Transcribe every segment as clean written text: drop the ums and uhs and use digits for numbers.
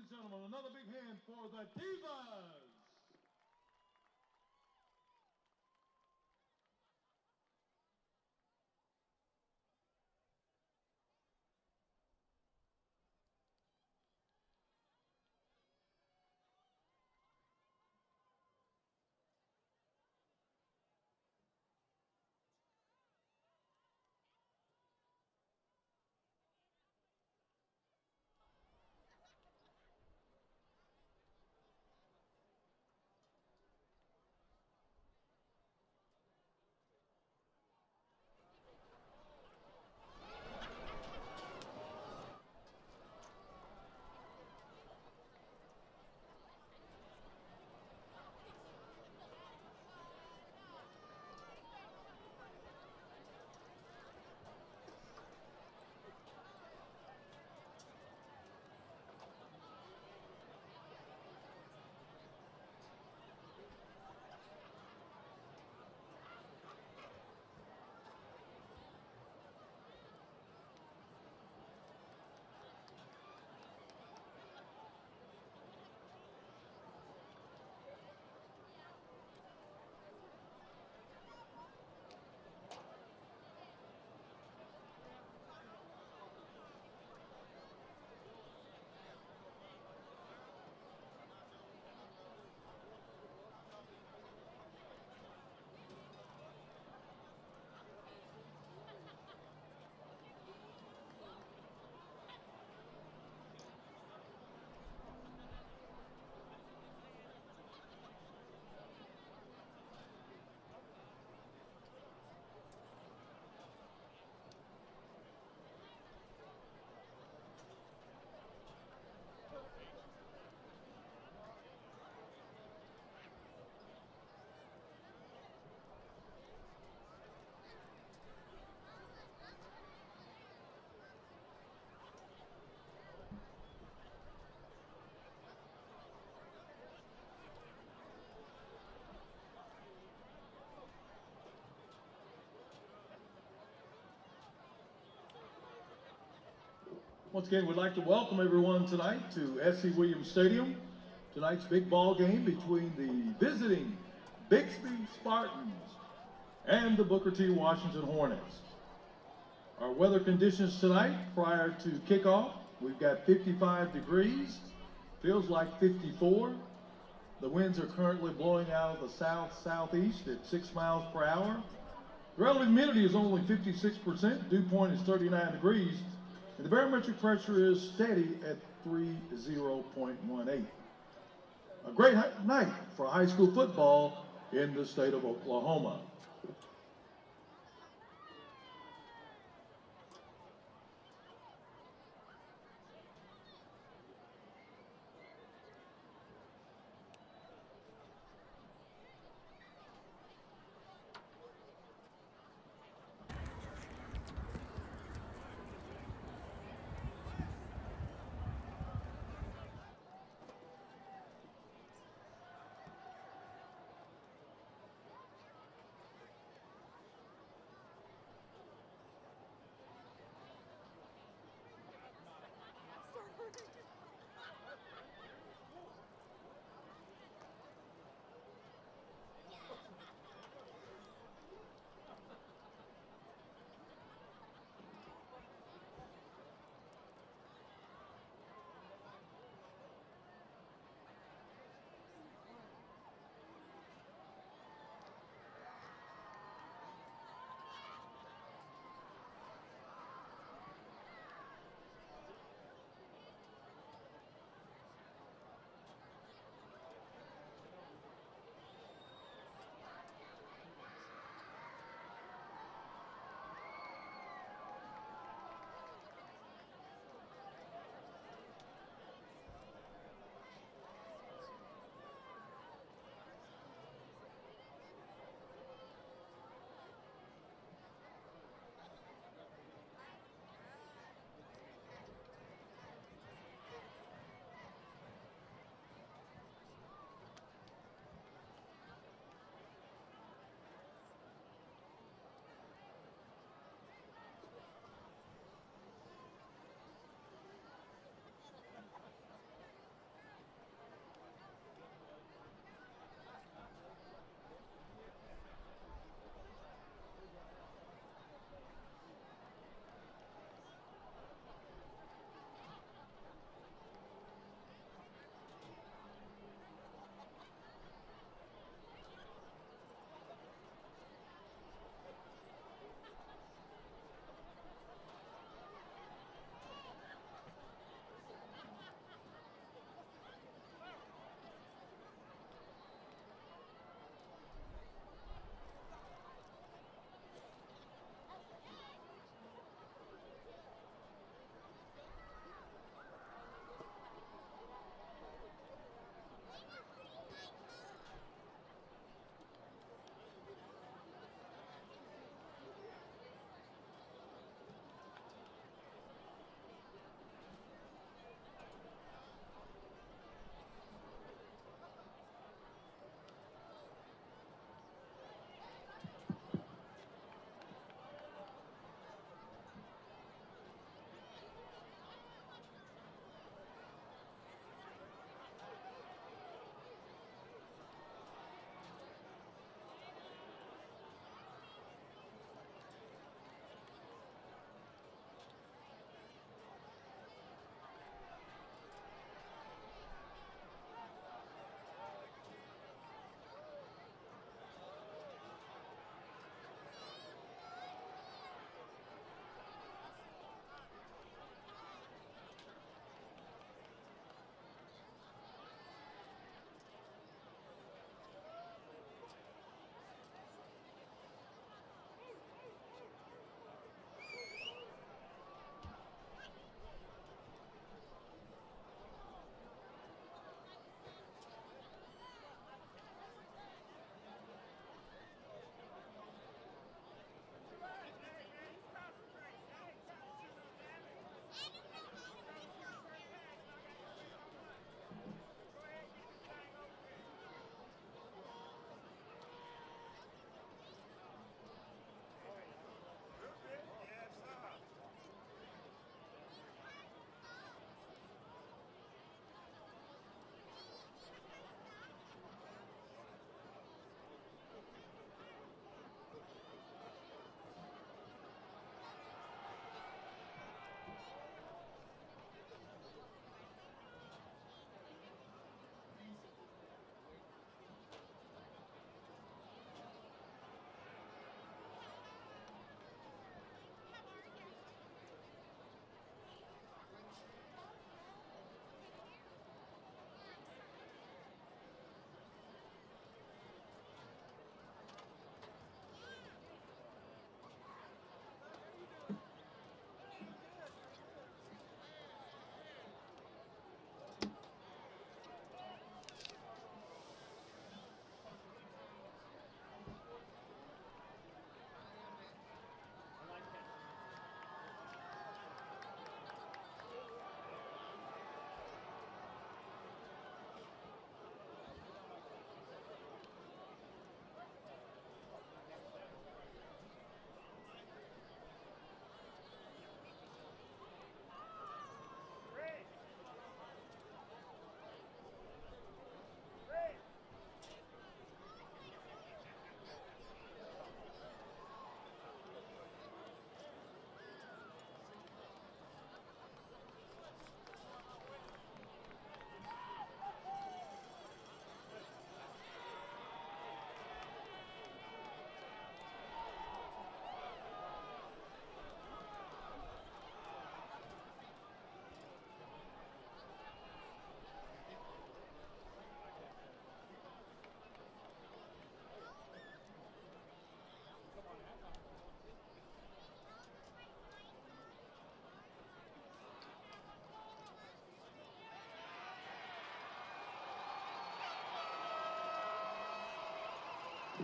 and gentlemen, another big hand for the Divas. Once again, we'd like to welcome everyone tonight to S.C. Williams Stadium. Tonight's big ball game between the visiting Bixby Spartans and the Booker T. Washington Hornets. Our weather conditions tonight prior to kickoff, we've got 55 degrees, feels like 54. The winds are currently blowing out of the south-southeast at 6 miles per hour. The relative humidity is only 56%, dew point is 39 degrees, and the barometric pressure is steady at 30.18. A great night for high school football in the state of Oklahoma.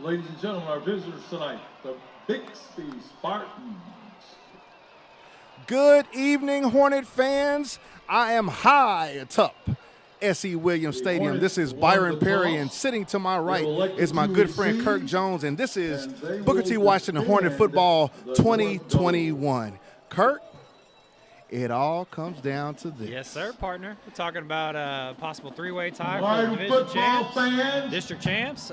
Ladies and gentlemen, our visitors tonight, the Bixby Spartans. Good evening, Hornet fans. I am high atop S.E. Williams Stadium. This is Byron Perry, and sitting to my right is my good friend Kirk Jones, and this is Booker T. Washington Hornet Football 2021. Kirk, it all comes down to this. Yes, sir, partner. We're talking about a possible three-way tie Right, for division champs, fans. district champs.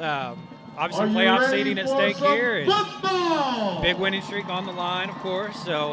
Obviously, playoff seeding at stake here. And big winning streak on the line, of course. So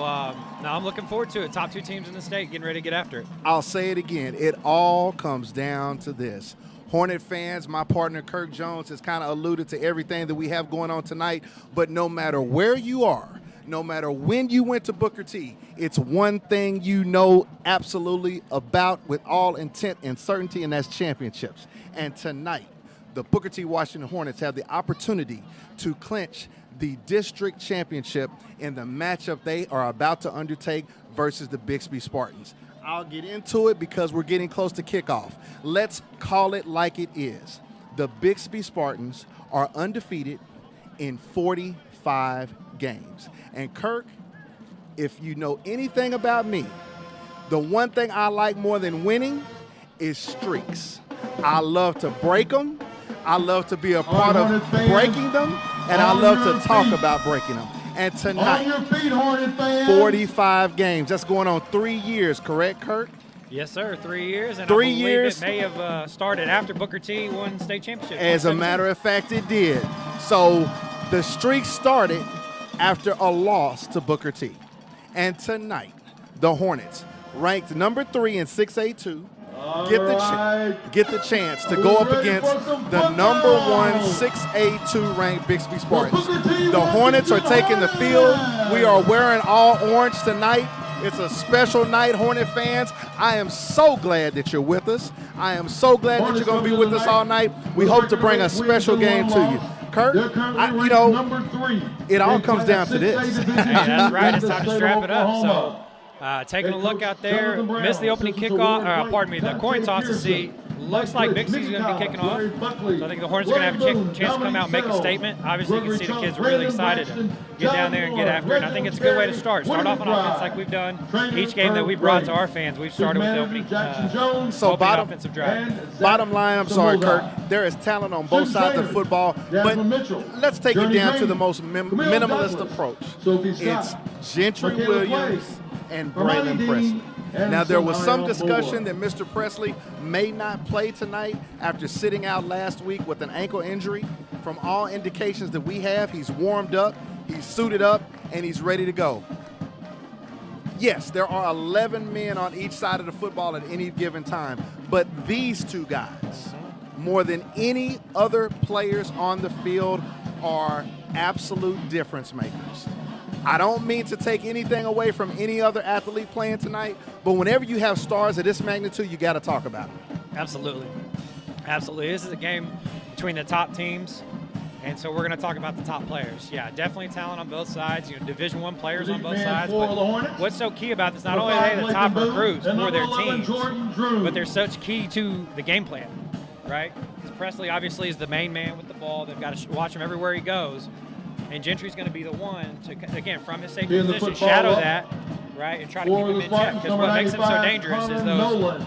now I'm looking forward to it. Top two teams in the state getting ready to get after it. I'll say it again. It all comes down to this. Hornet fans, my partner Kirk Jones has kind of alluded to everything that we have going on tonight. But no matter where you are, no matter when you went to Booker T, it's one thing you know absolutely about with all intent and certainty, and that's championships. And tonight, the Booker T. Washington Hornets have the opportunity to clinch the district championship in the matchup they are about to undertake versus the Bixby Spartans. I'll get into it because we're getting close to kickoff. Let's call it like it is. The Bixby Spartans are undefeated in 45 games. And Kirk, if you know anything about me, the one thing I like more than winning is streaks. I love to break them. I love to be a part of breaking them, and I love to talk about breaking them. And tonight, 45 games. That's going on 3 years, correct, Kirk? Yes, sir. 3 years. And 3 I believe years. It may have started after Booker T won state championship. As a matter of fact, it did. So the streak started after a loss to Booker T. And tonight, the Hornets, ranked number 3 in 6A2, get the chance to go up against the number 1 6A2 ranked Bixby Spartans. The Hornets are taking the field. We are wearing all orange tonight. It's a special night, Hornet fans. I am so glad that you're with us. I am so glad that you're going to be with us all night. We hope to bring a special game to you. Kirk, it all comes down to this. Hey, that's right. It's time to strap it up. So taking a look out there, missed the opening kickoff, the coin toss to see. Looks like Bixby's going to be kicking off. So I think the Hornets are going to have a chance to come out and make a statement. Obviously, you can see the kids are really excited to get down there and get after it. And I think it's a good way to start. Start off on offense like we've done. Each game that we brought to our fans, we've started with the opening offensive drive. Bottom line, I'm sorry, Kirk, there is talent on both sides of football, but let's take it down to the most minimalist approach. It's Gentry Williams and Braylon Presley. Now, there was some discussion that Mr. Presley may not play tonight after sitting out last week with an ankle injury. From all indications that we have, he's warmed up, he's suited up, and he's ready to go. Yes, there are 11 men on each side of the football at any given time, but these two guys, more than any other players on the field, are absolute difference makers. I don't mean to take anything away from any other athlete playing tonight, but whenever you have stars of this magnitude, you got to talk about them. Absolutely. Absolutely. This is a game between the top teams, and so we're going to talk about the top players. Yeah, definitely talent on both sides, Division I players on both sides. But what's so key about this, not only are they the top recruits for their teams, but they're such key to the game plan, right? Because Presley obviously is the main man with the ball. They've got to watch him everywhere he goes. And Gentry's going to be the one to, again, from his safety position, shadow that, right, and try to keep him in check. Because what makes him so dangerous is those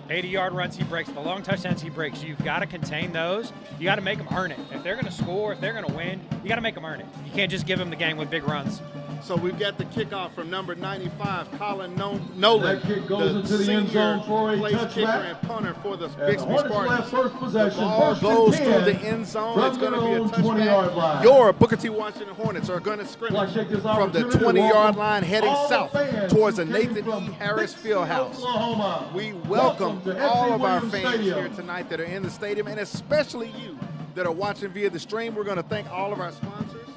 80-yard runs he breaks, the long touchdowns he breaks. You've got to contain those. You got to make them earn it. If they're going to score, if they're going to win, you got to make them earn it. You can't just give them the game with big runs. So we've got the kickoff from number 95, Colin Nolan. That kick goes into the end zone for a touchback. Kicker and punter for the Bixby Spartans. First possession, the ball goes through the end zone. It's going to be a touchback. Your Booker T. Washington Hornets are going to scrimmage from the 20-yard line heading south towards the Nathan E. Harris Fieldhouse. We welcome all of our fans here tonight that are in the stadium, and especially you that are watching via the stream. We're going to thank all of our sponsors.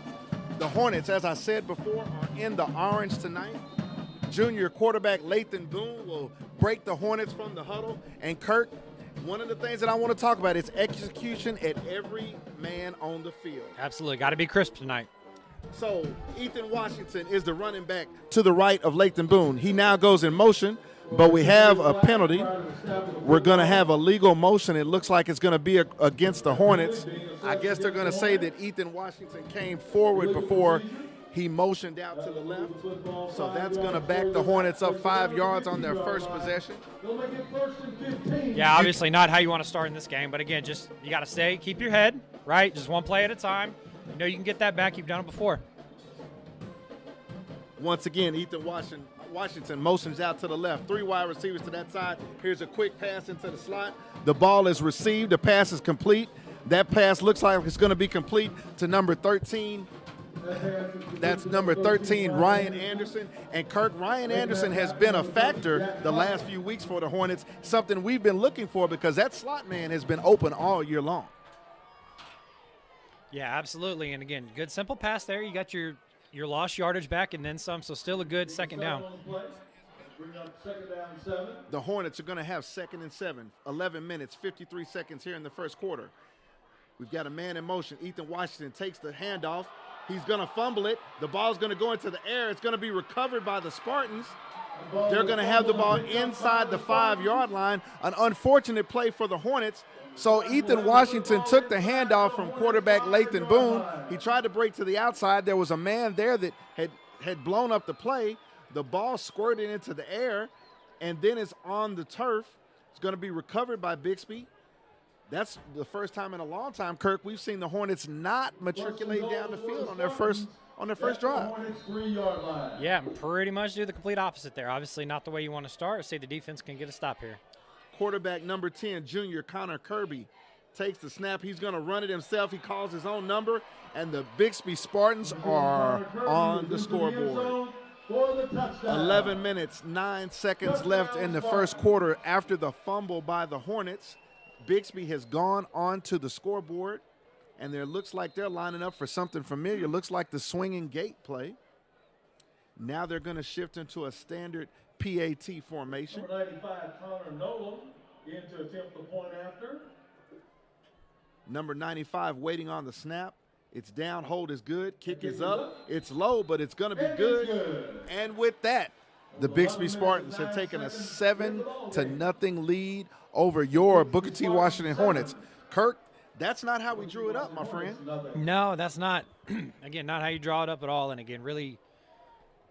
The Hornets, as I said before, are in the orange tonight. Junior quarterback Lathan Boone will break the Hornets from the huddle. And Kirk, one of the things that I want to talk about is execution at every man on the field. Absolutely. Got to be crisp tonight. So Ethan Washington is the running back to the right of Lathan Boone. He now goes in motion. but we have a penalty. We're going to have a legal motion. It looks like it's going to be against the Hornets. I guess they're going to say that Ethan Washington came forward before he motioned out to the left. So that's going to back the Hornets up 5 yards on their first possession. Yeah, obviously not how you want to start in this game. But, again, just you got to keep your head, right? Just one play at a time. You know you can get that back. You've done it before. Once again, Ethan Washington motions out to the left. 3 wide receivers to that side. Here's a quick pass into the slot. The ball is received. The pass is complete. That pass looks like it's going to be complete to number 13. That's number 13, Ryan Anderson. And Kirk, Ryan Anderson has been a factor the last few weeks for the Hornets, something we've been looking for because that slot man has been open all year long. Yeah, absolutely. And, again, good simple pass there. You got your lost yardage back and then some, so still a good second down. The Hornets are going to have 2nd and 7, 11 minutes, 53 seconds here in the first quarter. We've got a man in motion. Ethan Washington takes the handoff. He's going to fumble it. The ball's going to go into the air. It's going to be recovered by the Spartans. They're going to have the ball inside the 5-yard line. An unfortunate play for the Hornets. So Ethan Washington took the handoff from quarterback Lathan Boone. He tried to break to the outside. There was a man there that had blown up the play. The ball squirted into the air, and then it's on the turf. It's going to be recovered by Bixby. That's the first time in a long time, Kirk, we've seen the Hornets not matriculate down the field on their first drive. Yeah, pretty much do the complete opposite there. Obviously not the way you want to start. See, the defense can get a stop here. Quarterback number 10, junior Connor Kirby, takes the snap. He's going to run it himself. He calls his own number, and the Bixby Spartans are on the scoreboard. 11 minutes, 9 seconds left in the first quarter after the fumble by the Hornets. Bixby has gone on to the scoreboard, and there looks like they're lining up for something familiar. Looks like the swinging gate play. Now they're going to shift into a standard PAT formation. Number 95, Connor Nolan, in to attempt the point after. Number 95 waiting on the snap. It's down, hold is good, kick is up. It's low, but it's going to be good. And with that, the Bixby Spartans have taken a 7-0 lead over your Booker T. Washington Hornets. Kirk, that's not how we drew it up, my friend. No, that's not, again, not how you draw it up at all. And, again, really,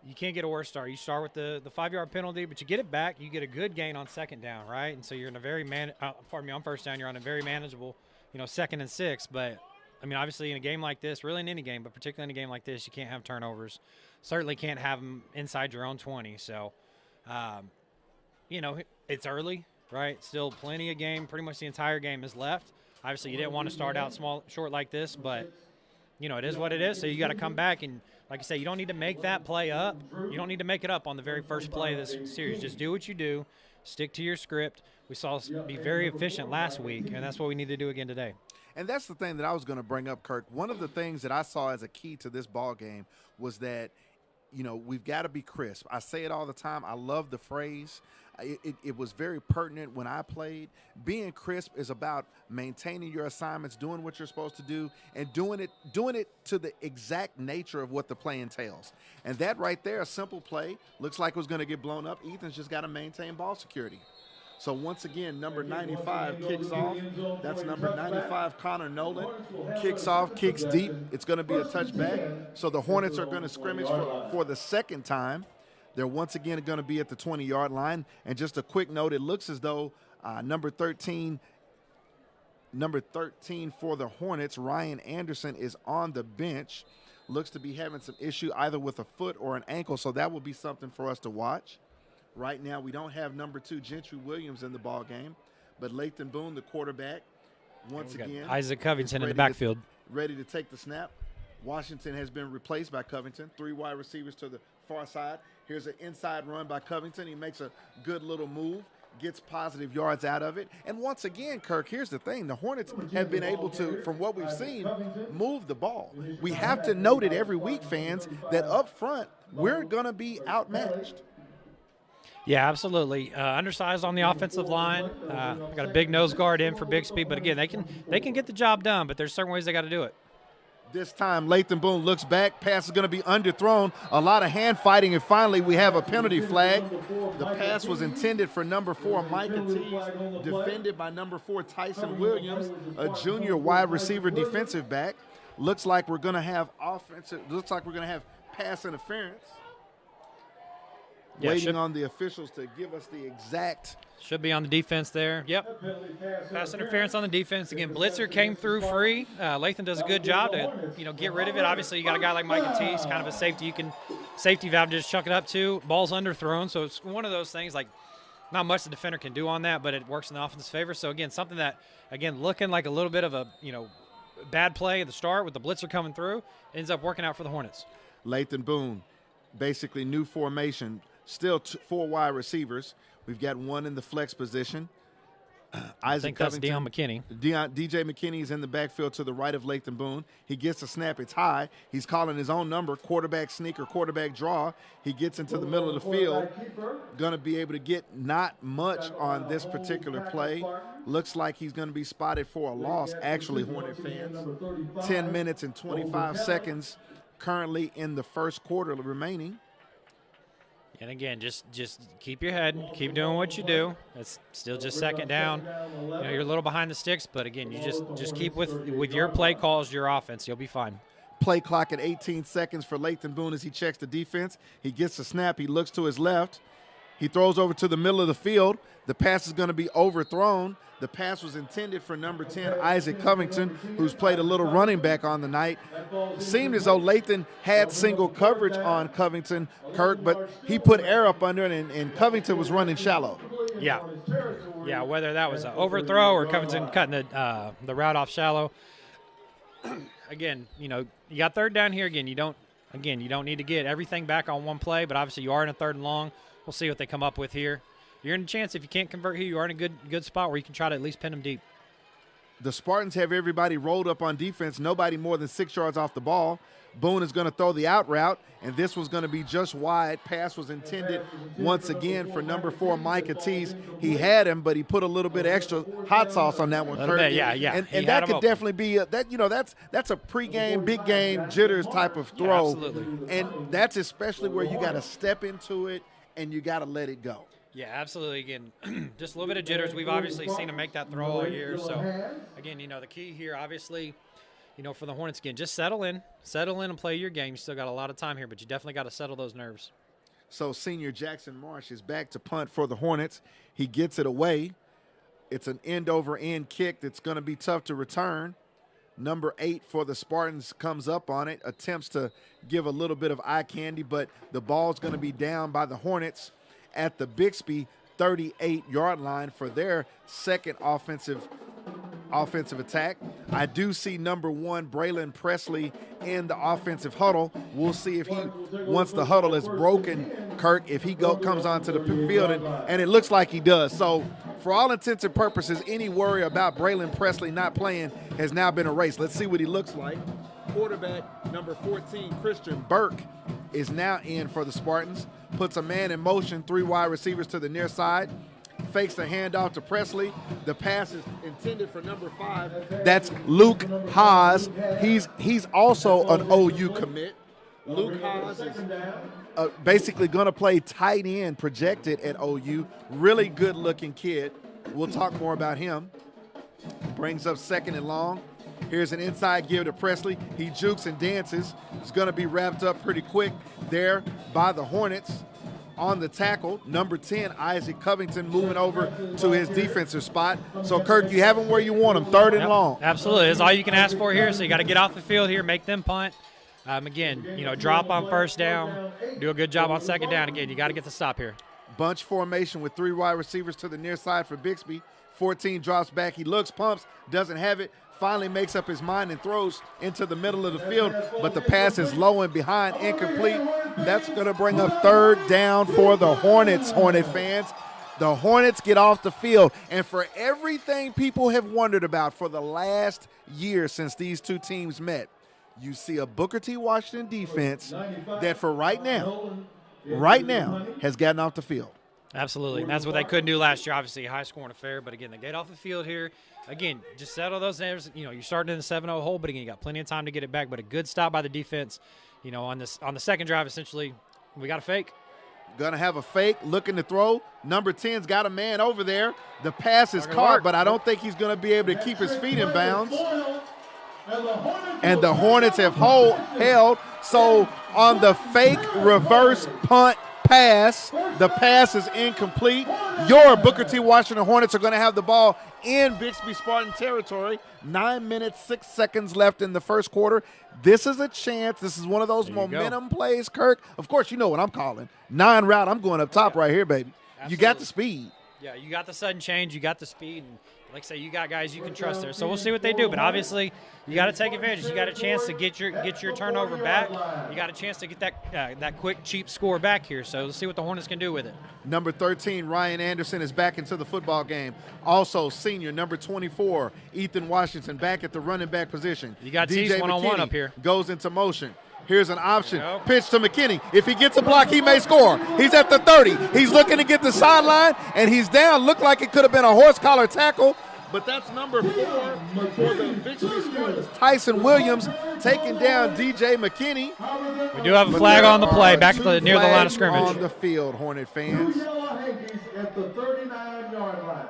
you can't get a worse start. You start with the 5-yard penalty, but you get it back. You get a good gain on second down, right? And so you're in a very on first down, you're on a very manageable, 2nd and 6. But, I mean, obviously in a game like this, really in any game, but particularly in a game like this, you can't have turnovers. Certainly can't have them inside your own 20. So, it's early, right? Still plenty of game. Pretty much the entire game is left. Obviously, you didn't want to start out short like this, but, it is what it is. So you got to come back and, like I say, you don't need to make that play up. You don't need to make it up on the very first play of this series. Just do what you do. Stick to your script. We saw us be very efficient last week, and that's what we need to do again today. And that's the thing that I was going to bring up, Kirk. One of the things that I saw as a key to this ball game was that, we've got to be crisp. I say it all the time. I love the phrase. It was very pertinent when I played. Being crisp is about maintaining your assignments, doing what you're supposed to do, and doing it to the exact nature of what the play entails. And that right there, a simple play, looks like it was going to get blown up. Ethan's just got to maintain ball security. So once again, number 95 kicks off. That's number 95, Connor Nolan. Kicks off, kicks deep. It's going to be a touchback. So the Hornets are going to scrimmage for the second time. They're once again going to be at the 20-yard line. And just a quick note, it looks as though number 13 for the Hornets, Ryan Anderson, is on the bench. Looks to be having some issue either with a foot or an ankle, so that will be something for us to watch. Right now, we don't have number 2, Gentry Williams, in the ball game, but Lathan Boone, the quarterback, once again, Isaac Covington in the backfield, ready to take the snap. Washington has been replaced by Covington. 3 wide receivers to the far side. Here's an inside run by Covington. He makes a good little move, gets positive yards out of it. And once again, Kirk, here's the thing. The Hornets have been able to, from what we've seen, move the ball. We have to note it every week, fans, that up front, we're going to be outmatched. Yeah, absolutely. Undersized on the offensive line. Got a big nose guard in for Bixby, but again, they can get the job done. But there's certain ways they got to do it. This time, Lathan Boone looks back. Pass is going to be underthrown. A lot of hand fighting, and finally we have a penalty flag. The pass was intended for number 4, Micah Tees, defended by number 4, Tyson Williams, a junior wide receiver defensive back. Looks like we're going to have pass interference. Yeah, waiting on the officials to give us the exact. Should be on the defense there. Yep. Pass interference on the defense. Again, blitzer came through free. Lathan does a good job to, get rid of it. Obviously, you got a guy like Micah Tees, kind of a safety. You can safety valve just chuck it up to. Ball's underthrown, so it's one of those things like not much the defender can do on that, but it works in the offense's favor. So again, something that looking like a little bit of a bad play at the start with the blitzer coming through ends up working out for the Hornets. Lathan Boone, basically new formation. Still 4 wide receivers. We've got one in the flex position. I think that's Deion McKinney. DJ McKinney is in the backfield to the right of Lathan Boone. He gets a snap. It's high. He's calling his own number, quarterback sneak or quarterback draw. He gets into the middle of the field. Going to be able to get not much on this particular play. Looks like he's going to be spotted for a loss, actually, Hornet fans. 10 minutes and 25 seconds currently in the first quarter remaining. And again, just keep your head, keep doing what you do. It's still just second down. You're a little behind the sticks, but again, you just keep with your play calls, your offense. You'll be fine. Play clock at 18 seconds for Lathan Boone as he checks the defense. He gets the snap. He looks to his left. He throws over to the middle of the field. The pass is going to be overthrown. The pass was intended for number 10, Isaac Covington, who's played a little running back on the night. Seemed as though Lathan had single coverage on Covington, Kirk, but he put air up under it, and Covington was running shallow. Yeah, whether that was an overthrow or Covington cutting the route off shallow. Again, you got third down here. Again, you don't need to get everything back on one play, but obviously you are in a 3rd and long. We'll see what they come up with here. You're in a chance, if you can't convert here, you are in a good spot where you can try to at least pin them deep. The Spartans have everybody rolled up on defense, nobody more than 6 yards off the ball. Boone is going to throw the out route, and this was going to be just wide. Pass was intended once again for number 4, Micah Tees. He had him, but he put a little bit of extra hot sauce on that one. Yeah. And that could definitely be that's a pregame, big game jitters type of throw. Yeah, absolutely. And that's especially where you got to step into it and you got to let it go. Yeah, absolutely. Again, just a little bit of jitters. We've obviously seen him make that throw all year. So, again, the key here, obviously, for the Hornets, again, just settle in and play your game. You still got a lot of time here, but you definitely got to settle those nerves. So, senior Jackson Marsh is back to punt for the Hornets. He gets it away. It's an end-over-end kick that's going to be tough to return. Number 8 for the Spartans comes up on it, attempts to give a little bit of eye candy, but the ball's going to be down by the Hornets at the Bixby 38-yard line for their second offensive attack. I do see number 1, Braylon Presley, in the offensive huddle. We'll see if once the huddle is broken, Kirk, if he comes onto the field, and it looks like he does. So for all intents and purposes, any worry about Braylon Presley not playing has now been erased. Let's see what he looks like. Quarterback number 14, Christian Burke, is now in for the Spartans. Puts a man in motion, 3 wide receivers to the near side. Fakes the handoff to Presley. The pass is intended for number 5. That's Luke Haas. He's also an OU commit. Luke Haas is basically going to play tight end, projected at OU. Really good-looking kid. We'll talk more about him. Brings up 2nd and long. Here's an inside give to Presley. He jukes and dances. It's going to be wrapped up pretty quick there by the Hornets. On the tackle, number 10, Isaac Covington, moving over to his defensive spot. So, Kirk, you have him where you want him, 3rd and long. Absolutely. That's all you can ask for here. So you got to get off the field here, make them punt. Again, drop on 1st down, do a good job on 2nd down. Again, you got to get the stop here. Bunch formation with 3 wide receivers to the near side for Bixby. 14 drops back. He looks, pumps, doesn't have it. Finally makes up his mind and throws into the middle of the field, but the pass is low and behind, incomplete. That's going to bring up 3rd down for the Hornets, Hornet fans. The Hornets get off the field, and for everything people have wondered about for the last year since these two teams met, you see a Booker T. Washington defense that for right now has gotten off the field. Absolutely, and that's what they couldn't do last year. Obviously, high-scoring affair, but again, they get off the field here. Again, just settle those nerves. You know, you're starting in the 7-0 hole, but again, you got plenty of time to get it back. But a good stop by the defense. You know, on the second drive, essentially, we got a fake. Gonna have a fake, looking to throw. Number 10's got a man over there. The pass is caught, but I don't think he's gonna be able to keep his feet in bounds. And the Hornets have held. So on the fake reverse punt pass, the pass is incomplete. Your Booker T. Washington Hornets are going to have the ball in Bixby Spartan territory. 9 minutes, 6 seconds left in the first quarter. This is a chance. This is one of those momentum plays, Kirk. Of course, you know what I'm calling. 9 route, I'm going up top right here, baby. Absolutely. You got the speed. Yeah, you got the sudden change. You got the speed. And like I say, you got guys you can trust there. So we'll see what they do. But obviously, you got to take advantage. You got a chance to get your turnover back. You got a chance to get that quick, cheap score back here. So let's see what the Hornets can do with it. Number 13, Ryan Anderson, is back into the football game. Also, senior, number 24, Ethan Washington, back at the running back position. You got DJ one-on-one up here. Goes into motion. Here's an option. Pitch to McKinney. If he gets a block, he may score. He's at the 30. He's looking to get the sideline, and he's down. Looked like it could have been a horse collar tackle, but that's number 4 for the Bixby Spartans. Tyson Williams taking down DJ McKinney. We do have a flag on the play back near the line of scrimmage. On the field, Hornet fans. At the 39-yard line.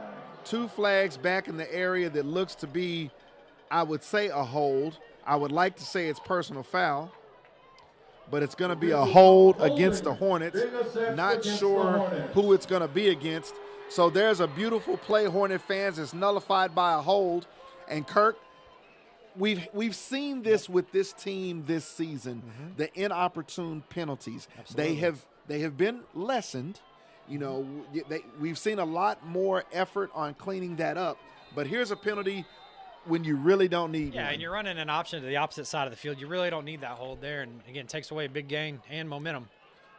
2 flags back in the area that looks to be, I would say, a hold. I would like to say it's personal foul, but it's going to be a hold against the Hornets. Not sure who it's going to be against. So there's a beautiful play, Hornet fans. It's nullified by a hold. And Kirk, we've seen this with this team this season, the inopportune penalties. Absolutely. They have been lessened. You know, we've seen a lot more effort on cleaning that up. But here's a penalty when you really don't need one. And you're running an option to the opposite side of the field. You really don't need that hold there. And, again, takes away a big gain and momentum.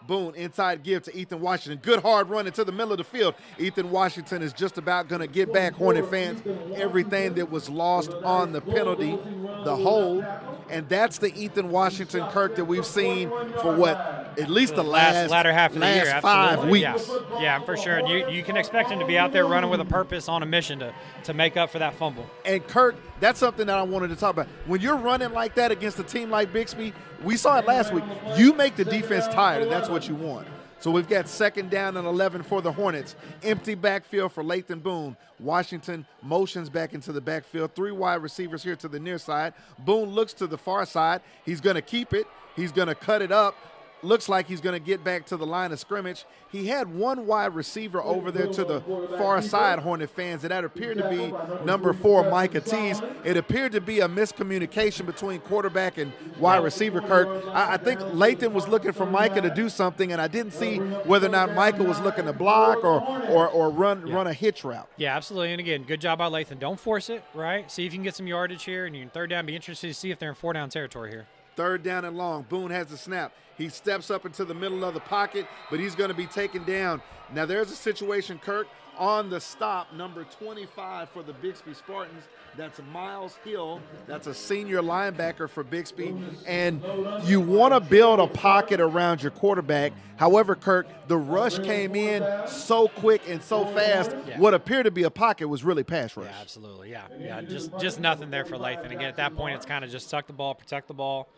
Boone, inside give to Ethan Washington. Good hard run into the middle of the field. Ethan Washington is just about going to get back, Hornet fans, everything that was lost on the penalty, the hold. And that's the Ethan Washington, Kirk, that we've seen for at least the latter half of the year, 5 weeks. Yeah, for sure. And you can expect him to be out there running with a purpose, on a mission to make up for that fumble. And Kirk, that's something that I wanted to talk about. When you're running like that against a team like Bixby, we saw it last week, you make the defense tired, and that's what you want. So we've got 2nd down and 11 for the Hornets. Empty backfield for Lathan Boone. Washington motions back into the backfield. 3 wide receivers here to the near side. Boone looks to the far side. He's going to keep it. He's going to cut it up. Looks like he's going to get back to the line of scrimmage. He had 1 wide receiver over there to the far side, Hornet fans, and that appeared to be number 4, Micah Tees. It appeared to be a miscommunication between quarterback and wide receiver, Kirk. I think Lathan was looking for Micah to do something, and I didn't see whether or not Micah was looking to block or run a hitch route. Yeah, absolutely. And, again, good job by Lathan. Don't force it, right? See if you can get some yardage here, and you can 3rd down. Be interested to see if they're in 4-down territory here. 3rd down and long. Boone has the snap. He steps up into the middle of the pocket, but he's going to be taken down. Now, there's a situation, Kirk, on the stop, number 25 for the Bixby Spartans. That's Miles Hill. That's a senior linebacker for Bixby. And you want to build a pocket around your quarterback. However, Kirk, the rush came in so quick and so fast, what appeared to be a pocket was really pass rush. Yeah, absolutely. Yeah, just nothing there for Lathan. Again, at that point, it's kind of just tuck the ball, protect the ball,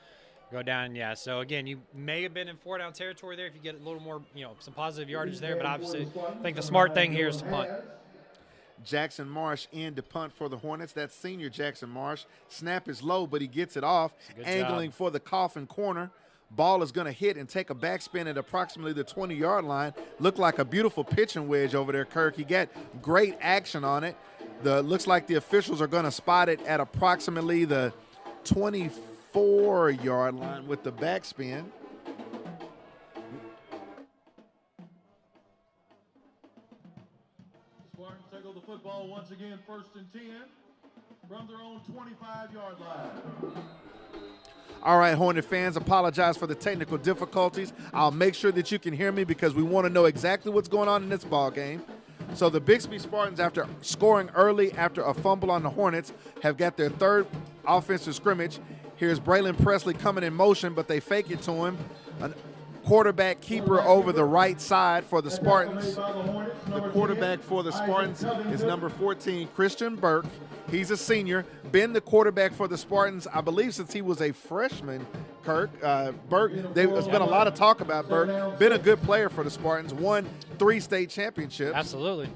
go down. Yeah, so again, you may have been in 4-down territory there if you get a little more, some positive yardage there, but obviously I think the smart thing here is to punt. Jackson Marsh in to punt for the Hornets. That's senior Jackson Marsh. Snap is low, but he gets it off. Angling for the coffin corner. Ball is going to hit and take a backspin at approximately the 20-yard line. Looked like a beautiful pitching wedge over there, Kirk. He got great action on it. Looks like the officials are going to spot it at approximately the 24-yard line with the backspin. Spartans take over the football once again, 1st and 10 from their own 25-yard line. All right, Hornet fans, apologize for the technical difficulties. I'll make sure that you can hear me because we want to know exactly what's going on in this ball game. So the Bixby Spartans, after scoring early after a fumble on the Hornets, have got their 3rd offensive scrimmage. Here's Braylon Presley coming in motion, but they fake it to him. quarterback keeper over the right side for the Spartans. The quarterback for the Spartans is number 14, Christian Burke. He's a senior, been the quarterback for the Spartans, I believe, since he was a freshman, Kirk. Burke, there's been a lot of talk about Burke, been a good player for the Spartans, won 3 state championships. Absolutely.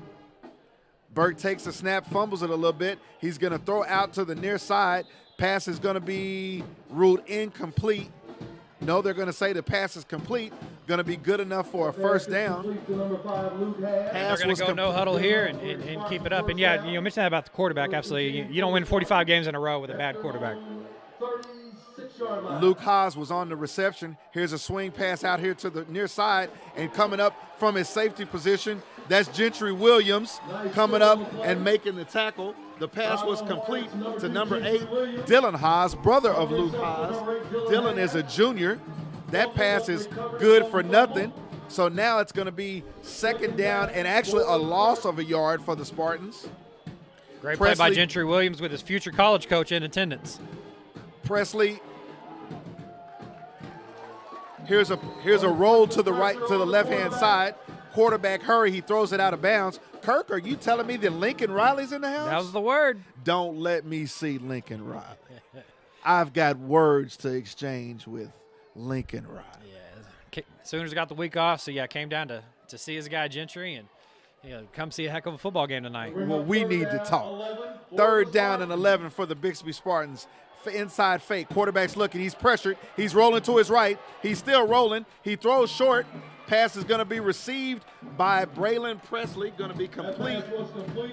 Burke takes a snap, fumbles it a little bit. He's going to throw out to the near side. Pass is going to be ruled incomplete. No, they're going to say the pass is complete. Going to be good enough for a first down. They're going to go no huddle here and keep it up. And, yeah, you mentioned that about the quarterback. Absolutely. You don't win 45 games in a row with a bad quarterback. Luke Haas was on the reception. Here's a swing pass out here to the near side, and coming up from his safety position, that's Gentry Williams coming up and making the tackle. The pass was complete to number 8, Dylan Haas, brother of Luke Haas. Dylan is a junior. That pass is good for nothing. So now it's going to be second down and actually a loss of a yard for the Spartans. Great play by Gentry Williams with his future college coach in attendance. Presley, here's a roll to the right, to the left-hand side. Quarterback hurry, he throws it out of bounds. Kirk, are you telling me that Lincoln Riley's in the house? That was the word. Don't let me see Lincoln Riley. I've got words to exchange with Lincoln Riley. Yeah, Sooners got the week off, so yeah, came down to see his guy Gentry and come see a heck of a football game tonight. Well, we need to talk. 3rd down and 11 for the Bixby Spartans. Inside fake, quarterback's looking, he's pressured, he's rolling to his right, he's still rolling, he throws short, pass is going to be received by Braylon Presley, going to be complete.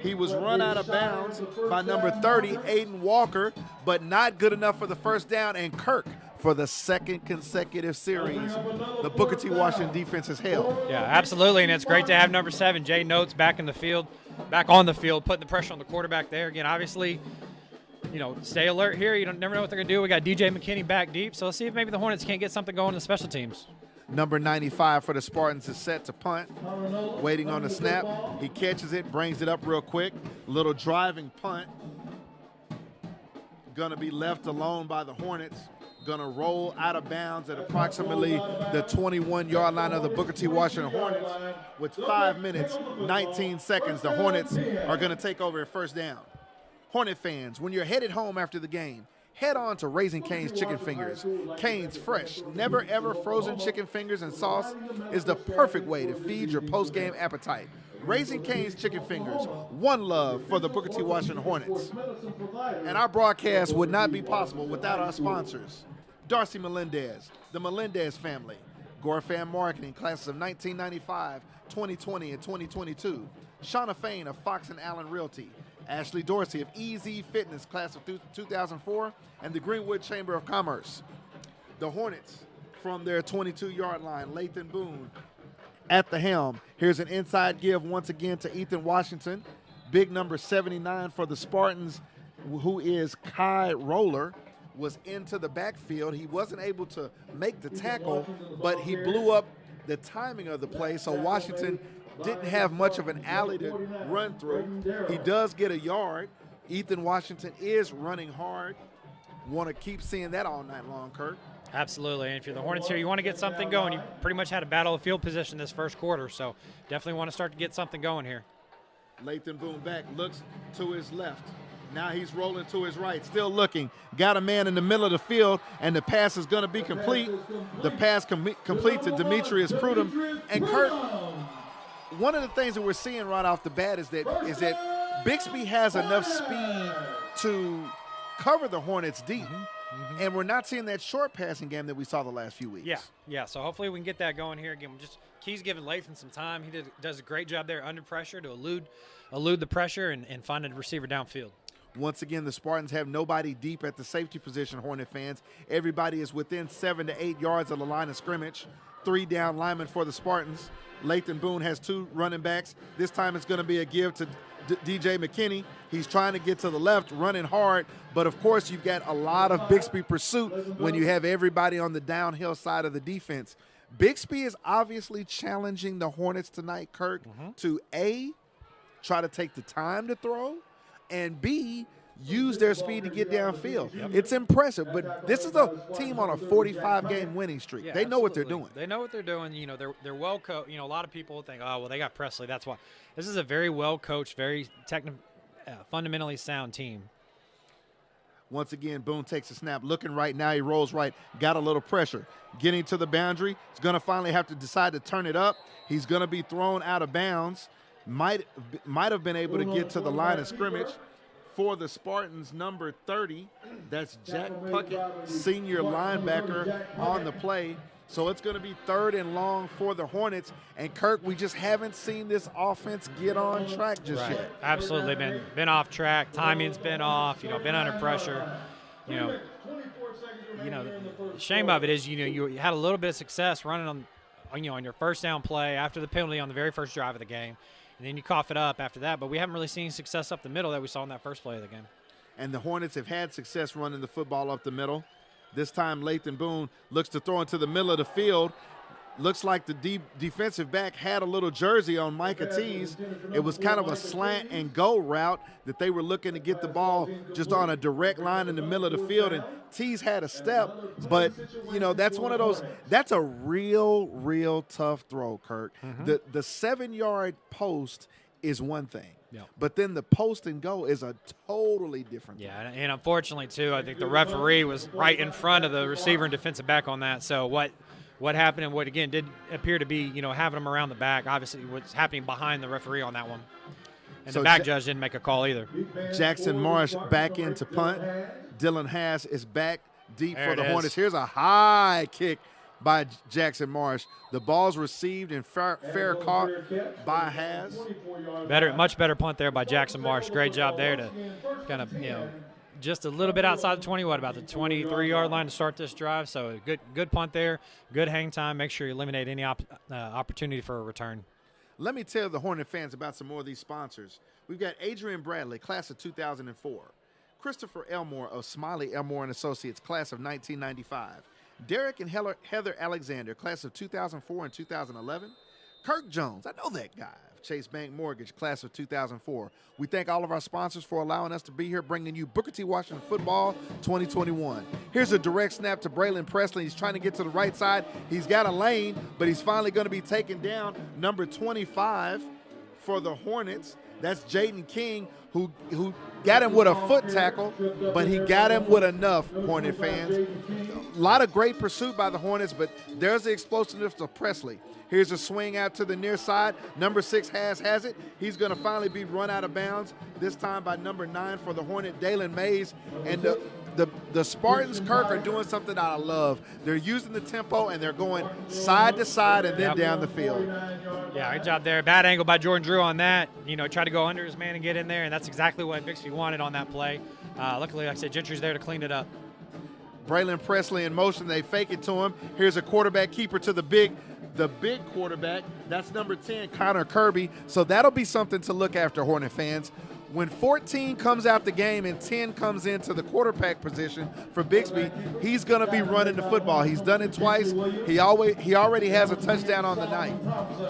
He was run out of bounds by number 30, Aiden Walker, but not good enough for the first down, and Kirk, for the 2nd consecutive series, the Booker T. Washington defense has held. Yeah, absolutely, and it's great to have number 7, Jay Notes, back on the field, putting the pressure on the quarterback there. Again, obviously, stay alert here. You never know what they're going to do. We got DJ McKinney back deep, so let's see if maybe the Hornets can't get something going in the special teams. Number 95 for the Spartans is set to punt, waiting on the snap. He catches it, brings it up real quick. Little driving punt. Going to be left alone by the Hornets. Going to roll out of bounds at approximately the 21-yard line of the Booker T. Washington Hornets. With 5 minutes, 19 seconds, the Hornets are going to take over at first down. Hornet fans, when you're headed home after the game, head on to Raising Cane's Chicken Fingers. Cane's fresh, never ever frozen chicken fingers and sauce is the perfect way to feed your post-game appetite. Raising Cane's Chicken Fingers, one love for the Booker T. Washington Hornets. And our broadcast would not be possible without our sponsors. Darcy Melendez, the Melendez family, Gorfam Marketing, classes of 1995, 2020, and 2022. Shauna Fain of Fox & Allen Realty. Ashley Dorsey of EZ Fitness, class of 2004, and the Greenwood Chamber of Commerce. The Hornets from their 22-yard line, Lathan Boone at the helm. Here's an inside give once again to Ethan Washington. Big number 79 for the Spartans, who is Kai Roller, was into the backfield. He wasn't able to make the tackle, but he blew up the timing of the play, so Washington didn't have much of an alley to run through. He does get a yard. Ethan Washington is running hard. Want to keep seeing that all night long, Kirk. Absolutely, and if you're the Hornets here, you want to get something going. You pretty much had a battle of field position this first quarter, so definitely want to start to get something going here. Lathan Boone back, looks to his left. Now he's rolling to his right, still looking. Got a man in the middle of the field, and the pass is going to be complete. The pass complete to Demetrius Prudhomme. And Kirk, one of the things that we're seeing right off the bat is that Bixby has enough speed to cover the Hornets deep. And we're not seeing that short passing game that we saw the last few weeks. Yeah. So hopefully we can get that going here again. Key's giving Lathan some time. He does a great job there under pressure to elude the pressure and find a receiver downfield. Once again, the Spartans have nobody deep at the safety position, Hornet fans. Everybody is within 7 to 8 yards of the line of scrimmage. 3 down linemen for the Spartans. Lathan Boone has 2 running backs. This time it's going to be a give to DJ McKinney. He's trying to get to the left, running hard. But, of course, you've got a lot of Bixby pursuit when you have everybody on the downhill side of the defense. Bixby is obviously challenging the Hornets tonight, Kirk, to A, try to take the time to throw, and B, use their speed to get downfield. Yep. It's impressive, but this is a team on a 45-game winning streak. Yeah, they know what they're doing. They know what they're doing. They're well coached. A lot of people think, oh, well, they got Presley. That's why. This is a very well coached, very fundamentally sound team. Once again, Boone takes a snap, looking right now. He rolls right, got a little pressure. Getting to the boundary, he's going to finally have to decide to turn it up. He's going to be thrown out of bounds. Might have been able to get to the line of scrimmage. For the Spartans, number 30, that's Jack Puckett, senior linebacker on the play. So it's going to be 3rd and long for the Hornets. And, Kirk, we just haven't seen this offense get on track just yet. Absolutely been off track. Timing's been off, been under pressure. The shame of it is, you had a little bit of success running on your first down play after the penalty on the very first drive of the game. And then you cough it up after that. But we haven't really seen success up the middle that we saw in that first play of the game. And the Hornets have had success running the football up the middle. This time, Lathan Boone looks to throw into the middle of the field. Looks like the defensive back had a little jersey on Micah Tees. It was kind of a slant and go route that they were looking to get the ball just on a direct line in the middle of the field. And Tees had a step, but, that's one of those – that's a real tough throw, Kirk. Mm-hmm. The 7-yard post is one thing. Yeah. But then the post and go is a totally different thing. Yeah, and unfortunately, too, I think the referee was right in front of the receiver and defensive back on that. So what happened and what, again, did appear to be, having them around the back, obviously what's happening behind the referee on that one. And so the back judge didn't make a call either. Jackson Marsh back into punt. Dylan Haas is back deep for the Hornets. Here's a high kick by Jackson Marsh. The ball's received and fair caught by Haas. Much better punt there by Jackson Marsh. Great job there to kind of, just a little bit outside the 20, about the 23-yard line to start this drive. So good punt there, good hang time. Make sure you eliminate any opportunity for a return. Let me tell the Hornet fans about some more of these sponsors. We've got Adrian Bradley, class of 2004. Christopher Elmore of Smiley Elmore & Associates, class of 1995. Derek and Heather Alexander, class of 2004 and 2011. Kirk Jones, I know that guy, Chase Bank Mortgage, class of 2004. We thank all of our sponsors for allowing us to be here, bringing you Booker T. Washington Football 2021. Here's a direct snap to Braylon Presley. He's trying to get to the right side. He's got a lane, but he's finally going to be taken down. Number 25 for the Hornets. That's Jaden King, who got him with a foot tackle, but he got him with enough, Hornet fans. A lot of great pursuit by the Hornets, but there's the explosiveness of Presley. Here's a swing out to the near side. Number 6 has it. He's going to finally be run out of bounds, this time by number 9 for the Hornet, Dalen Mays. And the Spartans, Kirk, are doing something that I love. They're using the tempo, and they're going side to side and then down the field. Yeah, good job there. Bad angle by Jordan Drew on that. Try to go under his man and get in there, and that's exactly what Bixby wanted on that play. Luckily, like I said, Gentry's there to clean it up. Braylon Presley in motion. They fake it to him. Here's a quarterback keeper to the big quarterback. That's number 10, Connor Kirby. So that'll be something to look after, Hornet fans. When 14 comes out the game and 10 comes into the quarterback position for Bixby, he's going to be running the football. He's done it twice. He already has a touchdown on the night.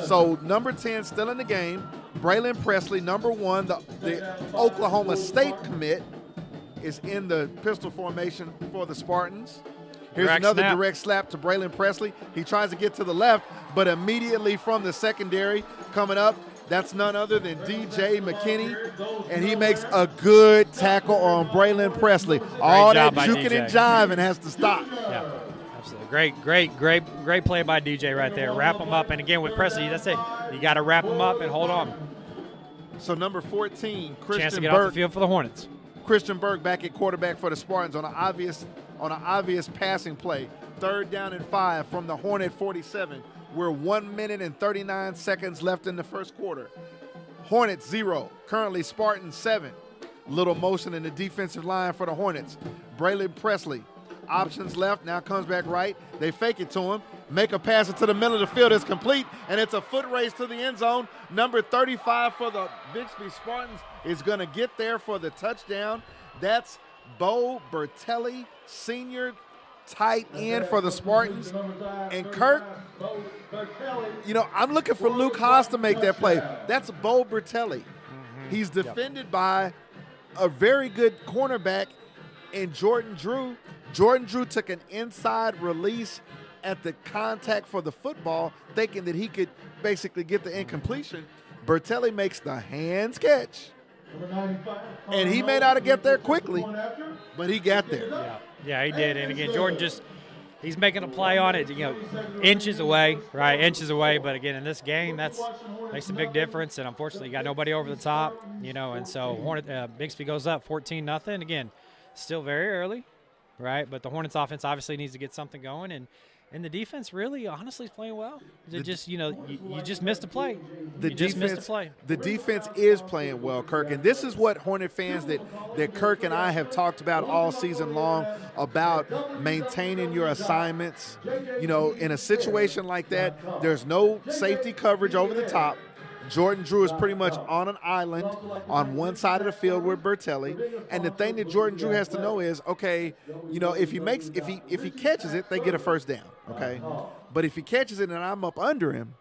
So number 10 still in the game. Braylon Presley, number 1, the Oklahoma State commit, is in the pistol formation for the Spartans. Here's another direct slap to Braylon Presley. He tries to get to the left, but immediately from the secondary coming up, that's none other than DJ McKinney, and he makes a good tackle on Braylon Presley. All that juking and jiving has to stop. Yeah, absolutely. Great play by DJ right there. Wrap him up, and again with Presley, that's it. You got to wrap him up and hold on. So number 14, Christian Chance to get Burke. Off the field for the Hornets. Christian Burke back at quarterback for the Spartans on an obvious passing play. 3rd down and 5 from the Hornet 47. We're 1 minute and 39 seconds left in the first quarter. Hornets 0, currently Spartans 7. Little motion in the defensive line for the Hornets. Braylon Presley, options left, now comes back right. They fake it to him, make a pass into the middle of the field. It's complete, and it's a foot race to the end zone. Number 35 for the Bixby Spartans is going to get there for the touchdown. That's Bo Bertelli, senior tight end for the Spartans. And Kirk, I'm looking for Luke Haas to make that play. That's Bo Bertelli. He's defended by a very good cornerback in Jordan Drew. Jordan Drew took an inside release at the contact for the football, thinking that he could basically get the incompletion. Bertelli makes the hands catch. And he may not have get there quickly, but he got there. Yeah, he did. And again, Jordan he's making a play on it, inches away, right? Inches away. But again, in this game, that makes a big difference. And unfortunately, you got nobody over the top, and so Bixby goes up 14-0. Again, still very early, right? But the Hornets offense obviously needs to get something going. And the defense really, honestly, is playing well. You just missed a play. The defense is playing well, Kirk. And this is what Hornet fans that Kirk and I have talked about all season long, about maintaining your assignments. In a situation like that, there's no safety coverage over the top. Jordan Drew is pretty much on an island on one side of the field with Bertelli. And the thing that Jordan Drew has to know is, okay, if he catches it, they get a first down, okay? But if he catches it and I'm up under him,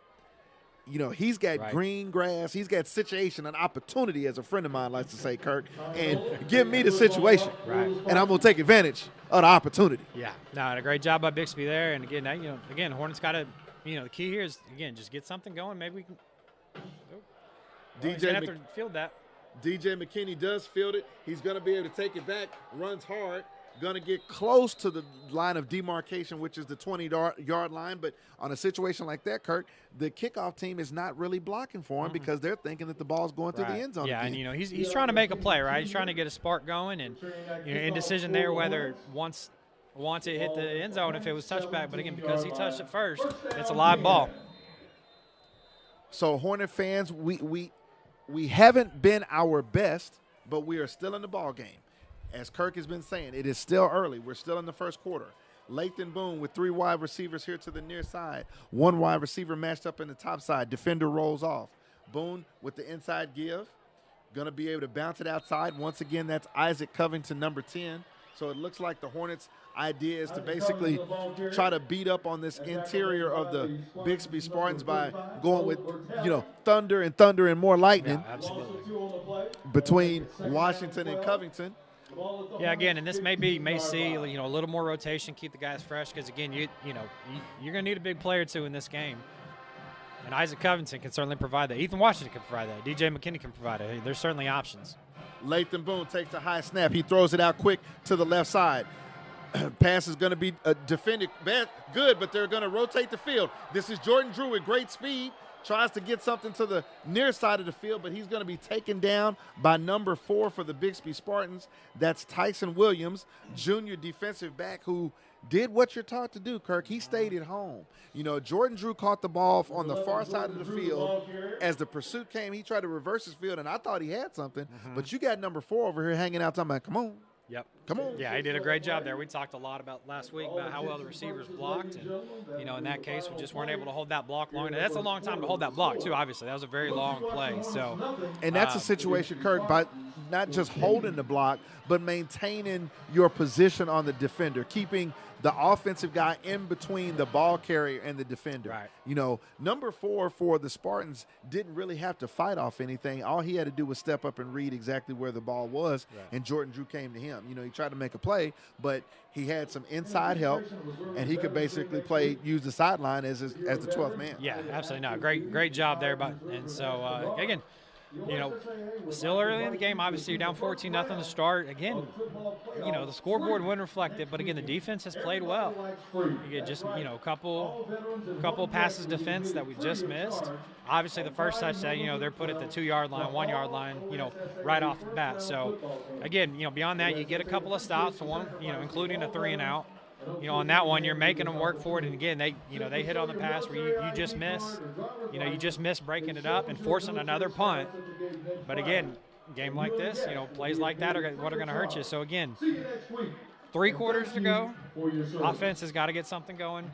he's got green grass, he's got situation and opportunity, as a friend of mine likes to say, Kirk, and give me the situation. Right. And I'm going to take advantage of the opportunity. Yeah. No, and a great job by Bixby there. And again, Hornets got to, the key here is, again, just get something going. Maybe we can. DJ have to field that. DJ McKinney does field it. He's going to be able to take it back, runs hard, going to get close to the line of demarcation, which is the 20-yard line. But on a situation like that, Kirk, the kickoff team is not really blocking for him because they're thinking that the ball's going through the end zone. Yeah, again. And he's trying to make a play, right? He's trying to get a spark going, and indecision there whether once it hit the end zone if it was touchback. But again, because he touched it first, it's a live ball. So Hornet fans, we haven't been our best, but we are still in the ball game. As Kirk has been saying, it is still early. We're still in the first quarter. Lathan Boone with 3 wide receivers here to the near side. 1 wide receiver matched up in the top side. Defender rolls off. Boone with the inside give. Going to be able to bounce it outside. Once again, that's Isaac Covington, number 10. So it looks like the Hornets' idea is to basically try to beat up on this interior of the Bixby Spartans by going with, thunder and more lightning between Washington and Covington. Yeah, again, and this may see a little more rotation, keep the guys fresh, because again, you're going to need a big player or two in this game. And Isaac Covington can certainly provide that. Ethan Washington can provide that. DJ McKinney can provide it. There's certainly options. Lathan Boone takes a high snap. He throws it out quick to the left side. Pass is going to be defended good, but they're going to rotate the field. This is Jordan Drew with great speed. Tries to get something to the near side of the field, but he's going to be taken down by number 4 for the Bixby Spartans. That's Tyson Williams, junior defensive back, who did what you're taught to do, Kirk. He stayed at home. Jordan Drew caught the ball on the far side of the field. As the pursuit came, he tried to reverse his field, and I thought he had something. But you got number 4 over here hanging out talking about, come on. Yep. Come on. Yeah, he did a great job there. We talked a lot about last week about how well the receivers blocked. And, in that case, we just weren't able to hold that block long. And that's a long time to hold that block, too, obviously. That was a very long play. And that's a situation, Kirk, by not just holding the block, but maintaining your position on the defender, keeping the offensive guy in between the ball carrier and the defender. Right. Number 4 for the Spartans didn't really have to fight off anything. All he had to do was step up and read exactly where the ball was, and Jordan Drew came to him. He tried to make a play, but he had some inside help, and he could basically use the sideline as the 12th man. Yeah, absolutely. No, great job there. And so, again, still early in the game. Obviously, you're down 14-0 to start. Again, the scoreboard wouldn't reflect it, but again, the defense has played well. You get just, a couple passes defense that we just missed. Obviously, the first touchdown, they're put at the 2-yard line, 1-yard line, right off the bat. So, again, beyond that, you get a couple of stops, one, including a 3-and-out. On that one, you're making them work for it, and again, they hit on the pass where you just miss. You just miss breaking it up and forcing another punt. But again, game like this, plays like that are what are going to hurt you. So again, 3 quarters to go. Offense has got to get something going.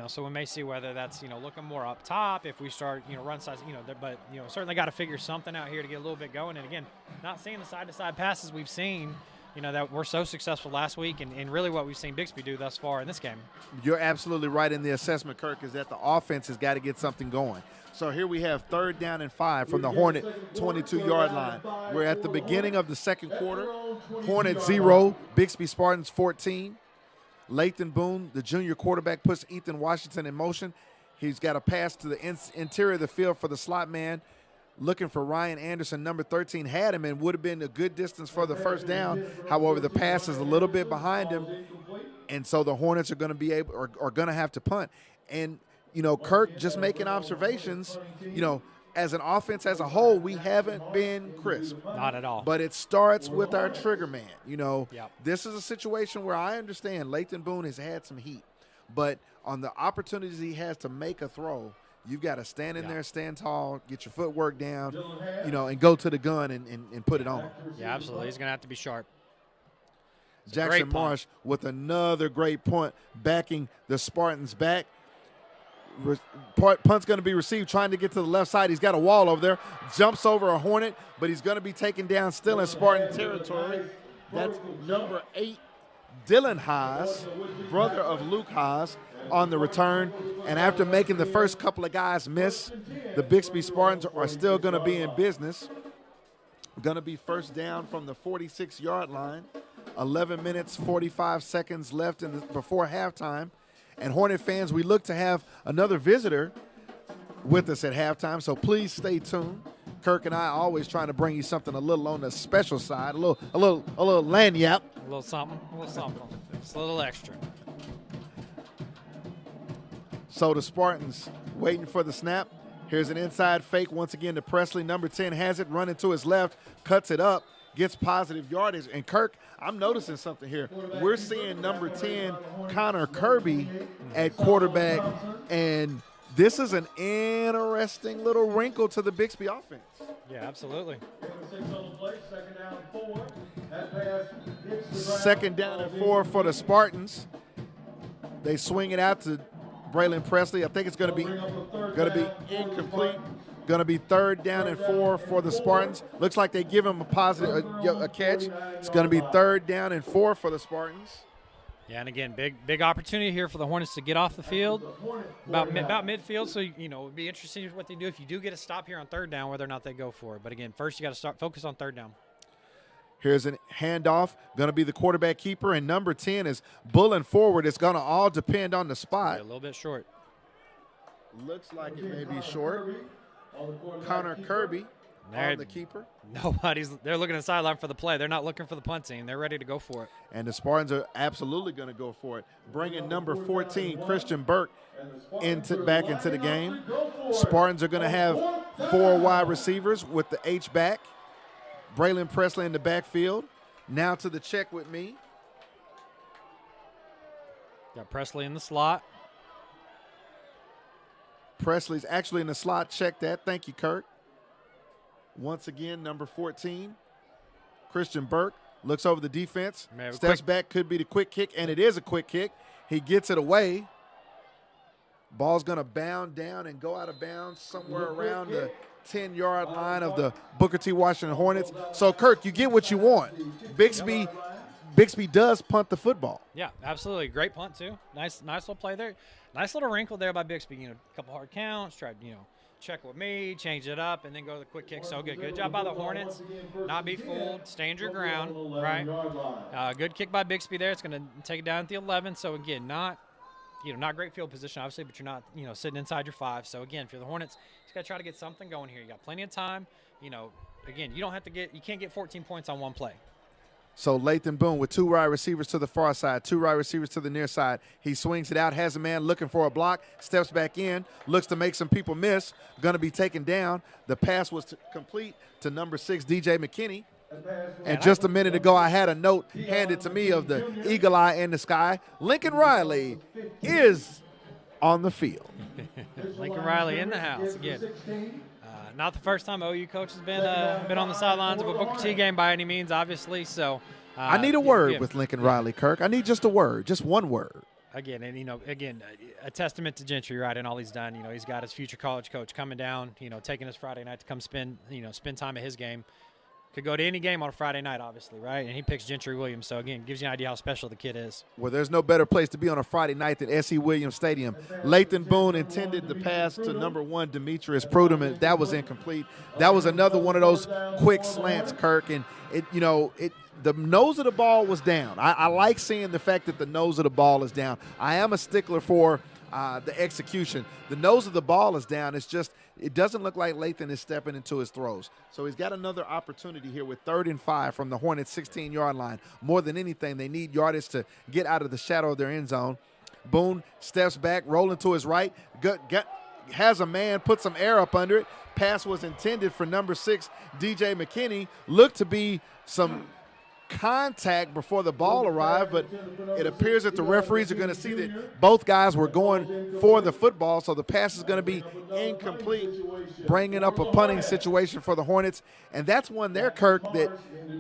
So we may see whether that's looking more up top if we start run size. But certainly got to figure something out here to get a little bit going. And again, not seeing the side-to-side passes we've seen. that were so successful last week and really what we've seen Bixby do thus far in this game. You're absolutely right in the assessment, Kirk, is that the offense has got to get something going. So here we have 3rd down and 5 from the Hornet 22-yard line. We're at the beginning of the second quarter. Hornet 0, Bixby Spartans 14. Lathan Boone, the junior quarterback, puts Ethan Washington in motion. He's got a pass to the interior of the field for the slot man. Looking for Ryan Anderson, number 13, had him and would have been a good distance for the first down. However, the pass is a little bit behind him, and so the Hornets are going to be are going to have to punt. And Kirk, just making observations, as an offense as a whole, we haven't been crisp. Not at all. But it starts with our trigger man. Yep. This is a situation where I understand Lathan Boone has had some heat, but on the opportunities he has to make a throw, you've got to stand in there, stand tall, get your footwork down, and go to the gun and put it on. Yeah, absolutely. He's going to have to be sharp. Jackson Marsh with another great punt, backing the Spartans back. Punt's going to be received, trying to get to the left side. He's got a wall over there. Jumps over a Hornet, but he's going to be taken down still in Spartan territory. That's number 8, Dylan Haas, brother of Luke Haas, on the return. And after making the first couple of guys miss, the Bixby Spartans are still going to be in business. Going to be first down from the 46-yard line. 11 minutes, 45 seconds left before halftime. And Hornet fans, we look to have another visitor with us at halftime, so please stay tuned. Kirk and I are always trying to bring you something a little on the special side, a little lanyap. A little something, just a little extra. So the Spartans waiting for the snap. Here's an inside fake once again to Presley. Number 10 has it, running to his left, cuts it up, gets positive yardage. And Kirk, I'm noticing something here. We're seeing number 10, Connor Kirby, at quarterback, and this is an interesting little wrinkle to the Bixby offense. Yeah, absolutely. Second down and 4 for the Spartans. They swing it out to Braylon Presley. I think it's going to be incomplete. Going to be 3rd down and 4 for the Spartans. Looks like they give him a positive a catch. It's going to be 3rd down and 4 for the Spartans. Yeah, and again, big opportunity here for the Hornets to get off the field about midfield. So it would be interesting what they do if you do get a stop here on 3rd down, whether or not they go for it. But again, first you got to focus on 3rd down. Here's a handoff, going to be the quarterback keeper, and number 10 is bulling forward. It's going to all depend on the spot. Yeah, a little bit short. Looks like it may be short. Connor Kirby on the keeper. They're looking at the sideline for the play. They're not looking for the punt team. They're ready to go for it. And the Spartans are absolutely going to go for it. Bringing number 14, Christian Burke, back into the game. Spartans are going to have 4 wide receivers with the H-back. Braylon Presley in the backfield. Now to the check with me. Got Presley in the slot. Presley's actually in the slot. Check that. Thank you, Kirk. Once again, number 14, Christian Burke, looks over the defense. Steps back, could be the quick kick, and it is a quick kick. He gets it away. Ball's going to bound down and go out of bounds somewhere around the 10-yard line of the Booker T. Washington Hornets. So, Kirk, you get what you want. Bixby does punt the football. Yeah, absolutely. Great punt, too. Nice little play there. Nice little wrinkle there by Bixby. A couple hard counts, tried, check with me, change it up, and then go to the quick kick. So good job by the Hornets. Not be fooled. Stand your ground, right? Good kick by Bixby there. It's going to take it down at the 11. So, again, not great field position, obviously, but you're not, sitting inside your 5. So, again, if you're the Hornets, you just got to try to get something going here. You got plenty of time. Again, you can't get 14 points on one play. So Lathan Boone with 2 wide receivers to the far side, 2 wide receivers to the near side. He swings it out, has a man looking for a block, steps back in, looks to make some people miss, going to be taken down. The pass was complete to number 6, DJ McKinney. And just a minute ago, I had a note handed to me of the eagle eye in the sky. Lincoln Riley is on the field. Lincoln Riley in the house again. Not the first time OU coach has been on the sidelines of a Booker T game by any means, obviously. So I need a word with Lincoln Riley, Kirk. I need just a word, just one word. Again, a testament to Gentry, right, and all he's done. He's got his future college coach coming down, taking his Friday night to come spend time at his game. Could go to any game on a Friday night, obviously, right? And he picks Gentry Williams. So, again, gives you an idea how special the kid is. Well, there's no better place to be on a Friday night than S.E. Williams Stadium. Lathan Boone intended the pass to number 1, Demetrius Prudom, and that was incomplete. That was another one of those quick slants, Kirk, and the nose of the ball was down. I like seeing the fact that the nose of the ball is down. I am a stickler for the execution. The nose of the ball is down. It's just it doesn't look like Lathan is stepping into his throws. So he's got another opportunity here with 3rd and 5 from the Hornets' 16-yard line. More than anything, they need yardage to get out of the shadow of their end zone. Boone steps back, rolling to his right, has a man, put some air up under it. Pass was intended for number 6, DJ McKinney. Looked to be some contact before the ball arrived, but it appears that the referees are going to see that both guys were going for the football, so the pass is going to be incomplete, bringing up a punting situation for the Hornets. And that's one there, Kirk, that,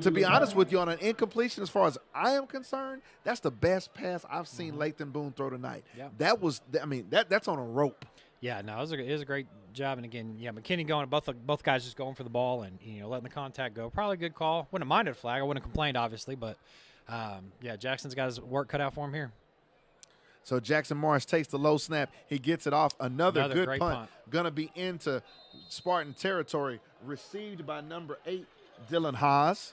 to be honest with you, on an incompletion, as far as I am concerned, that's the best pass I've seen Lathan Boone throw tonight. Yeah. That's on a rope. Yeah, no, it was a great job. And again, yeah, McKinney going, both guys just going for the ball and letting the contact go. Probably a good call. Wouldn't have minded a flag. I wouldn't have complained, obviously, but yeah, Jackson's got his work cut out for him here. So Jackson Morris takes the low snap. He gets it off. Another good great punt. Going to be into Spartan territory. Received by number 8, Dylan Haas.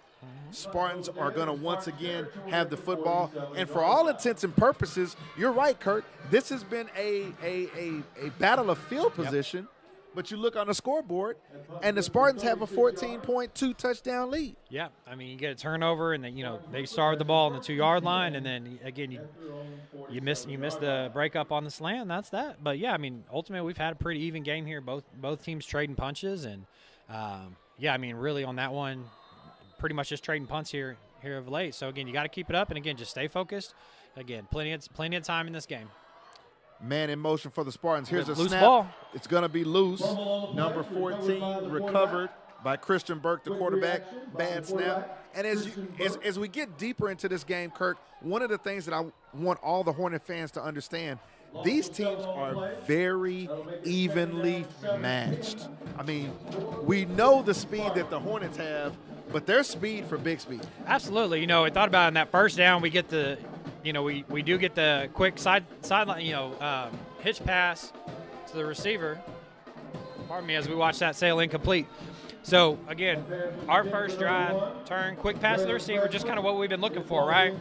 Spartans are going to once again have the football. And for all intents and purposes, you're right, Kurt. This has been a battle of field position. Yep. But you look on the scoreboard, and the Spartans have a 14.2 touchdown lead. Yeah, I mean, you get a turnover, and then, they started the ball on the 2-yard line, and then again you miss the breakup on the slant. And that's that. But yeah, I mean, ultimately we've had a pretty even game here. Both teams trading punches, and yeah, I mean, really on that one, pretty much just trading punts here of late. So again, you got to keep it up, and again, just stay focused. Again, plenty of time in this game. Man in motion for the Spartans. Here's a loose snap. Ball. It's going to be loose. Number 14 recovered by Christian Burke, the quarterback. Bad snap. And as we get deeper into this game, Kirk, one of the things that I want all the Hornet fans to understand, these teams are very evenly matched. I mean, we know the speed that the Hornets have, but their speed for Bixby. Absolutely. I thought about it in that first down, we get the we do get the quick sideline, hitch pass to the receiver. Pardon me, as we watch that sail incomplete. So, again, our first drive, turn, quick pass to the receiver, just kind of what we've been looking for, right?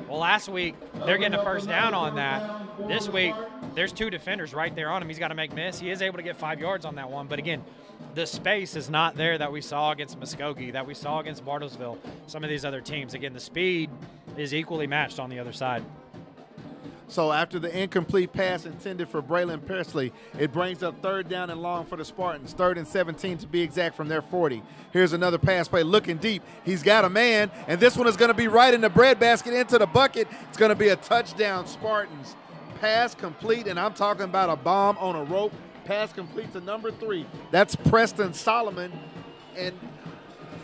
Well, last week, they're getting a first down on that. This week, there's 2 defenders right there on him. He's got to make miss. He is able to get 5 yards on that one. But, again, the space is not there that we saw against Muskogee, that we saw against Bartlesville, some of these other teams. Again, the speed is equally matched on the other side. So after the incomplete pass intended for Braylon Presley, it brings up 3rd down and long for the Spartans, 3rd and 17 to be exact from their 40. Here's another pass play, looking deep. He's got a man, and this one is going to be right in the breadbasket into the bucket. It's going to be a touchdown, Spartans. Pass complete, and I'm talking about a bomb on a rope. Pass complete to number 3. That's Preston Solomon. And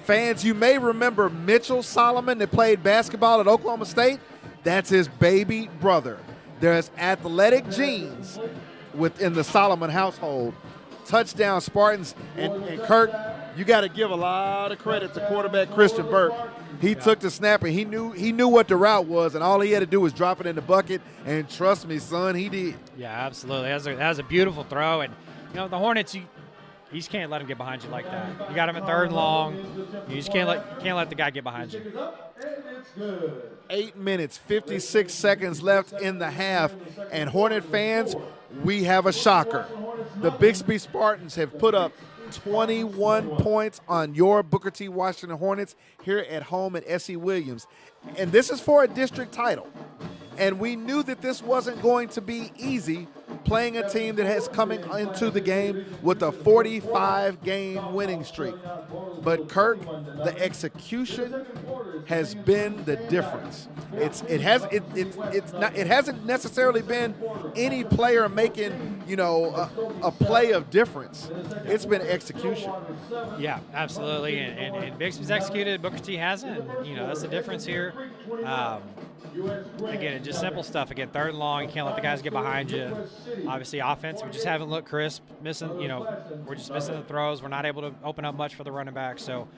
fans, you may remember Mitchell Solomon that played basketball at Oklahoma State. That's his baby brother. There's athletic genes within the Solomon household. Touchdown, Spartans. And Kirk, you got to give a lot of credit to quarterback Christian Burke. He took the snap, and he knew what the route was, and all he had to do was drop it in the bucket, and trust me, son, he did. Yeah, absolutely. That was a beautiful throw. And, the Hornets, you just can't let him get behind you like that. You got him at 3rd and long. You just can't let the guy get behind you. 8 minutes, 56 seconds left in the half. And Hornet fans, we have a shocker. The Bixby Spartans have put up 21 points on your Booker T. Washington Hornets here at home at S.E. Williams. And this is for a district title. And we knew that this wasn't going to be easy, playing a team that has coming into the game with a 45-game winning streak. But Kirk, the execution has been the difference. It hasn't necessarily been any player making a play of difference. It's been execution. Yeah, absolutely. And Bixby's executed, Booker T hasn't. That's the difference here. Again, it's just simple stuff. Again, 3rd and long, you can't let the guys get behind you. Obviously, offense, we just haven't looked crisp. Missing, we're just missing the throws. We're not able to open up much for the running back. So,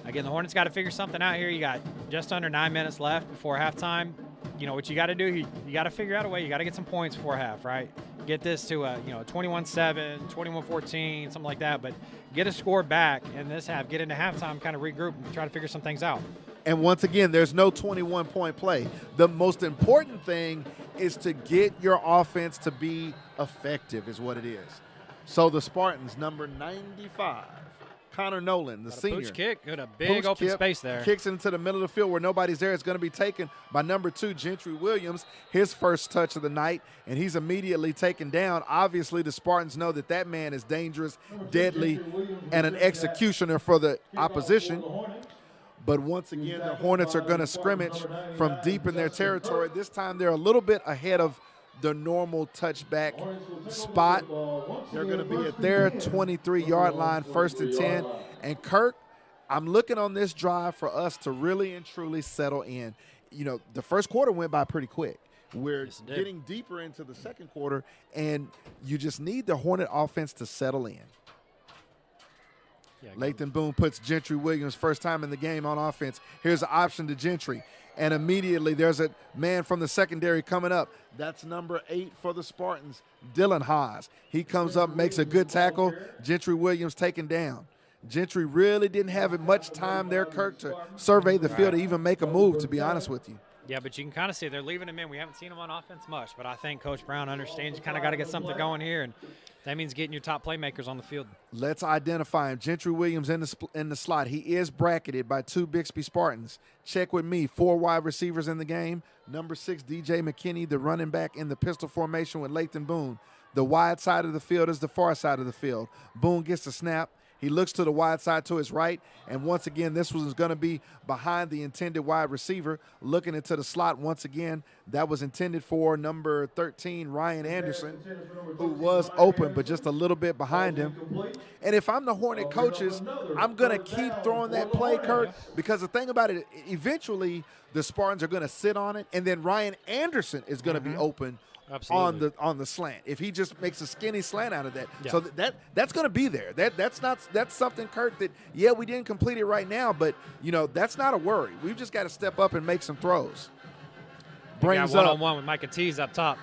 again, the Hornets got to figure something out here. You got just under 9 minutes left before halftime. What you got to do, you got to figure out a way. You got to get some points before half, right? Get this to a 21-7, 21-14, something like that. But get a score back in this half. Get into halftime, kind of regroup and try to figure some things out. And once again, there's no 21-point play. The most important thing is to get your offense to be effective is what it is. So the Spartans, number 95, Connor Nolan, the senior. Pooch kick, got a big open space there. Kicks into the middle of the field where nobody's there. It's going to be taken by number 2, Gentry Williams, his first touch of the night, and he's immediately taken down. Obviously, the Spartans know that man is dangerous, deadly, and an executioner for the opposition. But once again, the Hornets are going to scrimmage from deep in their territory. This time they're a little bit ahead of the normal touchback spot. They're going to be at their 23-yard line, 1st and 10. And Kirk, I'm looking on this drive for us to really and truly settle in. The first quarter went by pretty quick. We're getting deeper into the second quarter, and you just need the Hornet offense to settle in. Yeah, Lathan Boone puts Gentry Williams first time in the game on offense. Here's an option to Gentry. And immediately there's a man from the secondary coming up. That's number 8 for the Spartans, Dylan Haas. He comes up, makes a good tackle. Gentry Williams taken down. Gentry really didn't have much time there, Kirk, to survey the field to even make a move, to be honest with you. Yeah, but you can kind of see they're leaving him in. We haven't seen him on offense much, but I think Coach Brown understands you kind of got to get something going here, and that means getting your top playmakers on the field. Let's identify him. Gentry Williams in the slot. He is bracketed by 2 Bixby Spartans. Check with me. 4 wide receivers in the game. Number 6, DJ McKinney, the running back in the pistol formation with Lathan Boone. The wide side of the field is the far side of the field. Boone gets the snap. He looks to the wide side to his right, and once again, this was going to be behind the intended wide receiver. Looking into the slot once again, that was intended for number 13, Ryan Anderson, who was open but just a little bit behind him. And if I'm the Hornet coaches, I'm going to keep throwing that play, Kurt, because the thing about it, eventually the Spartans are going to sit on it, and then Ryan Anderson is going to be open on the slant. If he just makes a skinny slant out of that. Yeah. So that's going to be there. That's something, Kirk, that, we didn't complete it right now, but, that's not a worry. We've just got to step up and make some throws. Brings up one-on-one with Micah Tees up top.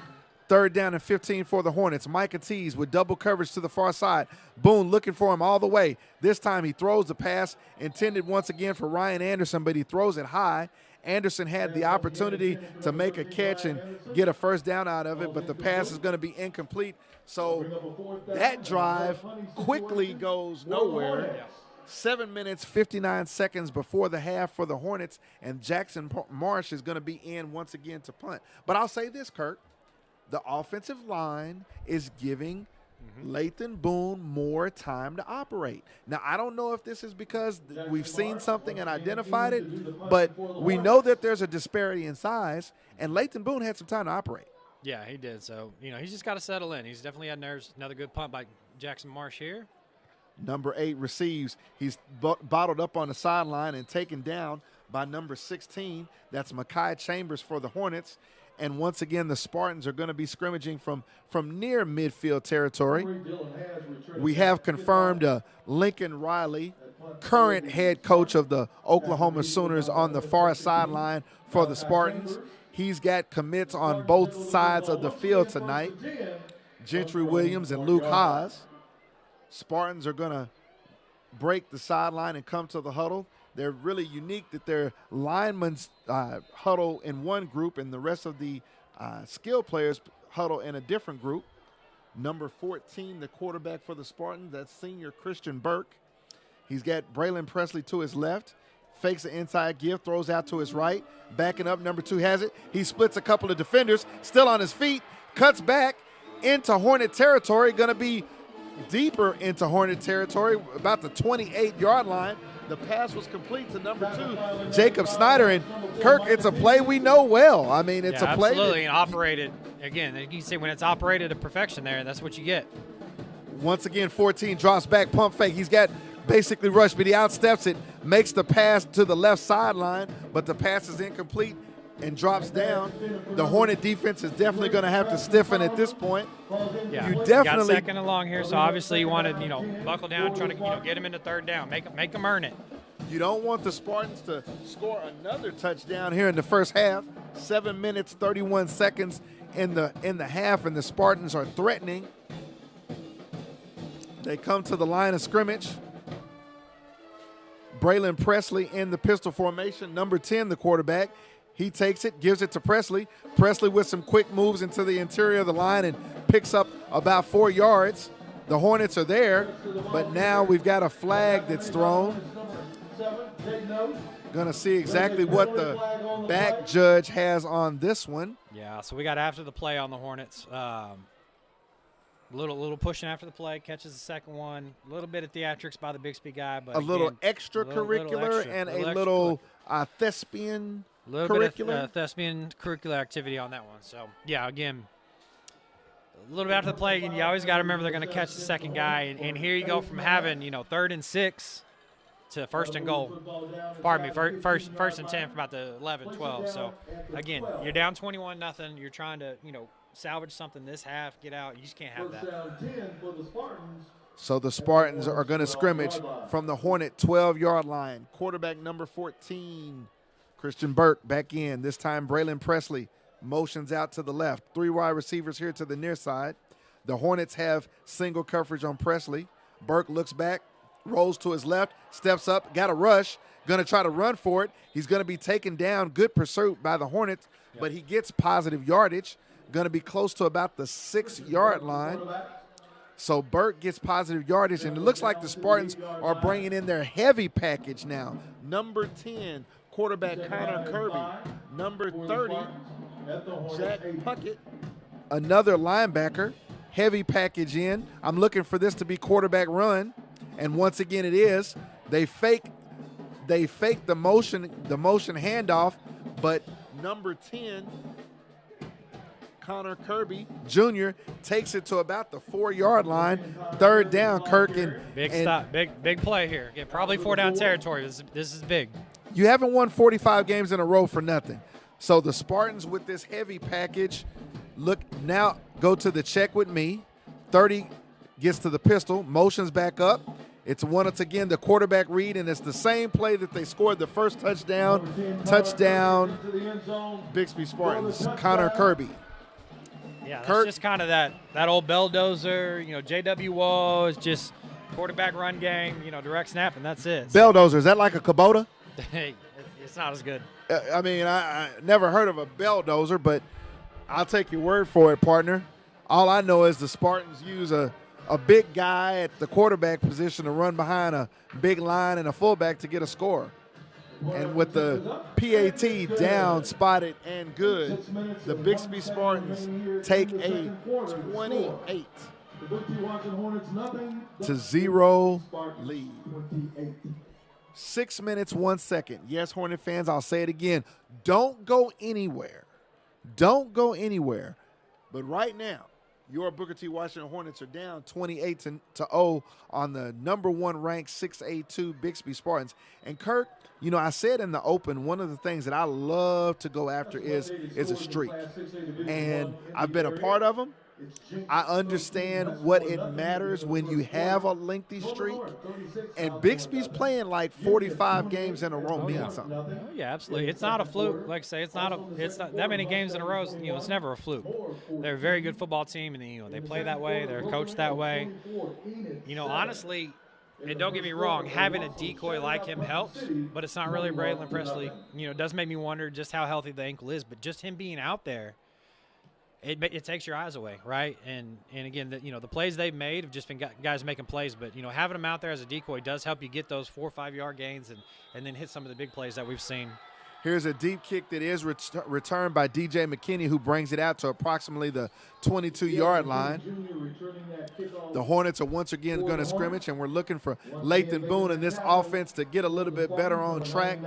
3rd down and 15 for the Hornets. Micah Tees with double coverage to the far side. Boone looking for him all the way. This time he throws the pass intended once again for Ryan Anderson, but he throws it high. Anderson had the opportunity to make a catch and get a first down out of it, but the pass is going to be incomplete. So that drive quickly goes nowhere. 7 minutes, 59 seconds before the half for the Hornets, and Jackson Marsh is going to be in once again to punt. But I'll say this, Kirk. The offensive line is giving Lathan Boone more time to operate. Now, I don't know if this is because we've seen something and identified it, but we know that there's a disparity in size, and Lathan Boone had some time to operate. Yeah, he did. So, he's just got to settle in. He's definitely had nerves. Another good punt by Jackson Marsh here. Number 8 receives. He's bottled up on the sideline and taken down by number 16. That's Mekhi Chambers for the Hornets. And once again, the Spartans are going to be scrimmaging from near midfield territory. We have confirmed Lincoln Riley, current head coach of the Oklahoma Sooners, on the far sideline for the Spartans. He's got commits on both sides of the field tonight. Gentry Williams and Luke Haas. Spartans are going to break the sideline and come to the huddle. They're really unique that their linemen huddle in one group and the rest of the skill players huddle in a different group. Number 14, the quarterback for the Spartans, that's senior Christian Burke. He's got Braylon Presley to his left, fakes an inside give, throws out to his right. Backing up, number 2 has it. He splits a couple of defenders, still on his feet, cuts back into Hornet territory, going to be deeper into Hornet territory, about the 28-yard line. The pass was complete to number 2, Jacob Snyder. And, Kirk, it's a play we know well. I mean, it's a play. Absolutely, and operated. Again, you can see when it's operated to perfection there, that's what you get. Once again, 14 drops back, pump fake. He's got basically rush, but he outsteps it, makes the pass to the left sideline, but the pass is incomplete and drops down. The Hornet defense is definitely going to have to stiffen at this point. Yeah, you definitely got second and long here, so obviously you want to, buckle down, try to, get them into third down, make them earn it. You don't want the Spartans to score another touchdown here in the first half. 7 minutes, 31 seconds in the half, and the Spartans are threatening. They come to the line of scrimmage. Braylon Presley in the pistol formation, number 10, the quarterback. He takes it, gives it to Presley. Presley with some quick moves into the interior of the line and picks up about 4 yards. The Hornets are there, but now we've got a flag that's thrown. Going to see exactly what the back judge has on this one. Yeah, so we got after the play on the Hornets. Little pushing after the play, catches the second one. A little bit of theatrics by the Bixby guy, but a little extracurricular and a little thespian. A little bit of thespian curricular activity on that one. So, yeah, again, a little bit after the play, and you always got to remember they're going to catch the second guy. And here you go from having, 3rd and 6 to 1st and goal. Pardon me, first and 10 from about the 11, 12. So, again, you're down 21-0. You're trying to, salvage something this half, get out. You just can't have that. So the Spartans are going to scrimmage from the Hornet 12-yard line. Quarterback number 14, Christian Burke, back in. This time Braylon Presley motions out to the left. 3 wide receivers here to the near side. The Hornets have single coverage on Presley. Burke looks back, rolls to his left, steps up, got a rush, going to try to run for it. He's going to be taken down. Good pursuit by the Hornets, but he gets positive yardage. Going to be close to about the 6-yard line. So Burke gets positive yardage, and it looks like the Spartans are bringing in their heavy package now. Number 10, quarterback Connor Kirby. Number 30, Jack Puckett. Another linebacker, heavy package in. I'm looking for this to be quarterback run, and once again it is. They fake the motion handoff, but number 10, Connor Kirby Jr. takes it to about the 4-yard line. 3rd down, Kirk. Big play here. Again, probably 4-down territory. This is big. You haven't won 45 games in a row for nothing. So the Spartans with this heavy package, now go to the check with me. 30 gets to the pistol, motions back up. It's again the quarterback read, and it's the same play that they scored the first touchdown. Touchdown, Bixby Spartans, Connor Kirby. Yeah, that's just kind of that old belldozer, J.W. Wall is just quarterback run game, direct snap, and that's it. Belldozer, is that like a Kubota? Hey, it's not as good. I never heard of a belldozer, but I'll take your word for it, partner. All I know is the Spartans use a big guy at the quarterback position to run behind a big line and a fullback to get a score. And with the PAT down, spotted, and good, the Bixby Spartans take a 28-0 lead. 6 minutes, 1 second. Yes, Hornet fans, I'll say it again. Don't go anywhere. Don't go anywhere. But right now, your Booker T. Washington Hornets are down 28-0 on the number 1 ranked 6A2 Bixby Spartans. And Kirk, I said in the open, one of the things that I love to go after is a streak. And I've been a part of them. I understand what it matters when you have a lengthy streak. And Bixby's playing like 45 games in a row means something. Oh, yeah, absolutely. It's not a fluke. Like I say, it's not that many games in a row. It's never a fluke. They're a very good football team, and they play that way. They're coached that way. Honestly, and don't get me wrong, having a decoy like him helps, but it's not really Braylon Presley. It does make me wonder just how healthy the ankle is, but just him being out there, it takes your eyes away, right? And again, the plays they've made have just been guys making plays, but having them out there as a decoy does help you get those 4 or 5 yard gains and then hit some of the big plays that we've seen. Here's a deep kick that is returned by DJ McKinney, who brings it out to approximately the 22-yard line. The Hornets are once again going to scrimmage, and we're looking for Lathan Boone in this offense to get a little bit better on track.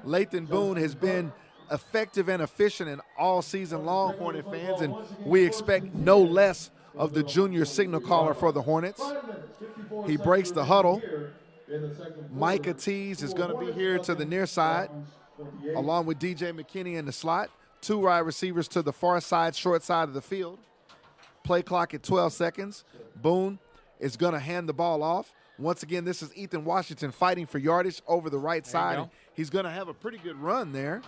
Lathan Boone has been effective and efficient in all season long, Hornet fans, and we expect no less of the junior signal caller for the Hornets. He breaks the huddle, Micah Tees is going to be here to the near side, along with DJ McKinney in the slot. 2 wide receivers to the far side, short side of the field. Play clock at 12 seconds. Boone is going to hand the ball off. Once again, this is Ethan Washington fighting for yardage over the right side. He's going to have a pretty good run there.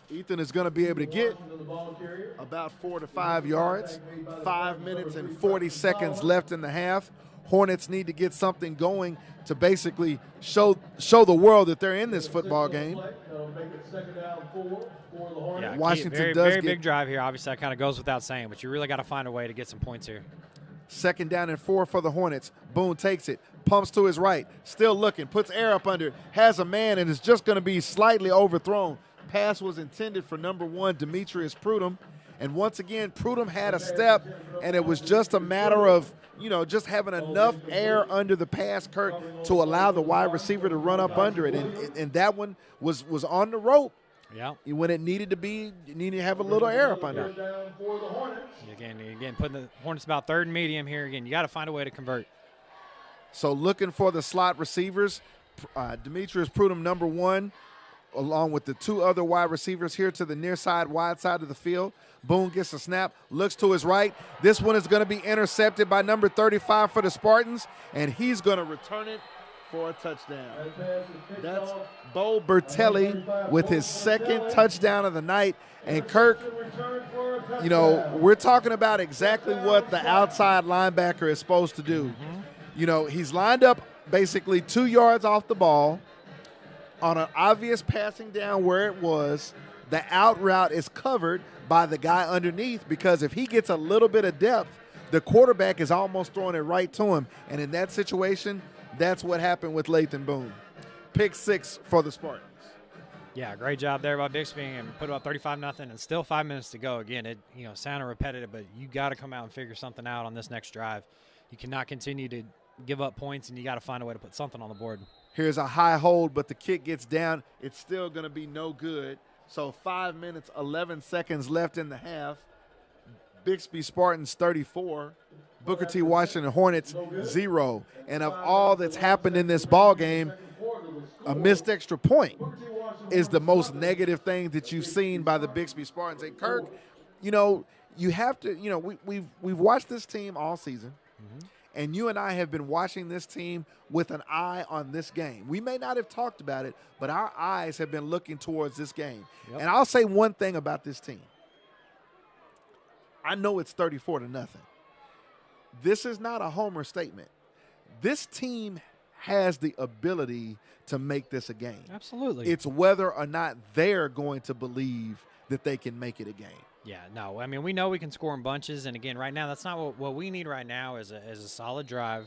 Ethan is going to be able to get about 4 to 5 yards. 5 minutes and 40 seconds left in the half. Hornets need to get something going to basically show the world that they're in this football game. Yeah, Washington very big drive here. Obviously, that kind of goes without saying, but you really got to find a way to get some points here. 2nd down and 4 for the Hornets. Boone takes it, pumps to his right, still looking, puts air up under it, has a man, and is just going to be slightly overthrown. Pass was intended for number 1, Demetrius Prudhomme. And once again, Prudhomme had a step, and it was just a matter of, just having enough air under the pass, Kirk, to allow the wide receiver to run up under it. And that one was on the rope. Yeah. When it needed to be, you needed to have a little air up under it. Again, putting the Hornets about 3rd and medium here. Again, you got to find a way to convert. So looking for the slot receivers, Demetrius Prudhomme, number 1, along with the 2 other wide receivers here to the near side, wide side of the field. Boone gets a snap, looks to his right. This one is going to be intercepted by number 35 for the Spartans, and he's going to return it for a touchdown. That's Bo Bertelli with his 2nd touchdown of the night. And Kirk, we're talking about exactly what the outside linebacker is supposed to do. He's lined up basically 2 yards off the ball on an obvious passing down where it was. The out route is covered by the guy underneath, because if he gets a little bit of depth, the quarterback is almost throwing it right to him. And in that situation, that's what happened with Lathan Boone. Pick 6 for the Spartans. Yeah, great job there by Bixby, and put about 35-0, and still 5 minutes to go. Again, it sounded repetitive, but you got to come out and figure something out on this next drive. You cannot continue to give up points, and you got to find a way to put something on the board. Here's a high hold, but the kick gets down. It's still going to be no good. So 5 minutes, 11 seconds left in the half. Bixby Spartans 34, Booker T. Washington Hornets 0. And of all that's happened in this ball game, a missed extra point is the most negative thing that you've seen by the Bixby Spartans. And Kirk, you have to, we've watched this team all season. And you and I have been watching this team with an eye on this game. We may not have talked about it, but our eyes have been looking towards this game. And I'll say one thing about this team. I know it's 34-0. This is not a homer statement. This team has the ability to make this a game. Absolutely. It's whether or not they're going to believe that they can make it a game. Yeah, no, I mean, we know we can score in bunches, and again, right now, that's not what we need right now is a solid drive.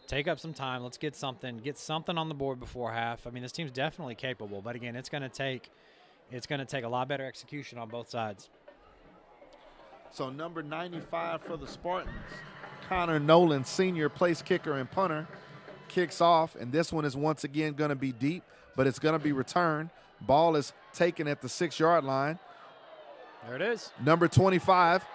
Take up some time. Let's get something on the board before half. I mean, this team's definitely capable, but again, it's going to take a lot better execution on both sides. So number 95 for the Spartans, Connor Nolan, senior place kicker and punter, kicks off, and this one is once again going to be deep, but it's going to be returned. Ball is taken at the 6-yard line. There it is. Number 25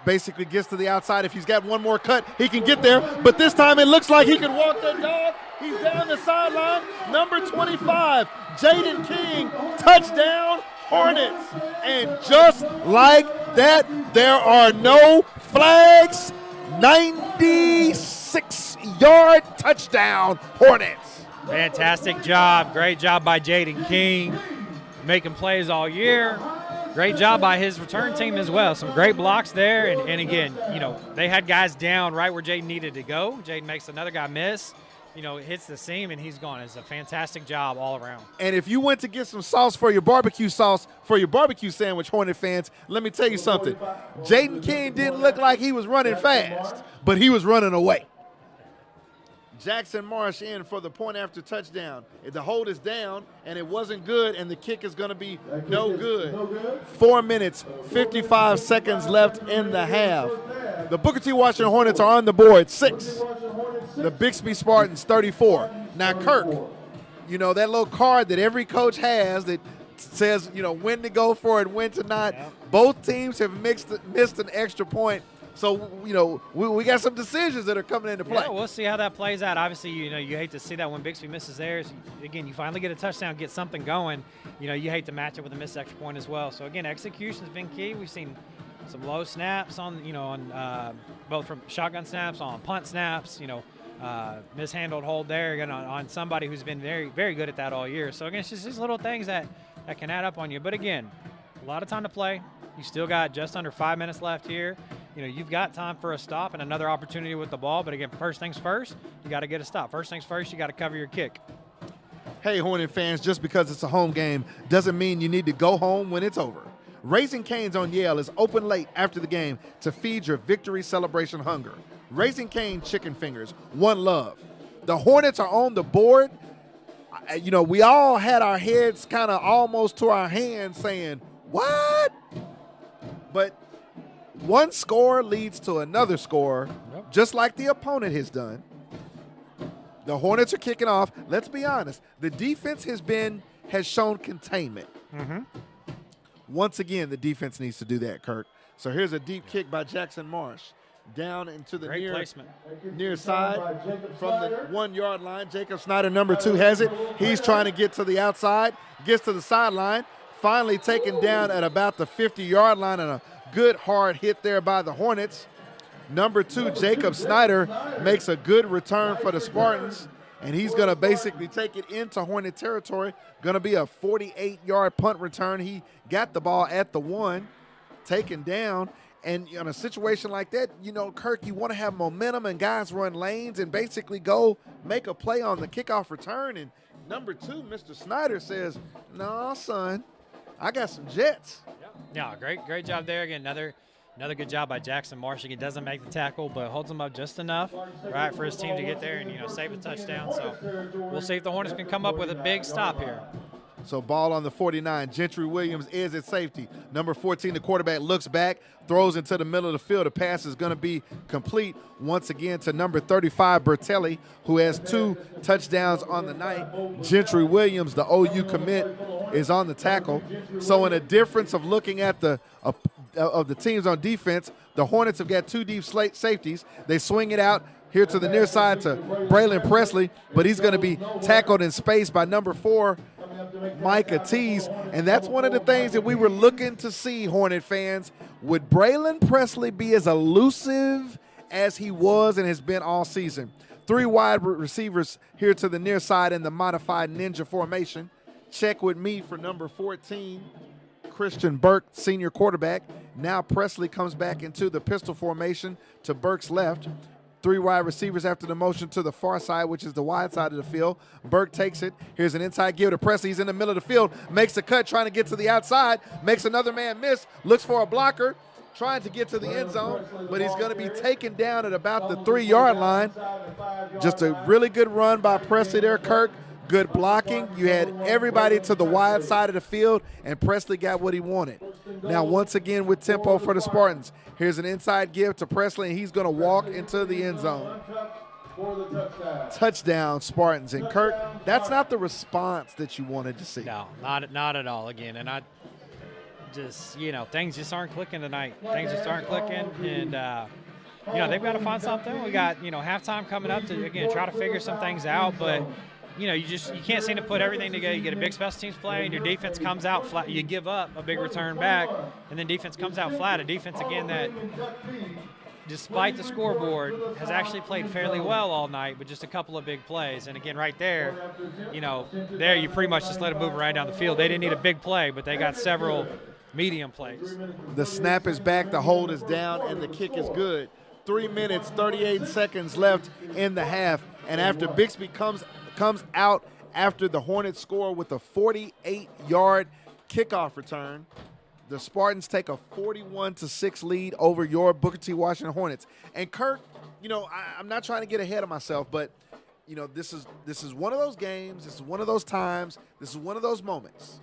basically gets to the outside. If he's got one more cut, he can get there. But this time it looks like he can walk that dog. He's down the sideline. Number 25, Jaden King, touchdown, Hornets. And just like that, there are no flags. 96-yard touchdown, Hornets. Fantastic job. Great job by Jaden King, making plays all year. Great job by his return team as well. Some great blocks there. And again, they had guys down right where Jaden needed to go. Jaden makes another guy miss. Hits the seam, and he's gone. It's a fantastic job all around. And if you went to get some sauce for your barbecue sandwich, Hornet fans, let me tell you something. Jaden King didn't look like he was running fast, but he was running away. Jackson Marsh in for the point after touchdown. The hold is down, and it wasn't good, and the kick is going to be no good. 4 minutes, 55 seconds left in the half. The Booker T. Washington Hornets are on the board, 6. The Bixby Spartans, 34. Now, Kirk, that little card that every coach has that says, when to go for it, when to not. Both teams have missed an extra point So, you know, we got some decisions that are coming into play. Yeah, we'll see how that plays out. Obviously, you know, you hate to see that when Bixby misses theirs. Again, you finally get a touchdown, get something going. You know, you hate to match it with a missed extra point as well. So, again, execution's been key. We've seen some low snaps on, you know, on both from shotgun snaps, on punt snaps, you know, mishandled hold there, again, on somebody who's been very, very good at that all year. So, again, it's just these little things that can add up on you. But, again, a lot of time to play. You still got just under 5 minutes left here. You know, you've got time for a stop and another opportunity with the ball. But, again, first things first, you got to get a stop. First things first, you got to cover your kick. Hey, Hornet fans, just because it's a home game doesn't mean you need to go home when it's over. Raising Cane's on Yale is open late after the game to feed your victory celebration hunger. Raising Cane chicken fingers, one love. The Hornets are on the board. You know, we all had our heads kind of almost to our hands saying, what? But one score leads to another score, just like the opponent has done. The Hornets are kicking off. Let's be honest. The defense has shown containment. Mm-hmm. Once again, the defense needs to do that, Kirk. So here's a deep kick by Jackson Marsh. Down into the near side from the 1 yard line. Jacob Snyder, number 2, has it. He's trying to get to the outside, gets to the sideline, finally taken down at about the 50-yard line, and a good hard hit there by the Hornets. Number 2, Jacob Snyder, makes a good return for the Spartans, and he's going to basically take it into Hornet territory. Going to be a 48-yard punt return. He got the ball at the 1, taken down. And in a situation like that, you know, Kirk, you want to have momentum and guys run lanes and basically go make a play on the kickoff return. And number 2, Mr. Snyder says, no, son, I got some jets. Yeah, great job there. Again, another good job by Jackson Marsh. He doesn't make the tackle, but holds him up just enough, right, for his team to get there and, you know, save a touchdown. So we'll see if the Hornets can come up with a big stop here. So ball on the 49. Gentry Williams is at safety. Number 14, the quarterback, looks back, throws into the middle of the field. The pass is going to be complete once again to number 35, Bertelli, who has 2 touchdowns on the night. Gentry Williams, the OU commit, is on the tackle. So in a difference of looking at the teams on defense, the Hornets have got 2 deep safeties. They swing it out here to the near side to Braylon Presley, but he's going to be tackled in space by number 4, Micah Tees, and that's one of the things that we were looking to see, Hornet fans. Would Braylon Presley be as elusive as he was and has been all season? 3 wide receivers here to the near side in the modified ninja formation. Check with me for number 14, Christian Burke, senior quarterback. Now Presley comes back into the pistol formation to Burke's left. 3 wide receivers after the motion to the far side, which is the wide side of the field. Burke takes it. Here's an inside give to Presley. He's in the middle of the field, makes a cut, trying to get to the outside, makes another man miss, looks for a blocker, trying to get to the end zone, but he's going to be taken down at about the 3-yard line. Just a really good run by Presley there, Kirk. Good blocking. You had everybody to the wide side of the field, and Presley got what he wanted. Now, once again with tempo for the Spartans. Here's an inside give to Presley, and he's going to walk into the end zone. Touchdown, Spartans. And, Kirk, that's not the response that you wanted to see. No, not at all, again. And I just, you know, things just aren't clicking tonight. Things just aren't clicking, and, you know, they've got to find something. We got, you know, halftime coming up to, again, try to figure some things out, but – you know, you can't seem to put everything together. You get a big special teams play, and your defense comes out flat. You give up a big return back, and then defense comes out flat. A defense, again, that despite the scoreboard has actually played fairly well all night with just a couple of big plays. And, again, right there, you know, there you pretty much just let them move right down the field. They didn't need a big play, but they got several medium plays. The snap is back, the hold is down, and the kick is good. 3 minutes, 38 seconds left in the half. And after Bixby comes out after the Hornets score with a 48-yard kickoff return, the Spartans take a 41-6 lead over your Booker T. Washington Hornets. And Kirk, you know, I'm not trying to get ahead of myself, but you know, this is one of those games, this is one of those times, this is one of those moments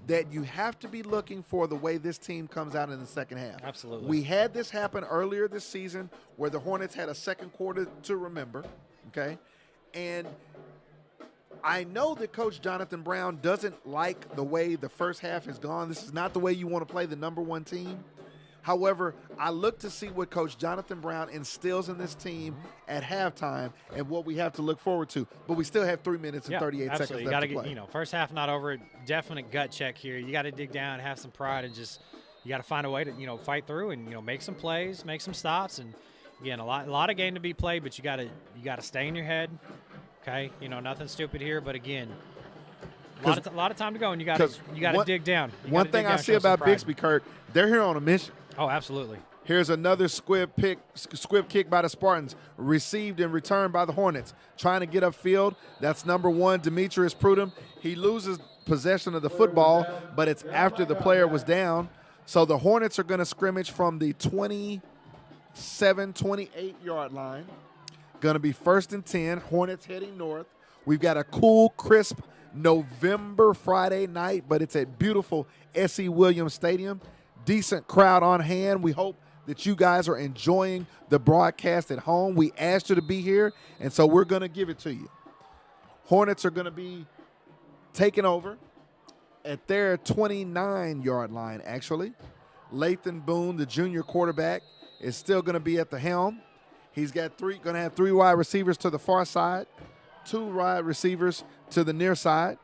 that you have to be looking for the way this team comes out in the second half. Absolutely. We had this happen earlier this season where the Hornets had a second quarter to remember, okay? And I know that Coach Jonathan Brown doesn't like the way the first half has gone. This is not the way you want to play the number 1 team. However, I look to see what Coach Jonathan Brown instills in this team at halftime and what we have to look forward to. But we still have 3 minutes and 38 seconds left you gotta to play. get, first half not over. Definite gut check here. You got to dig down, have some pride, and just you got to find a way to fight through and make some plays, make some stops, and again a lot of game to be played. But you got to stay in your head. Okay, nothing stupid here, but again. A lot of time to go, and you got to dig down. One thing I see about Bixby, Kirk, they're here on a mission. Oh, absolutely. Here's another squib kick by the Spartans, received and returned by the Hornets. Trying to get upfield. That's number 1, Demetrius Prudhomme. He loses possession of the football, but it's after the player was down. So the Hornets are going to scrimmage from the 27, 28-yard line. Going to be 1st and 10. Hornets heading north. We've got a cool, crisp November Friday night, but it's at beautiful S.E. Williams Stadium. Decent crowd on hand. We hope that you guys are enjoying the broadcast at home. We asked you to be here, and so we're going to give it to you. Hornets are going to be taking over at their 29-yard line, actually. Lathan Boone, the junior quarterback, is still going to be at the helm. He's got going to have 3 wide receivers to the far side, 2 wide receivers to the near side.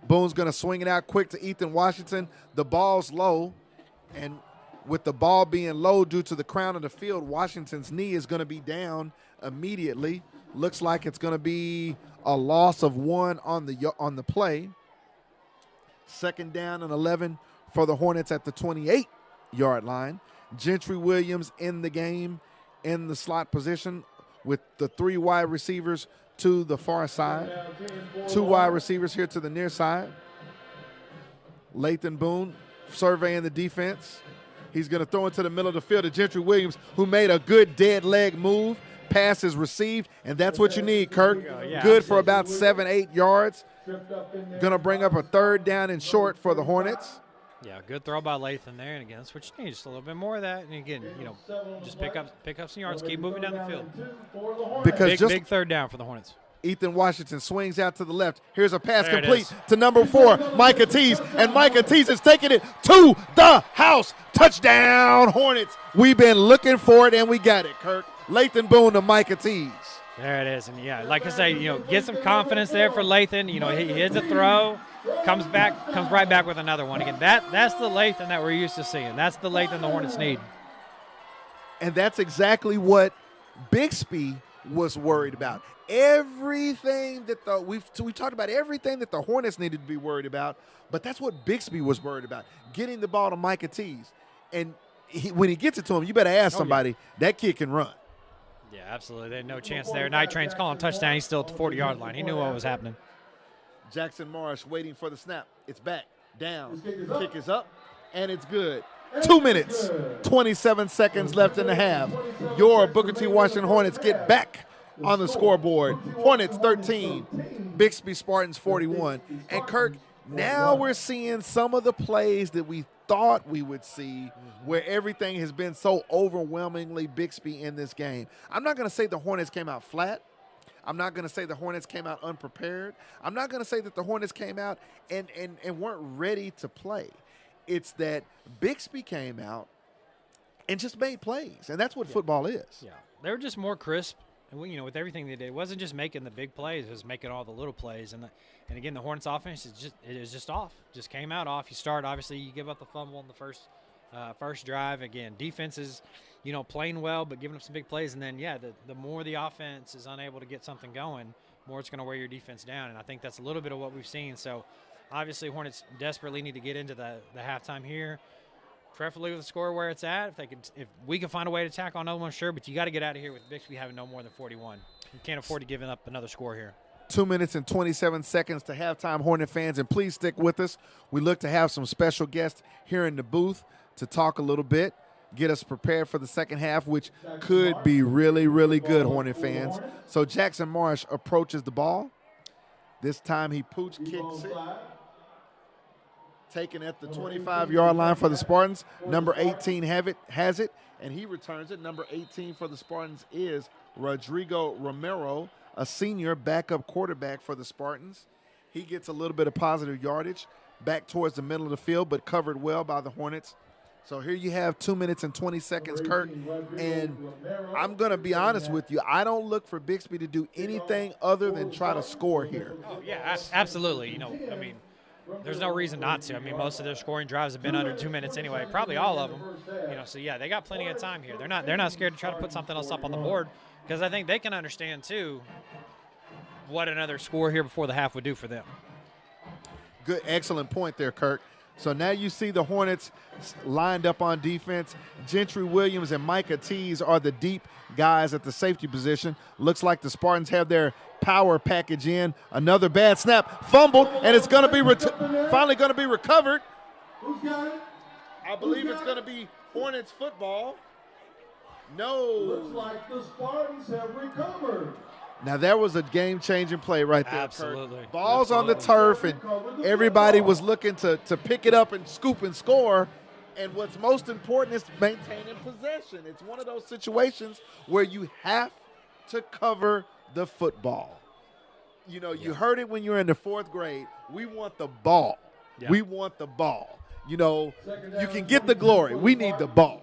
Boone's going to swing it out quick to Ethan Washington. The ball's low, and with the ball being low due to the crown of the field, Washington's knee is going to be down immediately. Looks like it's going to be a loss of 1 on the play. 2nd down and 11 for the Hornets at the 28-yard line. Gentry Williams in the game in the slot position with the 3 wide receivers to the far side. 2 wide receivers here to the near side. Lathan Boone surveying the defense. He's going to throw into the middle of the field to Gentry Williams, who made a good dead leg move. Pass is received, and that's what you need, Kirk. Good for about 7-8 yards. Going to bring up a 3rd down and short for the Hornets. Yeah, good throw by Lathan there, and again, that's what you need, just a little bit more of that, and again, just pick up some yards, keep moving down the field. Because big 3rd down for the Hornets. Ethan Washington swings out to the left. Here's a pass complete to number 4, Micah Tees, and Micah Tees is taking it to the house. Touchdown, Hornets. We've been looking for it, and we got it, Kirk. Lathan Boone to Micah Tees. There it is, and yeah, like I say, get some confidence there for Lathan. He hits a throw, comes right back with another one. Again, that's the Lathan that we're used to seeing. That's the Lathan the Hornets need. And that's exactly what Bixby was worried about. Everything that we talked about, everything that the Hornets needed to be worried about, but that's what Bixby was worried about, getting the ball to Micah Tees. And when he gets it to him, you better ask somebody, that kid can run. Yeah, absolutely. They had no chance there. Night Train's calling touchdown. He's still at the 40-yard line. He knew what was happening. Jackson Marsh waiting for the snap. It's back, down, kick is up, and it's good. 2 minutes, 27 seconds left in the half. Your Booker T. Washington Hornets get back on the scoreboard. Hornets 13, Bixby Spartans 41. And Kirk, now we're seeing some of the plays that we thought we would see where everything has been so overwhelmingly Bixby in this game. I'm not going to say the Hornets came out flat. I'm not going to say the Hornets came out unprepared. I'm not going to say that the Hornets came out and weren't ready to play. It's that Bixby came out and just made plays, and that's what football is. Yeah, they were just more crisp. And with everything they did, it wasn't just making the big plays; it was making all the little plays. And again, the Hornets' offense is just off. Just came out off. You start, obviously, you give up the fumble in the first drive. Again, defense is playing well, but giving up some big plays. And then the more the offense is unable to get something going, more it's going to wear your defense down. And I think that's a little bit of what we've seen. So obviously, Hornets desperately need to get into the halftime here. Preferably with the score where it's at. If we can find a way to tackle another one, sure, but you got to get out of here with Bixby having no more than 41. You can't afford to give up another score here. 2 minutes and 27 seconds to halftime, Hornet fans, and please stick with us. We look to have some special guests here in the booth to talk a little bit, get us prepared for the second half, which could be really, really good, Hornet fans. So Jackson Marsh approaches the ball. This time he pooch kicks it. Taken at the 25-yard line for the Spartans. Number 18 has it, and he returns it. Number 18 for the Spartans is Rodrigo Romero, a senior backup quarterback for the Spartans. He gets a little bit of positive yardage back towards the middle of the field, but covered well by the Hornets. So here you have 2 minutes and 20 seconds, Kirk. And I'm going to be honest with you. I don't look for Bixby to do anything other than try to score here. Oh, yeah, absolutely. You know, I mean, there's no reason not to. I mean, most of their scoring drives have been under 2 minutes anyway, probably all of them. You know, so yeah, they got plenty of time here. They're not scared to try to put something else up on the board, because I think they can understand too what another score here before the half would do for them. Good, excellent point there, Kirk. So now you see the Hornets lined up on defense. Gentry Williams and Micah Tees are the deep guys at the safety position. Looks like the Spartans have their power package in. Another bad snap, fumbled, and it's going to be finally going to be recovered. Who's got it? I believe it's going to be Hornets football. No. Looks like the Spartans have recovered. Now, that was a game-changing play right there, Absolutely. Kurt. Balls on the turf, and everybody was looking to pick it up and scoop and score. And what's most important is maintaining possession. It's one of those situations where you have to cover the football. You know, you heard it when you were in the 4th grade. We want the ball. Yeah. We want the ball. You know, you can get the glory. We need the ball.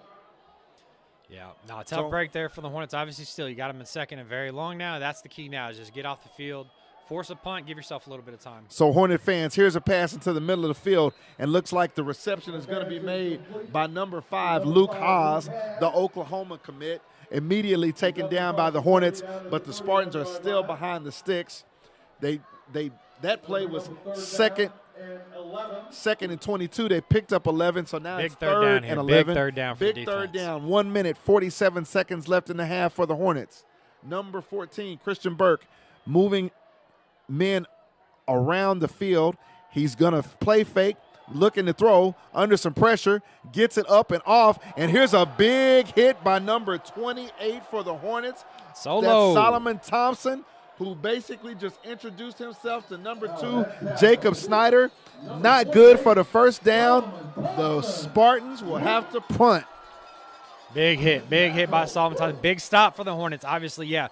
Yeah, no, tough break there for the Hornets. Obviously, still, you got them in second and very long now. That's the key now, is just get off the field, force a punt, give yourself a little bit of time. So, Hornet fans, here's a pass into the middle of the field, and looks like the reception is going to be made by number 5, Luke Haas, the Oklahoma commit, immediately taken down by the Hornets, but the Spartans are still behind the sticks. That play was second and 22. They picked up 11, so now it's third and 11. Big third down for defense. Big third down. 1 minute, 47 seconds left in the half for the Hornets. Number 14, Christian Burke, moving men around the field. He's going to play fake, looking to throw under some pressure, gets it up and off, and here's a big hit by number 28 for the Hornets. Solo. That's Solomon Thompson, who basically just introduced himself to number 2, Jacob Snyder. Not good for the first down. The Spartans will have to punt. Big hit by Solomon Thompson. Big stop for the Hornets. Obviously, yeah,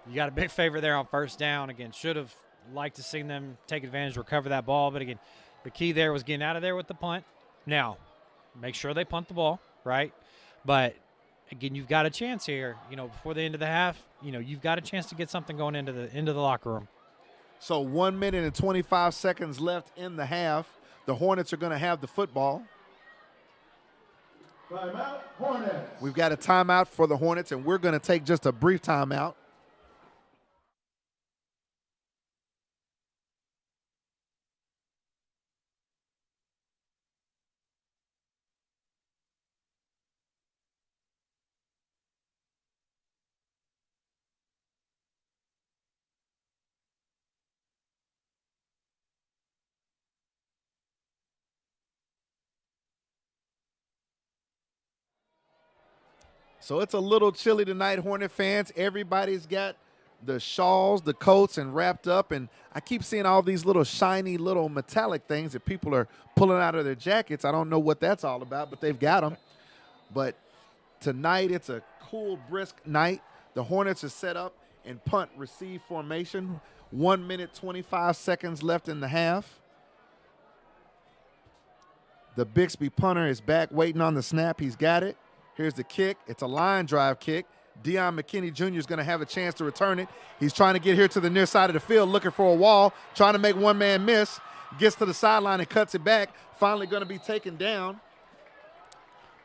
you got a big favor there on first down. Again, should have liked to seen them take advantage, recover that ball. But again, the key there was getting out of there with the punt. Now, make sure they punt the ball, right? But again, you've got a chance here, you know, before the end of the half. You know, you've got a chance to get something going into the locker room. So 1 minute and 25 seconds left in the half. The Hornets are going to have the football. Timeout, Hornets. We've got a timeout for the Hornets, and we're going to take just a brief timeout. So it's a little chilly tonight, Hornet fans. Everybody's got the shawls, the coats, and wrapped up. And I keep seeing all these little shiny little metallic things that people are pulling out of their jackets. I don't know what that's all about, but they've got them. But tonight it's a cool, brisk night. The Hornets are set up in punt-receive formation. 1 minute, 25 seconds left in the half. The Bixby punter is back waiting on the snap. He's got it. Here's the kick. It's a line drive kick. Deion McKinney Jr. is going to have a chance to return it. He's trying to get here to the near side of the field, looking for a wall, trying to make one man miss. Gets to the sideline and cuts it back. Finally going to be taken down.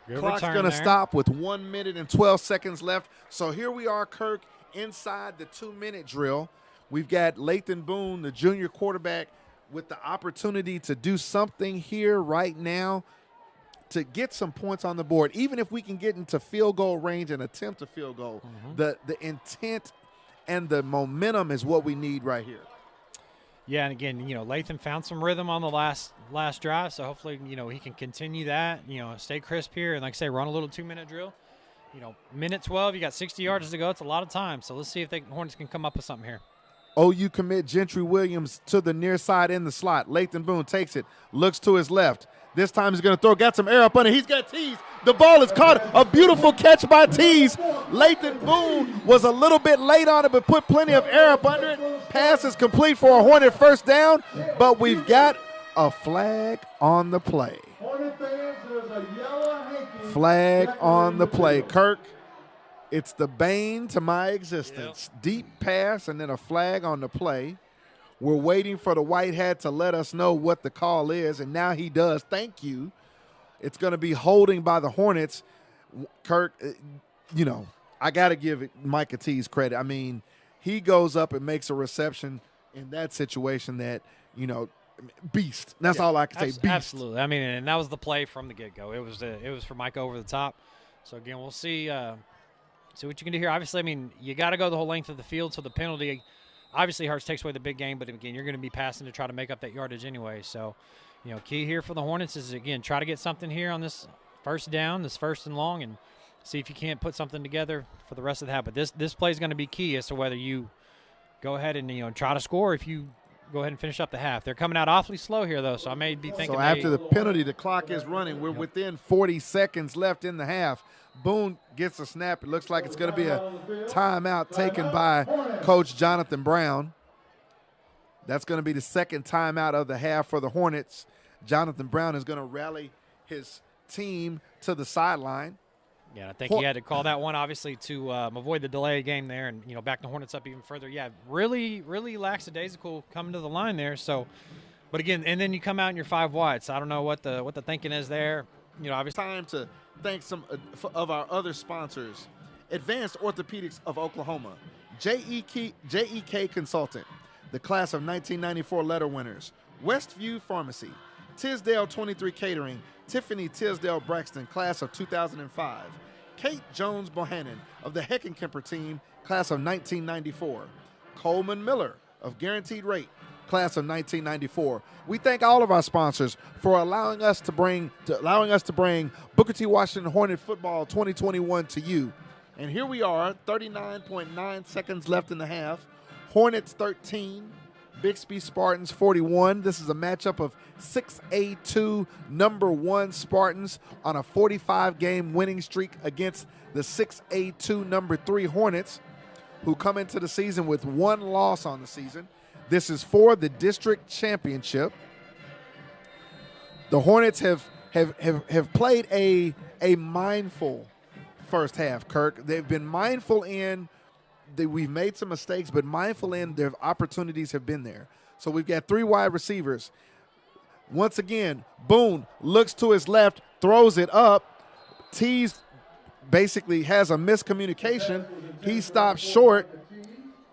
Good Clock's going to stop with 1 minute and 12 seconds left. So here we are, Kirk, inside the 2-minute drill. We've got Lathan Boone, the junior quarterback, with the opportunity to do something here right now to get some points on the board. Even if we can get into field goal range and attempt a field goal, the intent and the momentum is what we need right here. Yeah, and again, you know, Lathan found some rhythm on the last drive, so hopefully, you know, he can continue that, you know, stay crisp here, and like I say, run a little 2-minute drill. You know, minute 12, you got 60 yards to go. It's a lot of time, so let's see if the Hornets can come up with something here. OU commit Gentry Williams to the near side in the slot. Lathan Boone takes it, looks to his left. This time he's going to throw, got some air up under. He's got Tees. The ball is caught. A beautiful catch by Tees. Lathan Boone was a little bit late on it, but put plenty of air up under it. Pass is complete for a Hornet first down, but we've got a flag on the play. Flag on the play. Kirk, it's the bane to my existence. Yep. Deep pass and then a flag on the play. We're waiting for the white hat to let us know what the call is, and now he does. Thank you. It's going to be holding by the Hornets. Kirk, I got to give Micah Tees credit. I mean, he goes up and makes a reception in that situation that, beast. That's all I can say, beast. Absolutely. I mean, and that was the play from the get-go. It was for Micah over the top. So, again, we'll see what you can do here. Obviously, I mean, you got to go the whole length of the field, so the penalty obviously Hurts takes away the big game, but, again, you're going to be passing to try to make up that yardage anyway. So, key here for the Hornets is, again, try to get something here on this first down, this first and long, and see if you can't put something together for the rest of the half. But this play is going to be key as to whether you go ahead and, try to score or if you go ahead and finish up the half. They're coming out awfully slow here, though, so I may be thinking. So after the penalty, the clock is running. We're within 40 seconds left in the half. Boone gets a snap. It looks like it's going to be a timeout taken by Coach Jonathan Brown. That's going to be the second timeout of the half for the Hornets. Jonathan Brown is going to rally his team to the sideline. Yeah, I think he had to call that one, obviously, to avoid the delay game there and, back the Hornets up even further. Yeah, really, really lackadaisical coming to the line there. So, but again, and then you come out and you're 5 wide. So I don't know what the thinking is there. Obviously. Time to thank some of our other sponsors. Advanced Orthopedics of Oklahoma, JEK Consultant, the class of 1994 letter winners, Westview Pharmacy, Tisdale 23 Catering, Tiffany Tisdale Braxton, class of 2005, Kate Jones Bohannon of the Heckenkemper team, class of 1994, Coleman Miller of Guaranteed Rate, class of 1994. We thank all of our sponsors for allowing us to bring Booker T. Washington Hornet football 2021 to you. And here we are, 39.9 seconds left in the half. Hornets 13, Bixby Spartans 41. This is a matchup of 6A2 #1 Spartans on a 45-game winning streak against the 6A2 #3 Hornets, who come into the season with 1 loss on the season. This is for the district championship. The Hornets have played a mindful first half, Kirk. They've been mindful we've made some mistakes, but mindful in their opportunities have been there. So we've got 3 wide receivers. Once again, Boone looks to his left, throws it up. Tees basically has a miscommunication. He stops short.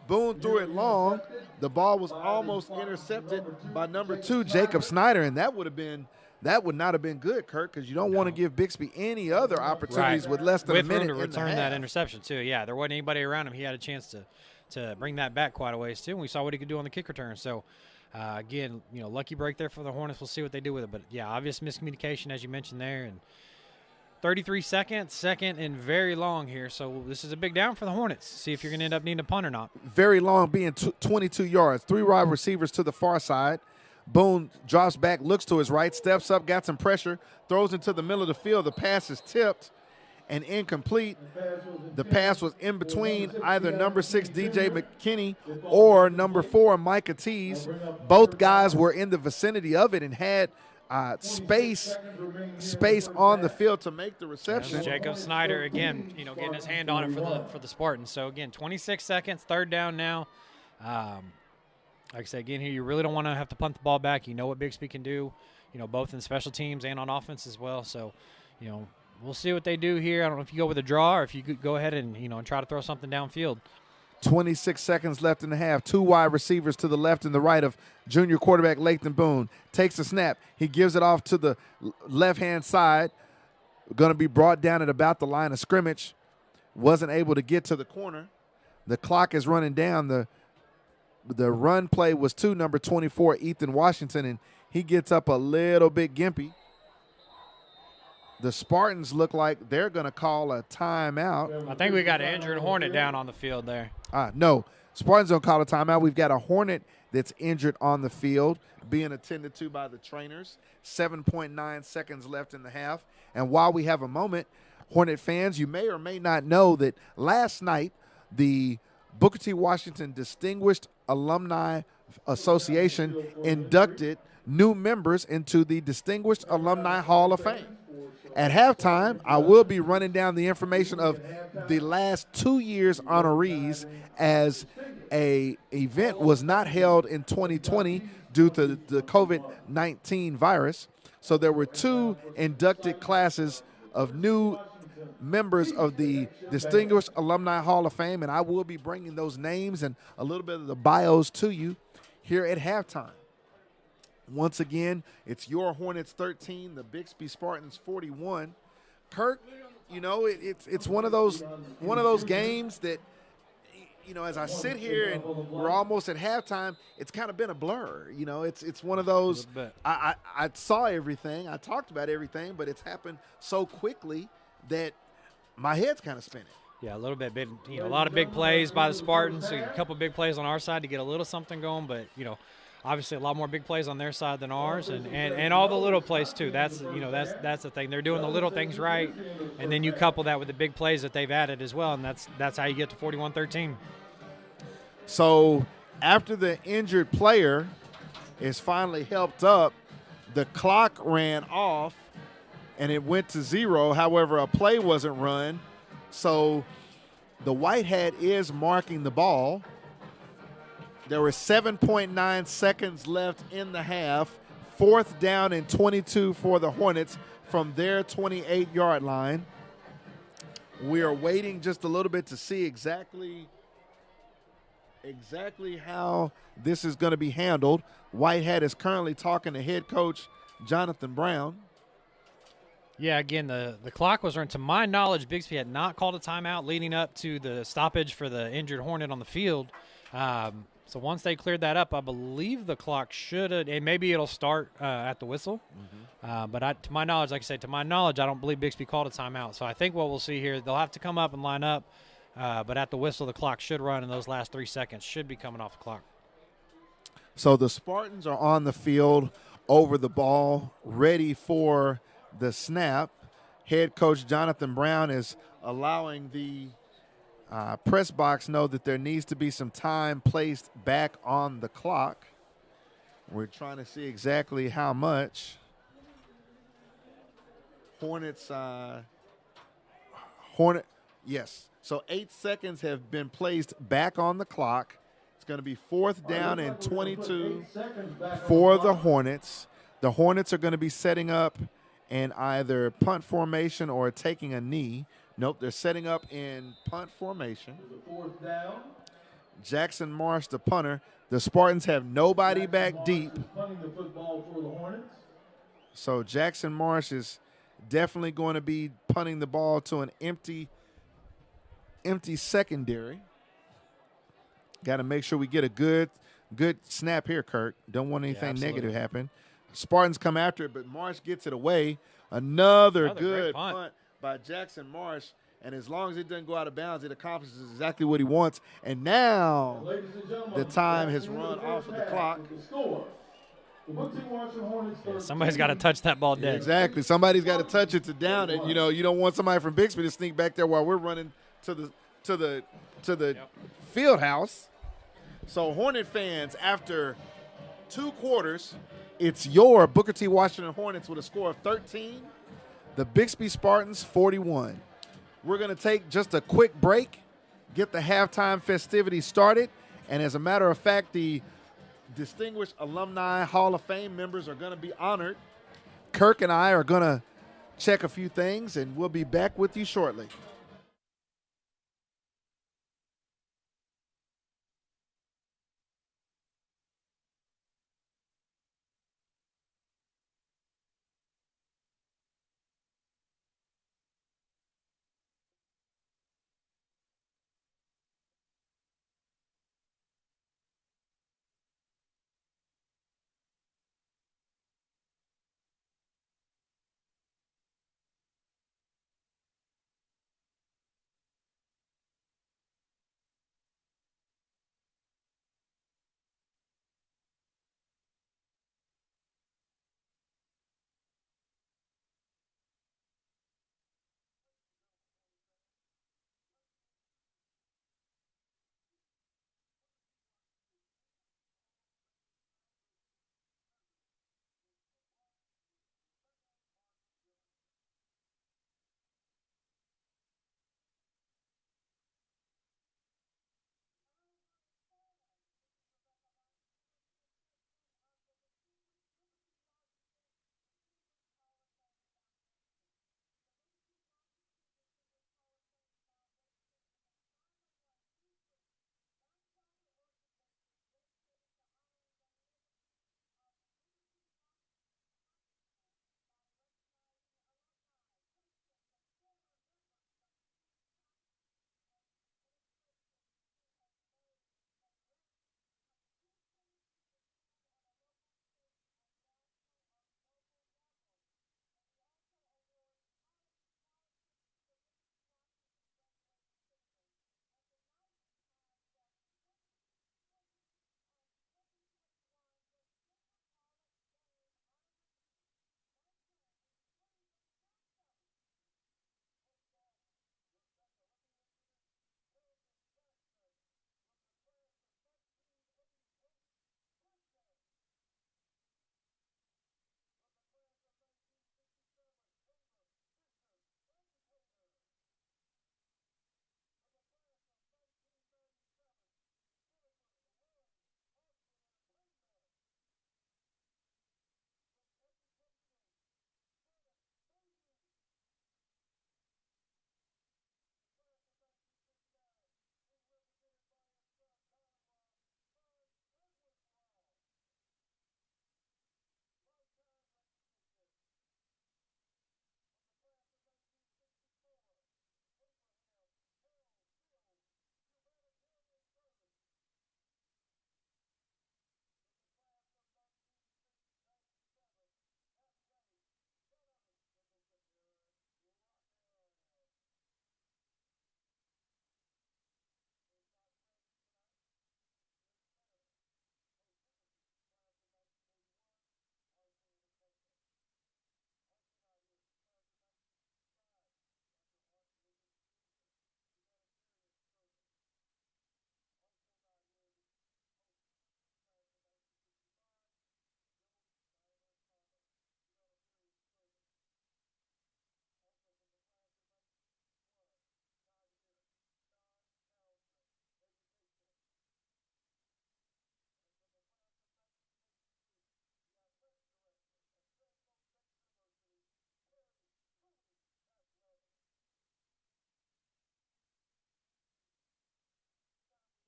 Boone threw it long. The ball was almost intercepted by number 2, Jacob Snyder, and that would not have been good, Kirk, because you don't want to give Bixby any other opportunities with less than a minute to return that interception too. Yeah, there wasn't anybody around him. He had a chance to bring that back quite a ways too. And we saw what he could do on the kick return. So again, lucky break there for the Hornets. We'll see what they do with it. But yeah, obvious miscommunication as you mentioned there. And 33 seconds, second and very long here. So this is a big down for the Hornets. See if you're going to end up needing a punt or not. Very long, being 22 yards. 3 wide receivers to the far side. Boone drops back, looks to his right, steps up, got some pressure, throws into the middle of the field. The pass is tipped and incomplete. The pass was in between either number 6, DJ McKinney, or number 4, Micah Tees. Both guys were in the vicinity of it and had space on the field to make the reception. Jacob Snyder, again, getting his hand on it for the Spartans. So, again, 26 seconds, 3rd down now. Like I said, again, here you really don't want to have to punt the ball back. You know what Bixby can do, both in special teams and on offense as well. So, we'll see what they do here. I don't know if you go with a draw or if you could go ahead and, and try to throw something downfield. 26 seconds left in the half. 2 wide receivers to the left and the right of junior quarterback Lathan Boone. Takes a snap. He gives it off to the left-hand side. Going to be brought down at about the line of scrimmage. Wasn't able to get to the corner. The clock is running down. The run play was to number 24, Ethan Washington, and he gets up a little bit gimpy. The Spartans look like they're going to call a timeout. I think we got an injured Hornet down on the field there. No, Spartans don't call a timeout. We've got a Hornet that's injured on the field, being attended to by the trainers. 7.9 seconds left in the half. And while we have a moment, Hornet fans, you may or may not know that last night the Booker T. Washington Distinguished Alumni Association inducted new members into the Distinguished Alumni Hall of Fame. At halftime, I will be running down the information of the last 2 years honorees, as a event was not held in 2020 due to the COVID-19 virus. So there were 2 inducted classes of new members of the Distinguished Alumni Hall of Fame, and I will be bringing those names and a little bit of the bios to you here at halftime. Once again, it's your Hornets 13, the Bixby Spartans 41. Kirk, you know, it's one of those games that, you know, as I sit here and we're almost at halftime, it's kind of been a blur. You know, it's one of those. I saw everything, I talked about everything, but it's happened so quickly that my head's kind of spinning. Yeah, a little bit. You know, a lot of big plays by the Spartans. A couple big plays on our side to get a little something going, but you know, obviously a lot more big plays on their side than ours, and all the little plays too. That's the thing. They're doing the little things right, and then you couple that with the big plays that they've added as well, and that's how you get to 41-13. So after the injured player is finally helped up, the clock ran off and it went to 0. However, a play wasn't run, so the white hat is marking the ball. There were 7.9 seconds left in the half. 4th down and 22 for the Hornets from their 28-yard line. We are waiting just a little bit to see exactly how this is going to be handled. White hat is currently talking to head coach Jonathan Brown. Yeah, again, the clock was run. To my knowledge, Bixby had not called a timeout leading up to the stoppage for the injured Hornet on the field. So once they cleared that up, I believe the clock should have, and maybe it'll start at the whistle. But to my knowledge, like I said, to my knowledge, I don't believe Bixby called a timeout. So I think what we'll see here, they'll have to come up and line up. But at the whistle, the clock should run, and those last 3 seconds should be coming off the clock. So the Spartans are on the field over the ball, ready for the snap. Head coach Jonathan Brown is allowing the press box know that there needs to be some time placed back on the clock. We're trying to see exactly how much. Yes. So 8 seconds have been placed back on the clock. It's going to be 4th down and 22 for the Hornets. The Hornets are going to be setting up in either punt formation or taking a knee. Nope, they're setting up in punt formation. Jackson Marsh, the punter. The Spartans have nobody back deep. So Jackson Marsh is definitely going to be punting the ball to an empty secondary. Got to make sure we get a good snap here, Kirk. Don't want anything negative happen. Spartans come after it, but Marsh gets it away. Another good punt by Jackson Marsh, and as long as it doesn't go out of bounds, it accomplishes exactly what he wants. And now the time has run off of the clock. Yeah, somebody's got to touch that ball dead. Exactly. Somebody's got to touch it to down it. You know, you don't want somebody from Bixby to sneak back there while we're running to the field house. So Hornet fans, after 2 quarters, it's your Booker T. Washington Hornets with a score of 13, the Bixby Spartans 41. We're going to take just a quick break, get the halftime festivities started, and as a matter of fact, the Distinguished Alumni Hall of Fame members are going to be honored. Kirk and I are going to check a few things, and we'll be back with you shortly.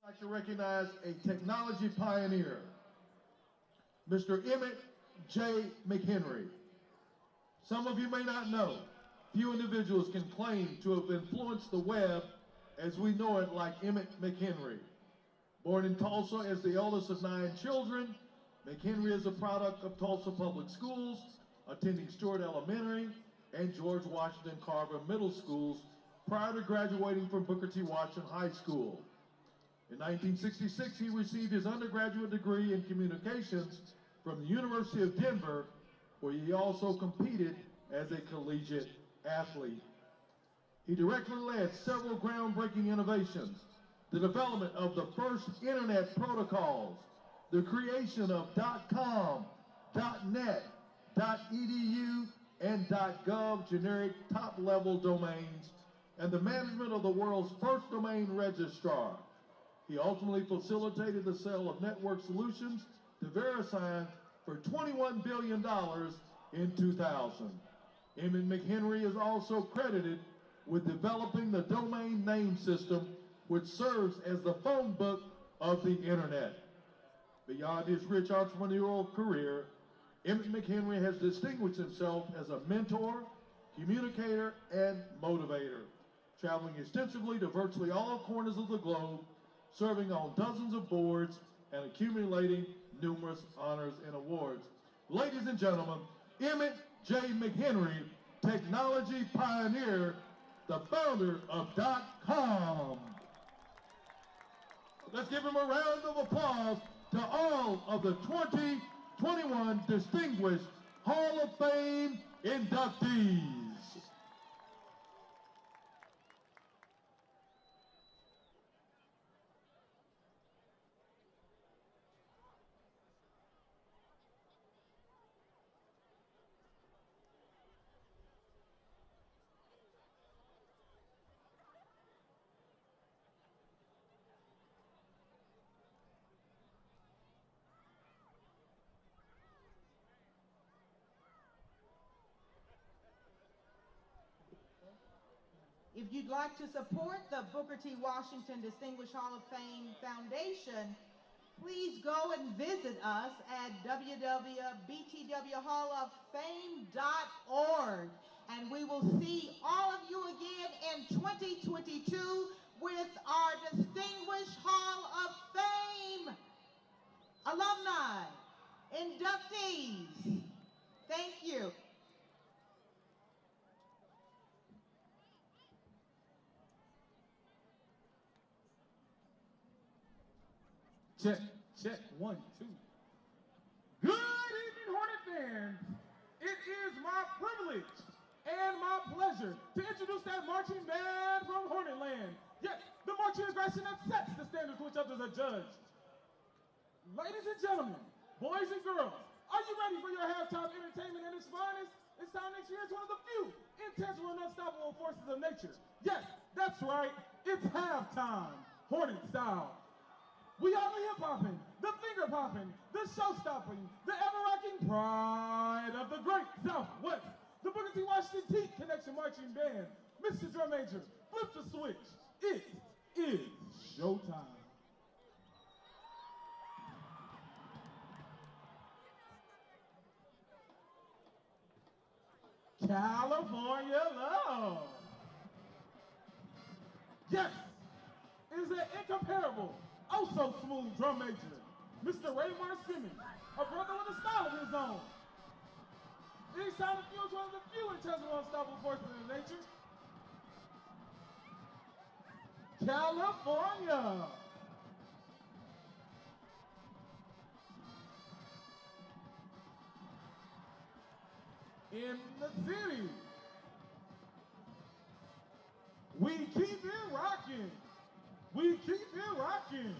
I'd like to recognize a technology pioneer, Mr. Emmett J. McHenry. Some of you may not know, few individuals can claim to have influenced the web as we know it like Emmett McHenry. Born in Tulsa as the eldest of 9 children, McHenry is a product of Tulsa Public Schools, attending Stewart Elementary and George Washington Carver Middle Schools prior to graduating from Booker T. Washington High School. In 1966, he received his undergraduate degree in communications from the University of Denver, where he also competed as a collegiate athlete. He directly led several groundbreaking innovations, the development of the first internet protocols, the creation of .com, .net, .edu, and .gov generic top-level domains, and the management of the world's first domain registrar. He ultimately facilitated the sale of network solutions to VeriSign for $21 billion in 2000. Emmett McHenry is also credited with developing the domain name system, which serves as the phone book of the internet. Beyond his rich entrepreneurial career, Emmett McHenry has distinguished himself as a mentor, communicator, and motivator, traveling extensively to virtually all corners of the globe, serving on dozens of boards, and accumulating numerous honors and awards. Ladies and gentlemen, Emmett J. McHenry, technology pioneer, the founder of .com. Let's give him a round of applause to all of the 2021 Distinguished Hall of Fame inductees. If you'd like to support the Booker T. Washington Distinguished Hall of Fame Foundation, please go and visit us at www.btwhalloffame.org, and we will see all of you again in 2022 with our Distinguished Hall of Fame alumni, inductees. Thank you. Check, check, 1, 2. Good evening, Hornet fans. It is my privilege and my pleasure to introduce that marching band from Hornetland. Yes, the marching aggression that sets the standards which others are judged. Ladies and gentlemen, boys and girls, are you ready for your halftime entertainment at its finest? It's time to experience one of the few intangible and unstoppable forces of nature. Yes, that's right, it's halftime, Hornet style. We are the hip-hopping, the finger-popping, the show-stopping, the ever-rocking pride of the great Southwest, the Booker T. Washington T Connection Marching Band. Mr. Drum Major, flip the switch. It is showtime. California love. Yes, it is an incomparable, oh so smooth drum major, Mr. Raymar Simmons, a brother with a style of his own. Each sound of fuel is one of the few intangible unstoppable forces in nature. California. In the city. We keep it rocking. We keep it rocking.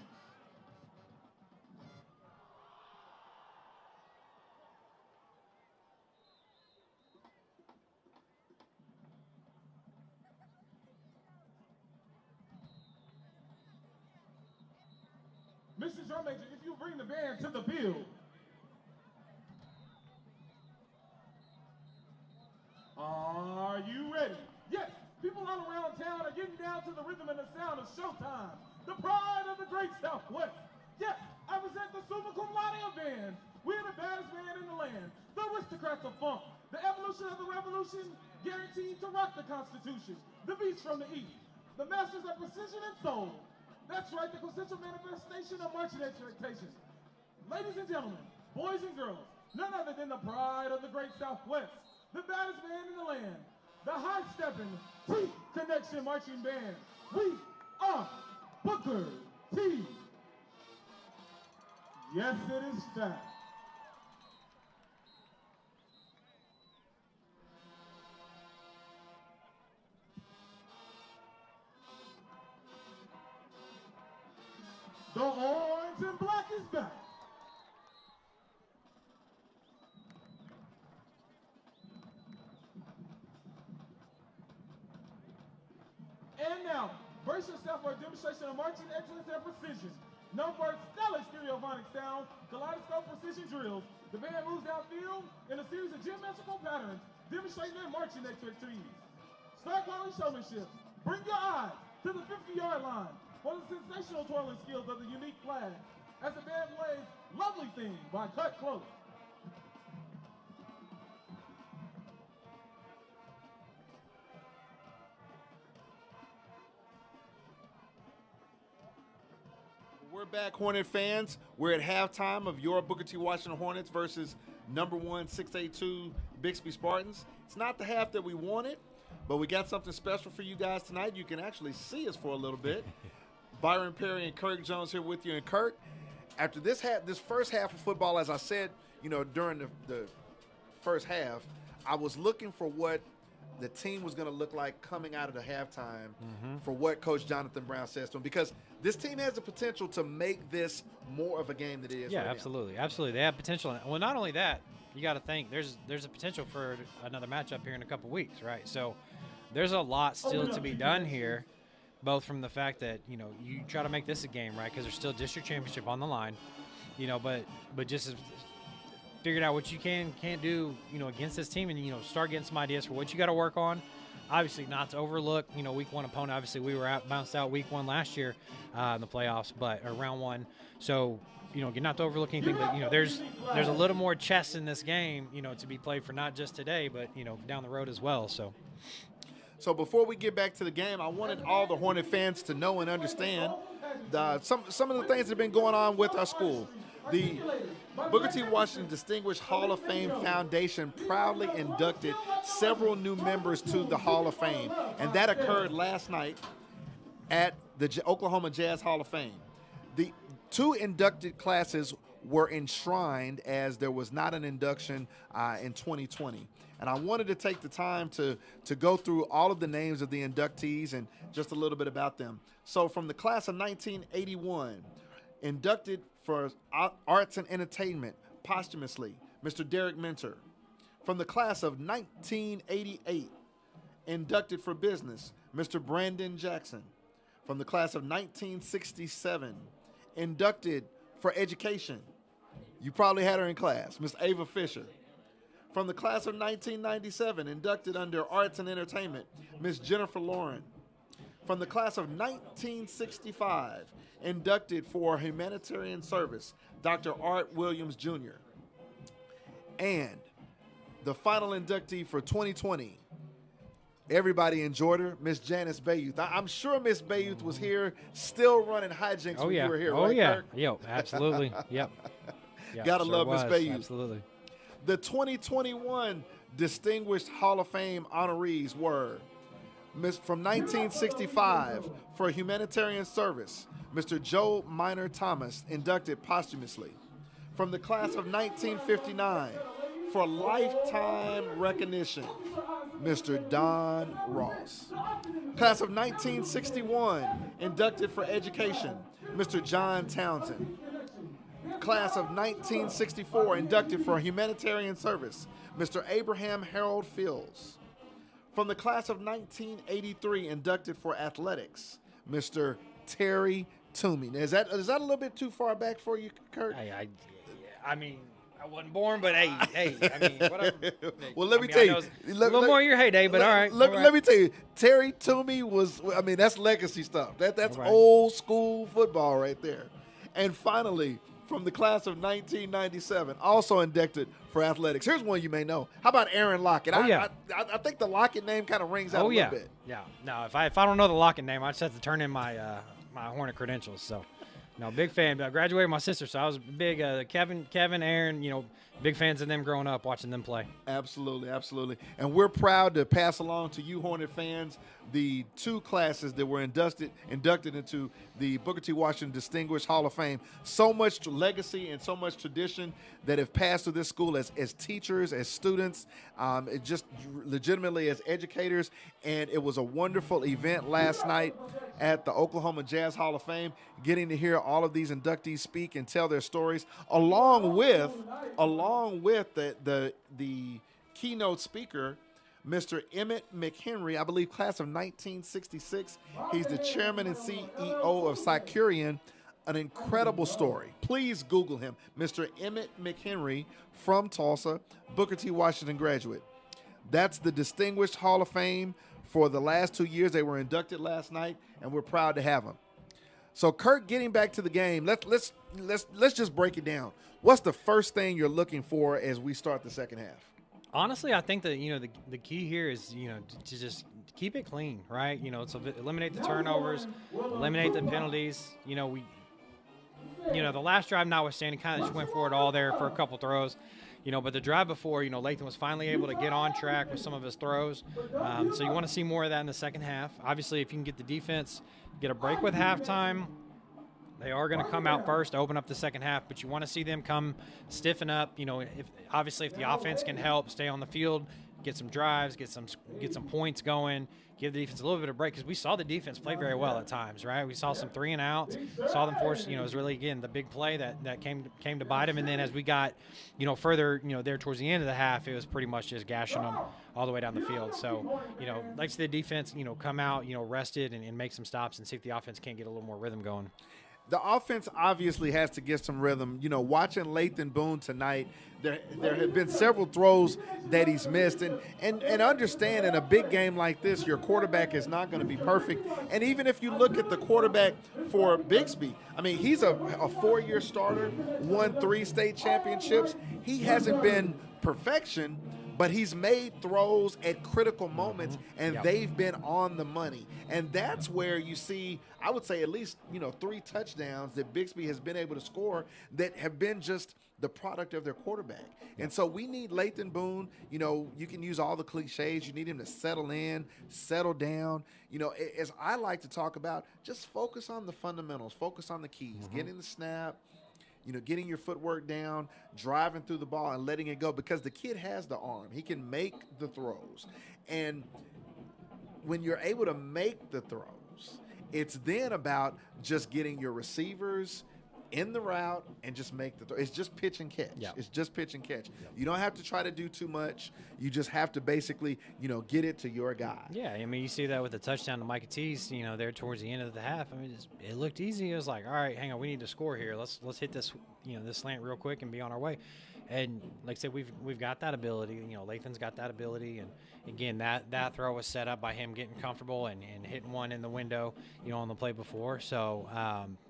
Mr. Drum Major, if you bring the band to the field. Are you ready? Yes, people all around town are getting down to the rhythm and the sound of showtime. The pride of of the great Southwest. Yes, I present the Summa Cum Laude band. We're the baddest band in the land, the aristocrats of funk, the evolution of the revolution, guaranteed to rock the Constitution, the beats from the East, the masters of precision and soul. That's right, the quintessential manifestation of marching expectations. Ladies and gentlemen, boys and girls, none other than the pride of the great Southwest, the baddest band in the land, the high-stepping T-Connection Marching Band. We are Booker T. Yes, it is fact. The orange and black is back. And now, brace yourself for a demonstration of marching excellence and precision. Known for its stellar stereophonic sound, kaleidoscope precision drills, the band moves downfield in a series of geometrical patterns, demonstrating their marching expertise. Star quality showmanship. Bring your eyes to the 50-yard line for the sensational twirling skills of the unique flag as the band plays Lovely Thing by Cut Close. We're back, Hornet fans. We're at halftime of your Booker T. Washington Hornets versus number 1 682 Bixby Spartans. It's not the half that we wanted, but we got something special for you guys tonight. You can actually see us for a little bit. Byron Perry and Kirk Jones here with you. And Kirk, after this first half of football, as I said, during the first half, I was looking for what the team was going to look like coming out of the halftime for what Coach Jonathan Brown says to them, because this team has the potential to make this more of a game than it is. Yeah, right absolutely. Now. Absolutely. They have potential. Well, not only that, you got to think there's a potential for another matchup here in a couple weeks, right? So there's a lot still to be done here, both from the fact that, you try to make this a game, right, because there's still district championship on the line, but just figured out what you can't do, against this team, and, start getting some ideas for what you got to work on. Obviously, not to overlook, week one opponent. Obviously, we were bounced out week one last year in the playoffs, or round one. So, not to overlook anything, but, there's a little more chess in this game, to be played for not just today, but, down the road as well. So before we get back to the game, I wanted all the Hornet fans to know and understand some of the things that have been going on with our school. The Booker T. Washington Distinguished Hall of Fame Foundation proudly inducted several new members to the Hall of Fame, and that occurred last night at the Oklahoma Jazz Hall of Fame. The 2 inducted classes were enshrined, as there was not an induction in 2020. And I wanted to take the time to go through all of the names of the inductees and just a little bit about them. So from the class of 1981, inducted for Arts and Entertainment posthumously, Mr. Derek Minter. From the class of 1988, inducted for business, Mr. Brandon Jackson. From the class of 1967, inducted for education, you probably had her in class, Miss Ava Fisher. From the class of 1997, inducted under Arts and Entertainment, Miss Jennifer Lauren. From the class of 1965, inducted for humanitarian service, Dr. Art Williams Jr. And the final inductee for 2020, everybody enjoyed her, Miss Janice Bayouth. I'm sure Miss Bayouth was here still running hijinks when you were here, right, Kirk? Yep, absolutely. Yep. Gotta love Miss Bayouth. Absolutely. The 2021 Distinguished Hall of Fame honorees were from 1965 for humanitarian service, Mr. Joe Minor Thomas, inducted posthumously. From the class of 1959 for lifetime recognition, Mr. Don Ross. Class of 1961, inducted for education, Mr. John Townsend. Class of 1964, inducted for humanitarian service, Mr. Abraham Harold Fields. From the class of 1983, inducted for athletics, Mr. Terry Toomey. Now, is that a little bit too far back for you, Kurt? I mean, I wasn't born, but hey, I mean, whatever. Well, let me tell you. A little more in your heyday, but all right. Let me tell you, Terry Toomey was, I mean, that's legacy stuff. That's old school football right there. And finally, from the class of 1997, also inducted for athletics. Here's one you may know. How about Aaron Lockett? I think the Lockett name kind of rings out a little bit. Yeah. No, if I don't know the Lockett name, I just have to turn in my my Hornet credentials. So, no, big fan. I graduated with my sister, so I was big. Kevin, Aaron, big fans of them growing up, watching them play. Absolutely, absolutely. And we're proud to pass along to you Hornet fans the 2 classes that were inducted into the Booker T. Washington Distinguished Hall of Fame. So much legacy and so much tradition that have passed through this school as teachers, as students, just legitimately as educators. And it was a wonderful event last night at the Oklahoma Jazz Hall of Fame, getting to hear all of these inductees speak and tell their stories, along with the keynote speaker, Mr. Emmett McHenry, I believe class of 1966. He's the chairman and CEO of Sycurian. An incredible story. Please Google him. Mr. Emmett McHenry from Tulsa, Booker T. Washington graduate. That's the Distinguished Hall of Fame for the last 2 years. They were inducted last night, and we're proud to have them. So, Kirk, getting back to the game, let's just break it down. What's the first thing you're looking for as we start the second half? Honestly, I think that the key here is to just keep it clean, right? So eliminate the turnovers, eliminate the penalties. The last drive notwithstanding, kind of just went for it all there for a couple throws. But the drive before, Lathan was finally able to get on track with some of his throws. So you want to see more of that in the second half. Obviously, if you can get the defense, get a break with halftime, they are going to come out first, open up the second half, but you want to see them come stiffen up. If the offense can help stay on the field, get some drives, get some points going, give the defense a little bit of break, because we saw the defense play very well at times, right? We saw some 3 and outs, saw them force. It was really, again, the big play that came to bite them. And then as we got further there towards the end of the half, it was pretty much just gashing them all the way down the field. So like the defense come out rested and make some stops and see if the offense can't get a little more rhythm going. The offense obviously has to get some rhythm. Watching Lathan Boone tonight, there have been several throws that he's missed. And understand, in a big game like this, your quarterback is not going to be perfect. And even if you look at the quarterback for Bixby, I mean, he's a 4-year starter, won 3 state championships. He hasn't been perfection, but he's made throws at critical moments, and they've been on the money. And that's where you see, I would say, at least 3 touchdowns that Bixby has been able to score that have been just the product of their quarterback. And so we need Lathan Boone. You can use all the cliches. You need him to settle in, settle down. As I like to talk about, just focus on the fundamentals, focus on the keys, getting the snap, getting your footwork down, driving through the ball and letting it go, because the kid has the arm. He can make the throws. And when you're able to make the throws, it's then about just getting your receivers in the route and just make the throw. It's just pitch and catch. Yep. It's just pitch and catch. Yep. You don't have to try to do too much. You just have to basically, get it to your guy. Yeah, I mean, you see that with the touchdown to Micah Tease, there towards the end of the half. I mean, it looked easy. It was like, all right, hang on, we need to score here. Let's hit this, this slant real quick and be on our way. And like I said, we've got that ability. Lathan's got that ability. And again, that throw was set up by him getting comfortable and hitting one in the window, on the play before. So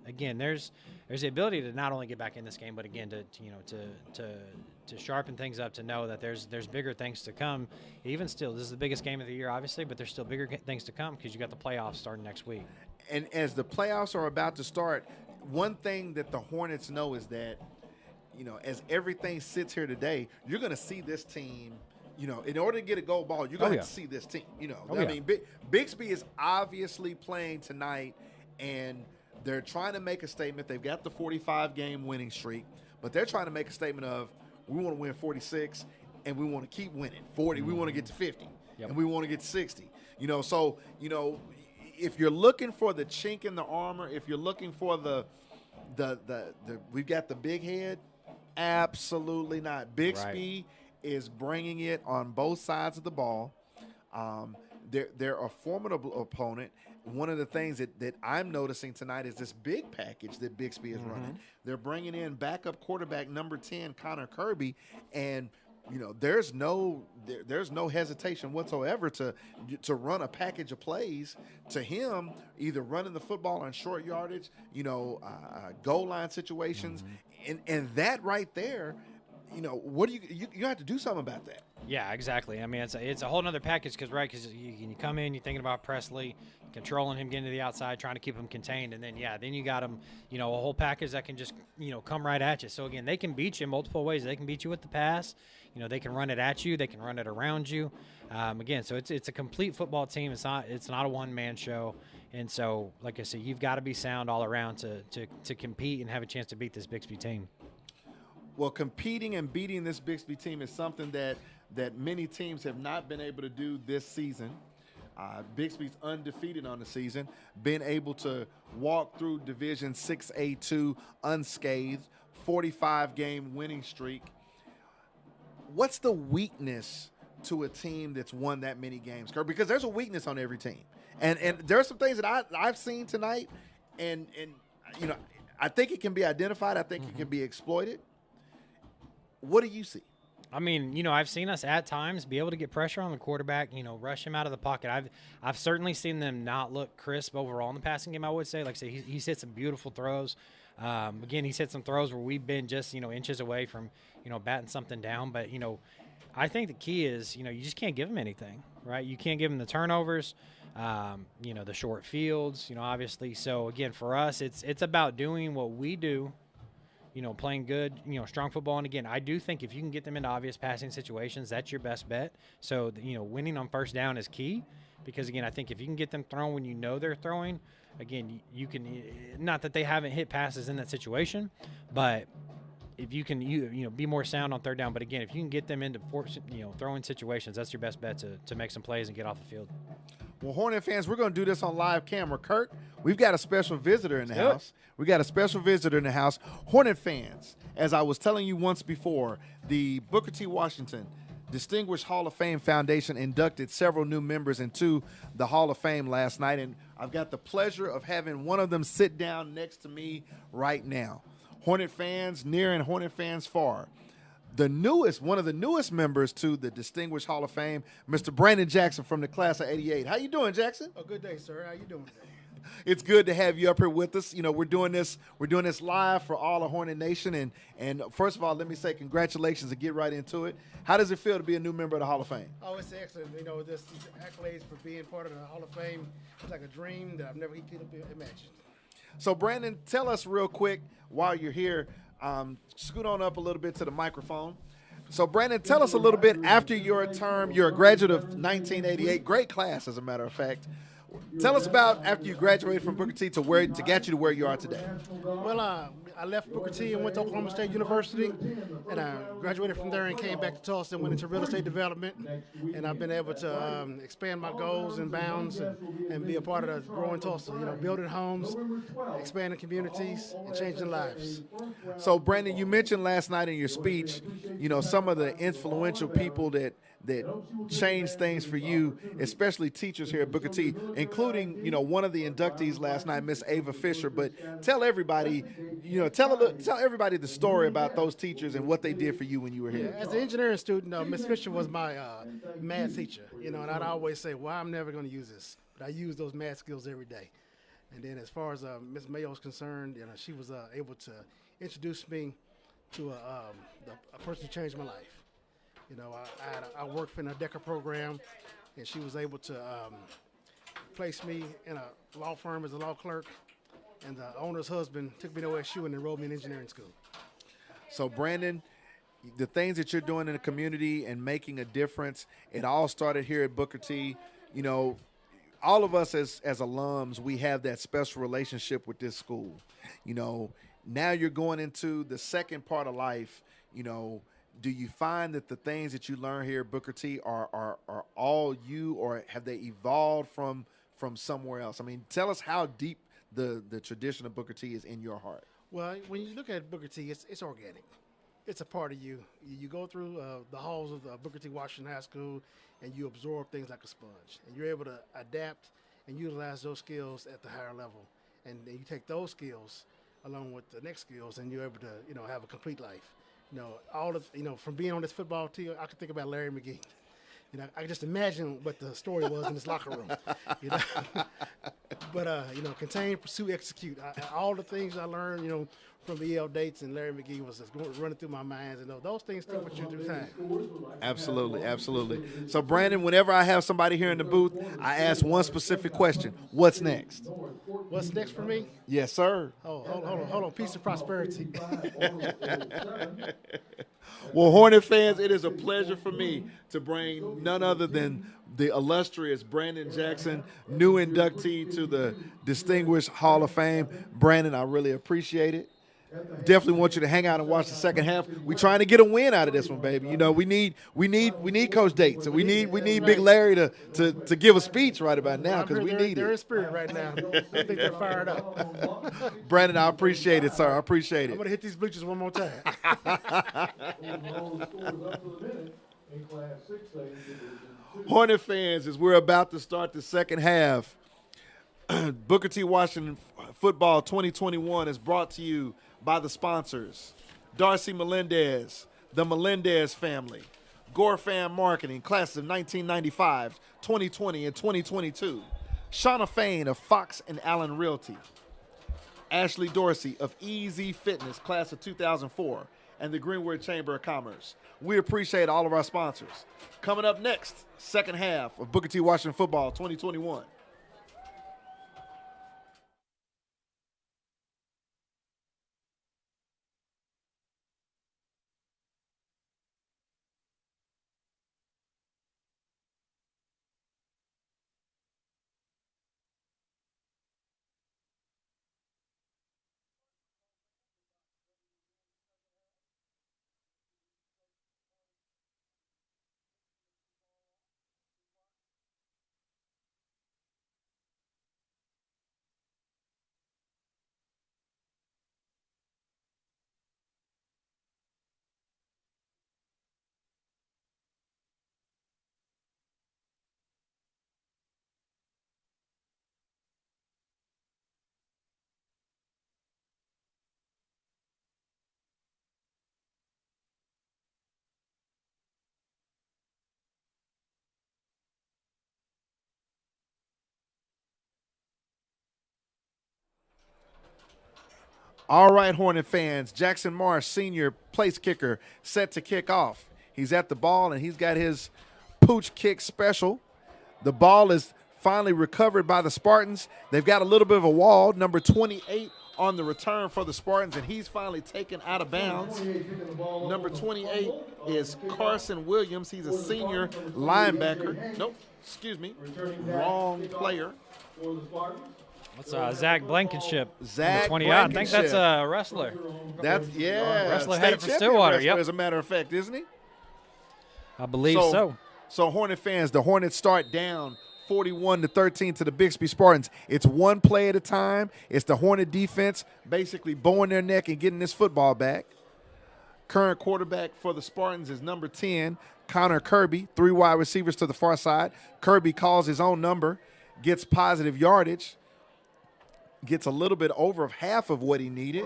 again, there's the ability to not only get back in this game, but again to sharpen things up, to know that there's bigger things to come. Even still, this is the biggest game of the year, obviously, but there's still bigger things to come, because you got the playoffs starting next week. And as the playoffs are about to start, one thing that the Hornets know is that, as everything sits here today, you're going to see this team, in order to get a gold ball, you're going to have to see this team. I mean, Bixby is obviously playing tonight, and they're trying to make a statement. They've got the 45-game winning streak, but they're trying to make a statement of, we want to win 46, and we want to keep winning 40. We want to get to 50, and we want to get to 60. So, if you're looking for the chink in the armor, if you're looking for the we've got the big head, absolutely not. Bixby is bringing it on both sides of the ball. They're a formidable opponent. one of the things that I'm noticing tonight is this big package that Bixby is running. They're bringing in backup quarterback number 10, Connor Kirby, and there's no hesitation whatsoever to run a package of plays to him, either running the football on short yardage, goal line situations, and that right there, what do you have to do something about that? Yeah, exactly. I mean, it's a whole nother package because you come in, you're thinking about Presley, controlling him, getting to the outside, trying to keep him contained, and then you got him, a whole package that can just come right at you. So again, they can beat you in multiple ways. They can beat you with the pass. They can run it at you. They can run it around you. Again, so it's a complete football team. It's not a one-man show. And so, like I said, you've got to be sound all around to compete and have a chance to beat this Bixby team. Well, competing and beating this Bixby team is something that many teams have not been able to do this season. Bixby's undefeated on the season, been able to walk through Division 6A2 unscathed, 45-game winning streak. What's the weakness to a team that's won that many games, Kurt? Because there's a weakness on every team. And there are some things that I've seen tonight, and I think it can be identified. I think it can be exploited. What do you see? I mean, I've seen us at times be able to get pressure on the quarterback, rush him out of the pocket. I've certainly seen them not look crisp overall in the passing game, I would say. Like I say, he's hit some beautiful throws. Again, he's hit some throws where we've been just, inches away from, batting something down. But, I think the key is, you just can't give him anything, right? You can't give him the turnovers, the short fields, obviously. So, again, for us, it's about doing what we do, playing good, strong football. And again, I do think if you can get them into obvious passing situations, that's your best bet. So, winning on first down is key because, again, I think if you can get them thrown when they're throwing, again, you can – not that they haven't hit passes in that situation, but if you can, be more sound on third down. But, again, if you can get them into, throwing situations, that's your best bet to make some plays and get off the field. Well, Hornet fans, we're going to do this on live camera. Kurt, we've got a special visitor in the house. We got a special visitor in the house. Hornet fans, as I was telling you once before, the Booker T. Washington Distinguished Hall of Fame Foundation inducted several new members into the Hall of Fame last night, and I've got the pleasure of having one of them sit down next to me right now. Hornet fans near and Hornet fans far. One of the newest members to the Distinguished Hall of Fame, Mr. Brandon Jackson from the class of '88. How you doing, Jackson? Oh, good day, sir. How you doing today? It's good to have you up here with us. We're doing this live for all of Hornet Nation. And first of all, let me say congratulations and get right into it. How does it feel to be a new member of the Hall of Fame? Oh, it's excellent. This accolades for being part of the Hall of Fame. It's like a dream that I've never could have imagined. So, Brandon, tell us real quick while you're here. Scoot on up a little bit to the microphone. So, Brandon, tell us a little bit after your term. You're a graduate of 1988, great class, as a matter of fact. Tell us about after you graduated from Booker T to get you to where you are today. Well, I left Booker T and went to Oklahoma State University, and I graduated from there and came back to Tulsa and went into real estate development. And I've been able to expand my goals and bounds and be a part of the growing Tulsa, building homes, expanding communities, and changing lives. So, Brandon, you mentioned last night in your speech, some of the influential people that changed things for you, especially teachers here at Booker T, including, one of the inductees last night, Miss Ava Fisher. But tell everybody, tell everybody the story about those teachers and what they did for you when you were here. Yeah, as an engineering student, Miss Fisher was my math teacher, and I'd always say, well, I'm never going to use this, but I use those math skills every day. And then as far as Miss Mayo is concerned, she was able to introduce me to a person who changed my life. I worked in a DECA program, and she was able to place me in a law firm as a law clerk, and the owner's husband took me to OSU and enrolled me in engineering school. So, Brandon, the things that you're doing in the community and making a difference, it all started here at Booker T. All of us as alums, we have that special relationship with this school. Now you're going into the second part of life, do you find that the things that you learn here at Booker T are all you, or have they evolved from somewhere else? I mean, tell us how deep the tradition of Booker T is in your heart. Well, when you look at Booker T, it's organic. It's a part of you. You go through the halls of Booker T. Washington High School, and you absorb things like a sponge. And you're able to adapt and utilize those skills at the higher level. And then you take those skills along with the next skills, and you're able to, have a complete life. All of, from being on this football team, I could think about Larry McGee. I can just imagine what the story was in his locker room. But contain, pursue, execute. All the things I learned, from E.L. Dates and Larry McGee was just running through my mind, and those things stick with you through time. Absolutely, absolutely. So, Brandon, whenever I have somebody here in the booth, I ask one specific question: what's next? What's next for me? Yes, sir. Oh, hold on. Peace and prosperity. Well, Hornet fans, it is a pleasure for me to bring none other than the illustrious Brandon Jackson, new inductee to the Distinguished Hall of Fame. Brandon, I really appreciate it. Definitely want you to hang out and watch the second half. We're trying to get a win out of this one, baby. We need Coach Dates. We need Big Larry to give a speech right about now, because we need they're in it. spirit right now. I think they're fired up. Brandon, I appreciate it, sir. I appreciate it. I'm gonna hit these bleachers one more time. Hornet fans, as we're about to start the second half, Booker T. Washington Football 2021 is brought to you by the sponsors: Darcy Melendez, the Melendez family, Gorfam Marketing, classes of 1995, 2020, and 2022, Shauna Fain of Fox and Allen Realty, Ashley Dorsey of Easy Fitness, class of 2004, and the Greenwood Chamber of Commerce. We appreciate all of our sponsors. Coming up next, second half of Booker T. Washington Football 2021. All right, Hornet fans, Jackson Marsh, senior place kicker, set to kick off. He's at the ball, and he's got his pooch kick special. The ball is finally recovered by the Spartans. They've got a little bit of a wall, number 28 on the return for the Spartans, and he's finally taken out of bounds. Number 28 is Carson Williams. He's a senior linebacker. Nope, excuse me, wrong player. That's Zach Blankenship. Zach 20. I think that's a wrestler. That's, yeah. Wrestler headed for Stillwater, yep. As a matter of fact, isn't he? I believe so. So, Hornet fans, the Hornets start down 41-13 to the Bixby Spartans. It's one play at a time. It's the Hornet defense basically bowing their neck and getting this football back. Current quarterback for the Spartans is number 10, Connor Kirby, 3 wide receivers to the far side. Kirby calls his own number, gets positive yardage, gets a little bit over half of what he needed.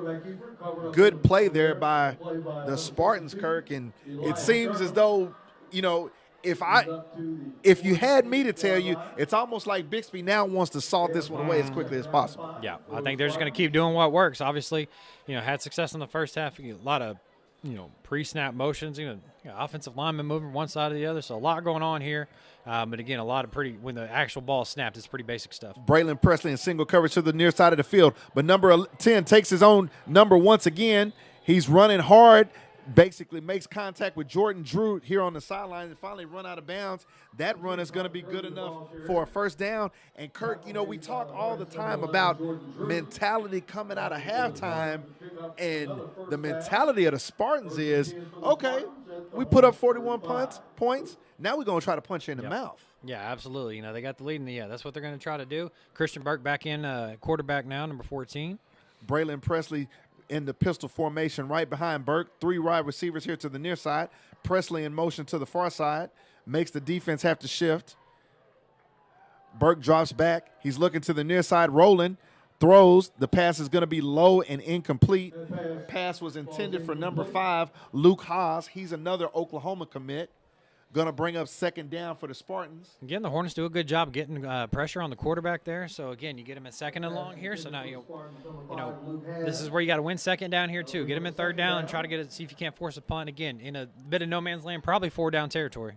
Good play there by the Spartans, Kirk, and it seems as though, if you had me to tell you, it's almost like Bixby now wants to salt this one away as quickly as possible. Yeah, I think they're just going to keep doing what works. Obviously, had success in the first half. A lot of, pre-snap motions, offensive linemen moving one side to the other. So a lot going on here. But again, a lot of when the actual ball snapped, it's pretty basic stuff. Braylon Presley in single coverage to the near side of the field. But number 10 takes his own number once again. He's running hard, basically makes contact with Jordan Drew here on the sideline and finally run out of bounds. That run is going to be good enough for a first down. And, Kirk, we talk all the time about mentality coming out of halftime, and the mentality of the Spartans is, okay, we put up 41 points. Now we're going to try to punch you in the mouth. Yeah, absolutely. They got the lead, and that's what they're going to try to do. Christian Burke back in quarterback now, number 14. Braylon Presley in the pistol formation right behind Burke. 3 wide receivers here to the near side. Presley in motion to the far side. Makes the defense have to shift. Burke drops back. He's looking to the near side, rolling, throws. The pass is going to be low and incomplete. Pass was intended for number 5, Luke Haas. He's another Oklahoma commit. Going to bring up second down for the Spartans. Again, the Hornets do a good job getting pressure on the quarterback there. So, again, you get him at second and long here. So now, you know, this is where you got to win second down here too. Get him in third down and try to get it, see if you can't force a punt. Again, in a bit of no man's land, probably 4-down territory.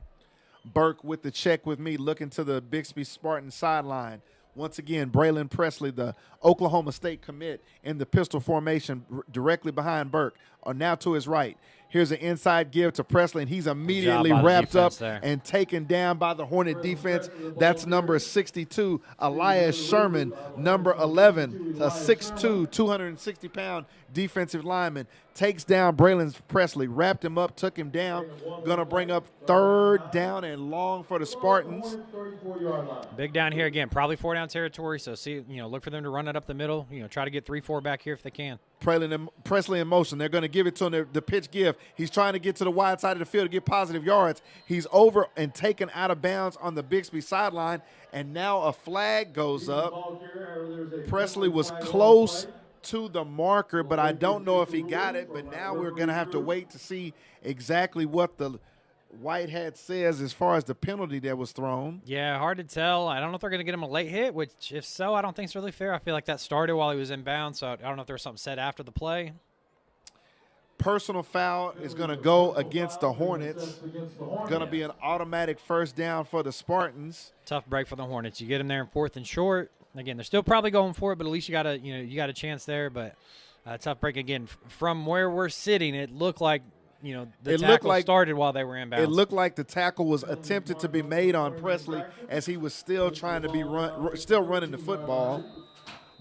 Burke with the check with me, looking to the Bixby Spartan sideline. Once again, Braylon Presley, the Oklahoma State commit, in the pistol formation directly behind Burke, are now to his right. Here's an inside give to Presley, and he's immediately wrapped up and taken down by the Hornet defense. That's number 62, Elias Sherman, number 11, a 6'2", 260-pound defensive lineman. Takes down Braylon Presley, wrapped him up, took him down. Going to bring up third down and long for the Spartans. Big down here again, probably 4-down territory. So look for them to run it up the middle. Try to get 3-4 back here if they can. Presley in motion. They're going to give it to him. The pitch give. He's trying to get to the wide side of the field to get positive yards. He's over and taken out of bounds on the Bixby sideline, and now a flag goes up. Presley was close to the marker, but I don't know if he got it. But now we're going to have to wait to see exactly what the white hat says as far as the penalty that was thrown. Yeah, hard to tell. I don't know if they're going to get him a late hit, which if so, I don't think it's really fair. I feel like that started while he was inbound, so I don't know if there was something said after the play. Personal foul is going to go against the Hornets. Going to be an automatic first down for the Spartans. Tough break for the Hornets. You get them there in 4th and short. Again, they're still probably going for it, but at least you got a chance there. But tough break again. From where we're sitting, it looked like the tackle started while they were inbound. It looked like the tackle was attempted to be made on Presley as he was still trying to be running the football.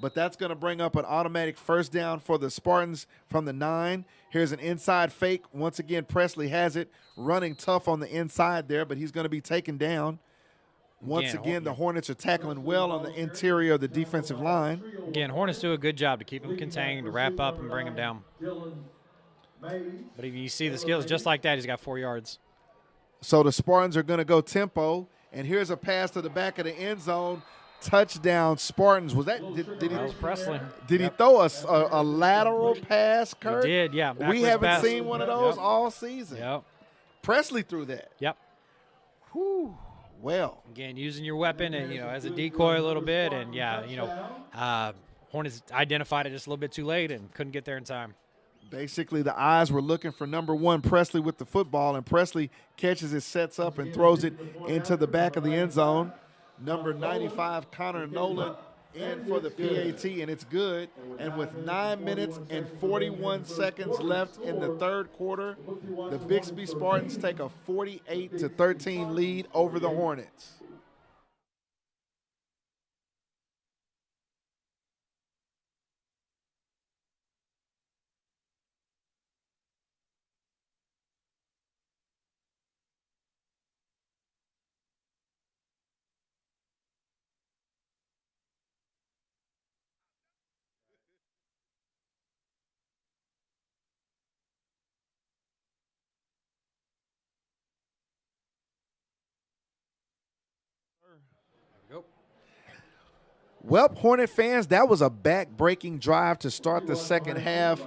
But that's going to bring up an automatic first down for the Spartans from the 9. Here's an inside fake. Once again, Presley has it, running tough on the inside there, but he's going to be taken down. Once again, the Hornets are tackling well on the interior of the defensive line. Again, Hornets do a good job to keep him contained, to wrap up and bring him down. But if you see the skills just like that, he's got 4 yards. So the Spartans are going to go tempo, and here's a pass to the back of the end zone. Touchdown, Spartans. Was that that was Presley. Did he throw a lateral pass, Kurt? He did, yeah. We haven't seen one of those all season. Yep. Presley threw that. Yep. Whew. Well. Again, using your weapon and as a decoy a little bit, and Hornets identified it just a little bit too late and couldn't get there in time. Basically, the eyes were looking for number 1, Presley, with the football, and Presley catches it, sets up, and throws it into the back of the end zone. Number 95, Connor Nolan, in for the PAT, and it's good. And with 9 minutes and 41 seconds left in the third quarter, the Bixby Spartans take a 48-13 lead over the Hornets. Well, Hornet fans, that was a back-breaking drive to start the second half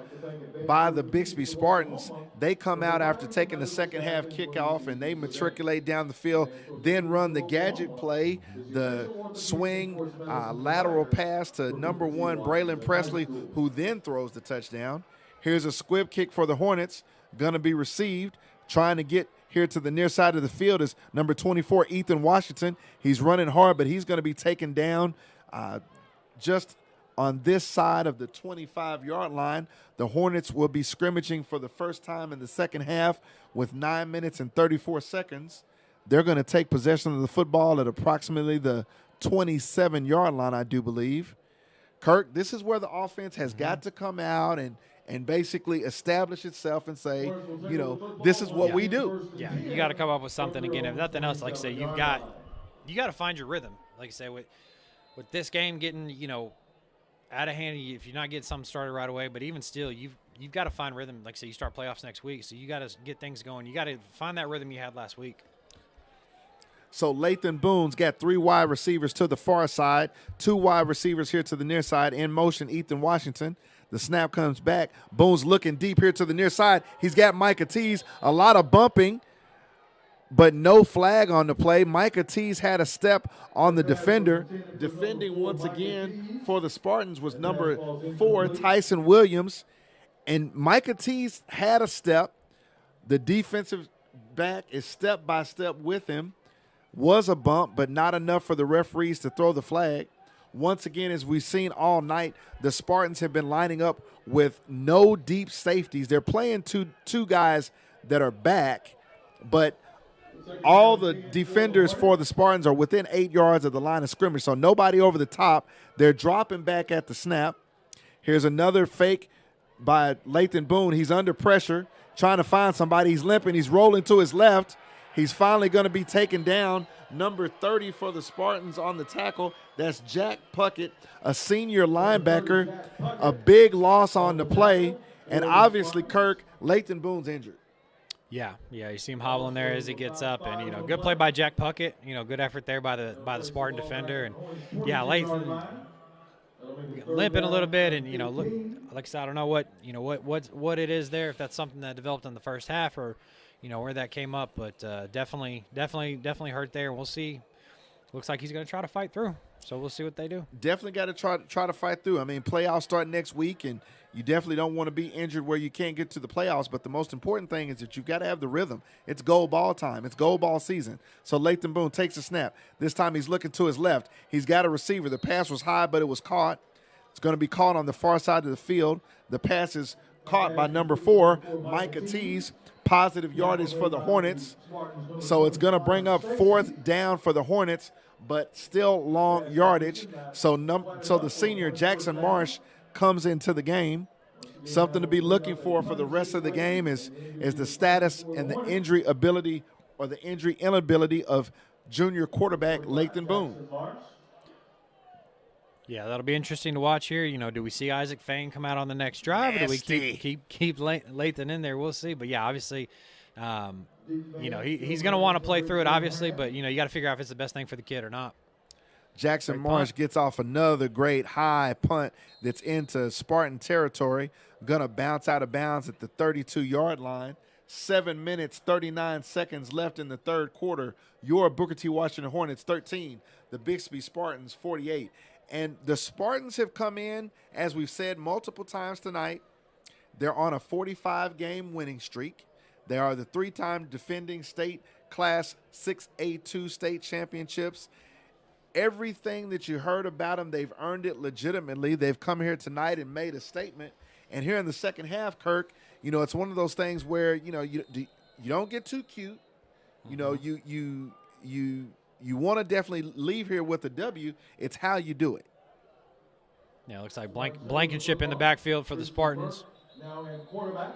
by the Bixby Spartans. They come out after taking the second half kickoff, and they matriculate down the field, then run the gadget play, the swing lateral pass to number 1, Braylon Presley, who then throws the touchdown. Here's a squib kick for the Hornets, going to be received. Trying to get here to the near side of the field is number 24, Ethan Washington. He's running hard, but he's going to be taken down just on this side of the 25-yard line. The Hornets will be scrimmaging for the first time in the second half with 9 minutes and 34 seconds. They're going to take possession of the football at approximately the 27-yard line, I do believe. Kirk, this is where the offense has got to come out and basically establish itself and say, this is what we do. Yeah, you got to come up with something again. If nothing else, like I say, you got to find your rhythm. Like I say, with this game getting, out of hand, if you're not getting something started right away, but even still, you've got to find rhythm. Like I say, you start playoffs next week, so you got to get things going. You got to find that rhythm you had last week. So Lathan Boone's got 3 wide receivers to the far side, 2 wide receivers here to the near side. In motion, Ethan Washington. The snap comes back. Boone's looking deep here to the near side. He's got Micah Tees. A lot of bumping, but no flag on the play. Micah Tees had a step on the defender. Defending once again for the Spartans was number 4, Tyson Williams. And Micah Tees had a step. The defensive back is step by step with him. Was a bump, but not enough for the referees to throw the flag. Once again, as we've seen all night, the Spartans have been lining up with no deep safeties. They're playing two guys that are back, but all the defenders for the Spartans are within 8 yards of the line of scrimmage, so nobody over the top. They're dropping back at the snap. Here's another fake by Lathan Boone. He's under pressure, trying to find somebody. He's limping. He's rolling to his left. He's finally going to be taken down. Number 30 for the Spartans on the tackle. That's Jack Puckett, a senior linebacker. A big loss on the play. And obviously, Kirk, Lathan Boone's injured. Yeah, you see him hobbling there as he gets up, and good play by Jack Puckett. Good effort there by the Spartan defender, and yeah, Lathan limping a little bit, and look, like I said, I don't know what it is there, if that's something that developed in the first half or where that came up, but definitely hurt there. We'll see. Looks like he's going to try to fight through, so we'll see what they do. Definitely got to try to fight through. I mean, playoffs start next week, and you definitely don't want to be injured where you can't get to the playoffs, but the most important thing is that you've got to have the rhythm. It's goal ball time. It's goal ball season. So Lathan Boone takes a snap. This time he's looking to his left. He's got a receiver. The pass was high, but it was caught. It's going to be caught on the far side of the field. The pass is caught by number 4, Micah Tees. Positive yardage for the Hornets. So it's going to bring up 4th down for the Hornets, but still long yardage. So the senior, Jackson Marsh, comes into the game. Something to be looking for the rest of the game is the status and the injury ability or the injury inability of junior quarterback Lathan Boone. Yeah, that'll be interesting to watch here. Do we see Isaac Fain come out on the next drive, or do we keep Lathan in there? We'll see. But yeah, obviously, he's going to want to play through it, obviously. But you got to figure out if it's the best thing for the kid or not. Jackson Marsh gets off another great high punt that's into Spartan territory. Going to bounce out of bounds at the 32-yard line. 7 minutes, 39 seconds left in the third quarter. Your Booker T. Washington Hornets 13, the Bixby Spartans 48. And the Spartans have come in, as we've said multiple times tonight, they're on a 45-game winning streak. They are the 3-time defending state Class 6A2 state championships. Everything that you heard about them, they've earned it legitimately. They've come here tonight and made a statement. And here in the second half, Kirk, it's one of those things where, you don't get too cute. You want to definitely leave here with a W. It's how you do it. Yeah, it looks like Blankenship in the backfield for the Spartans. Now in quarterback,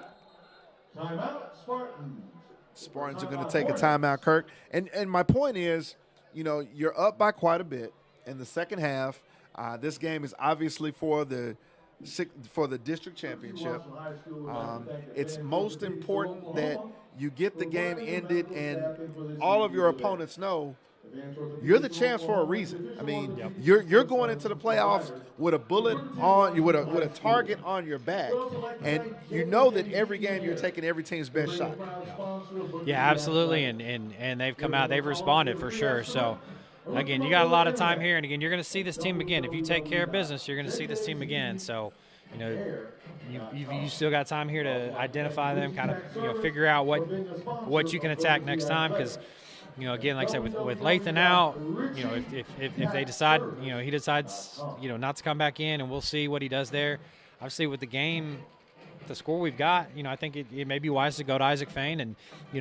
timeout, Spartans. Spartans are going to take a timeout, Kirk. And my point is, you're up by quite a bit in the second half. This game is obviously for the district championship. It's most important that you get the game ended and all of your opponents know you're the champs for a reason. I mean, you're going into the playoffs with a bullet on you, with a target on your back, and you know that every game you're taking every team's best shot. Yeah, absolutely, and they've come out, they've responded for sure. So again, you got a lot of time here, and again, you're going to see this team again. If you take care of business, you're going to see this team again. So you still got time here to identify them, kind of figure out what you can attack next time, because. Again, like I said, with Lathan out, if they decide, he decides, not to come back in, and we'll see what he does there. Obviously, with the game, the score we've got, I think it may be wise to go to Isaac Fain and,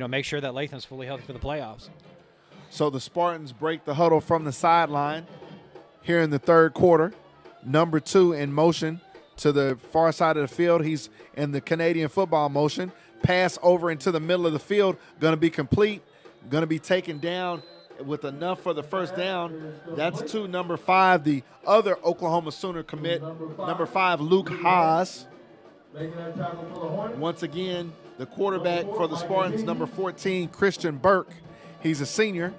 make sure that Lathan's fully healthy for the playoffs. So the Spartans break the huddle from the sideline here in the third quarter. Number 2 in motion to the far side of the field. He's in the Canadian football motion. Pass over into the middle of the field, going to be complete. Going to be taken down with enough for the first down. That's to number 5, the other Oklahoma Sooner commit, number 5, Luke Haas. Once again, the quarterback for the Spartans, number 14, Christian Burke. He's a senior.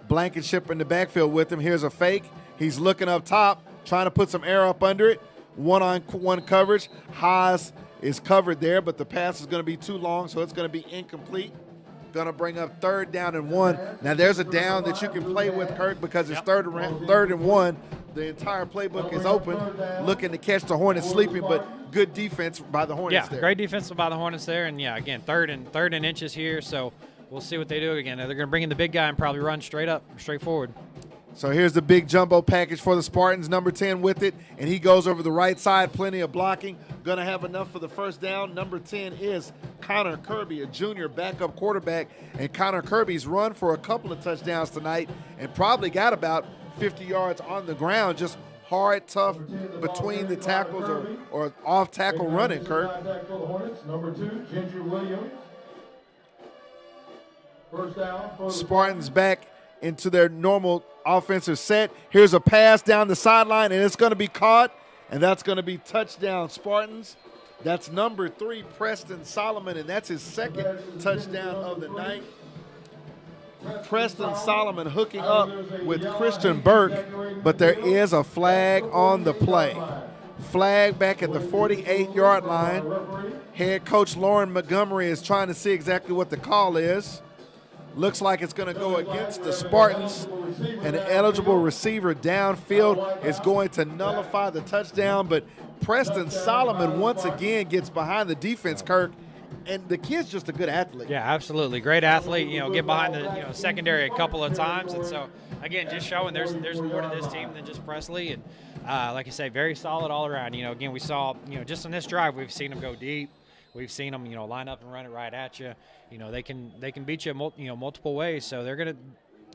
Blankenship in the backfield with him. Here's a fake. He's looking up top, trying to put some air up under it. One-on-one coverage. Haas is covered there, but the pass is going to be too long, so it's going to be incomplete. Going to bring up 3rd down and 1. Now there's a down that you can play with, Kirk, because it's third and 1. The entire playbook is open, looking to catch the Hornets sleeping, but good defense by the Hornets there. Yeah, great defense by the Hornets there, and yeah, again, third and inches here, so we'll see what they do again. They're going to bring in the big guy and probably run straight forward. So here's the big jumbo package for the Spartans, number 10 with it, and he goes over the right side, plenty of blocking. Going to have enough for the first down. Number 10 is Connor Kirby, a junior backup quarterback, and Connor Kirby's run for a couple of touchdowns tonight and probably got about 50 yards on the ground, just hard, tough between the tackles or off-tackle running, Kirk. Number 2, Ginger Williams. First down. Spartans back into their normal offensive set. Here's a pass down the sideline, and it's going to be caught, and that's going to be touchdown Spartans. That's number 3, Preston Solomon, and that's his 2nd touchdown of the night. Preston Solomon hooking up with Christian Burke, but there is a flag on the play. Flag back at the 48-yard line. Head coach Lauren Montgomery is trying to see exactly what the call is. Looks like it's going to go against the Spartans. An eligible receiver downfield is going to nullify the touchdown, but Preston Solomon once again gets behind the defense, Kirk, and the kid's just a good athlete. Yeah, absolutely. Great athlete. Get behind the secondary a couple of times, and so again, just showing there's more to this team than just Presley. And like I say, very solid all around. Again, we saw just on this drive, we've seen them go deep. We've seen them line up and run it right at you. They can beat you multiple ways. So they're gonna,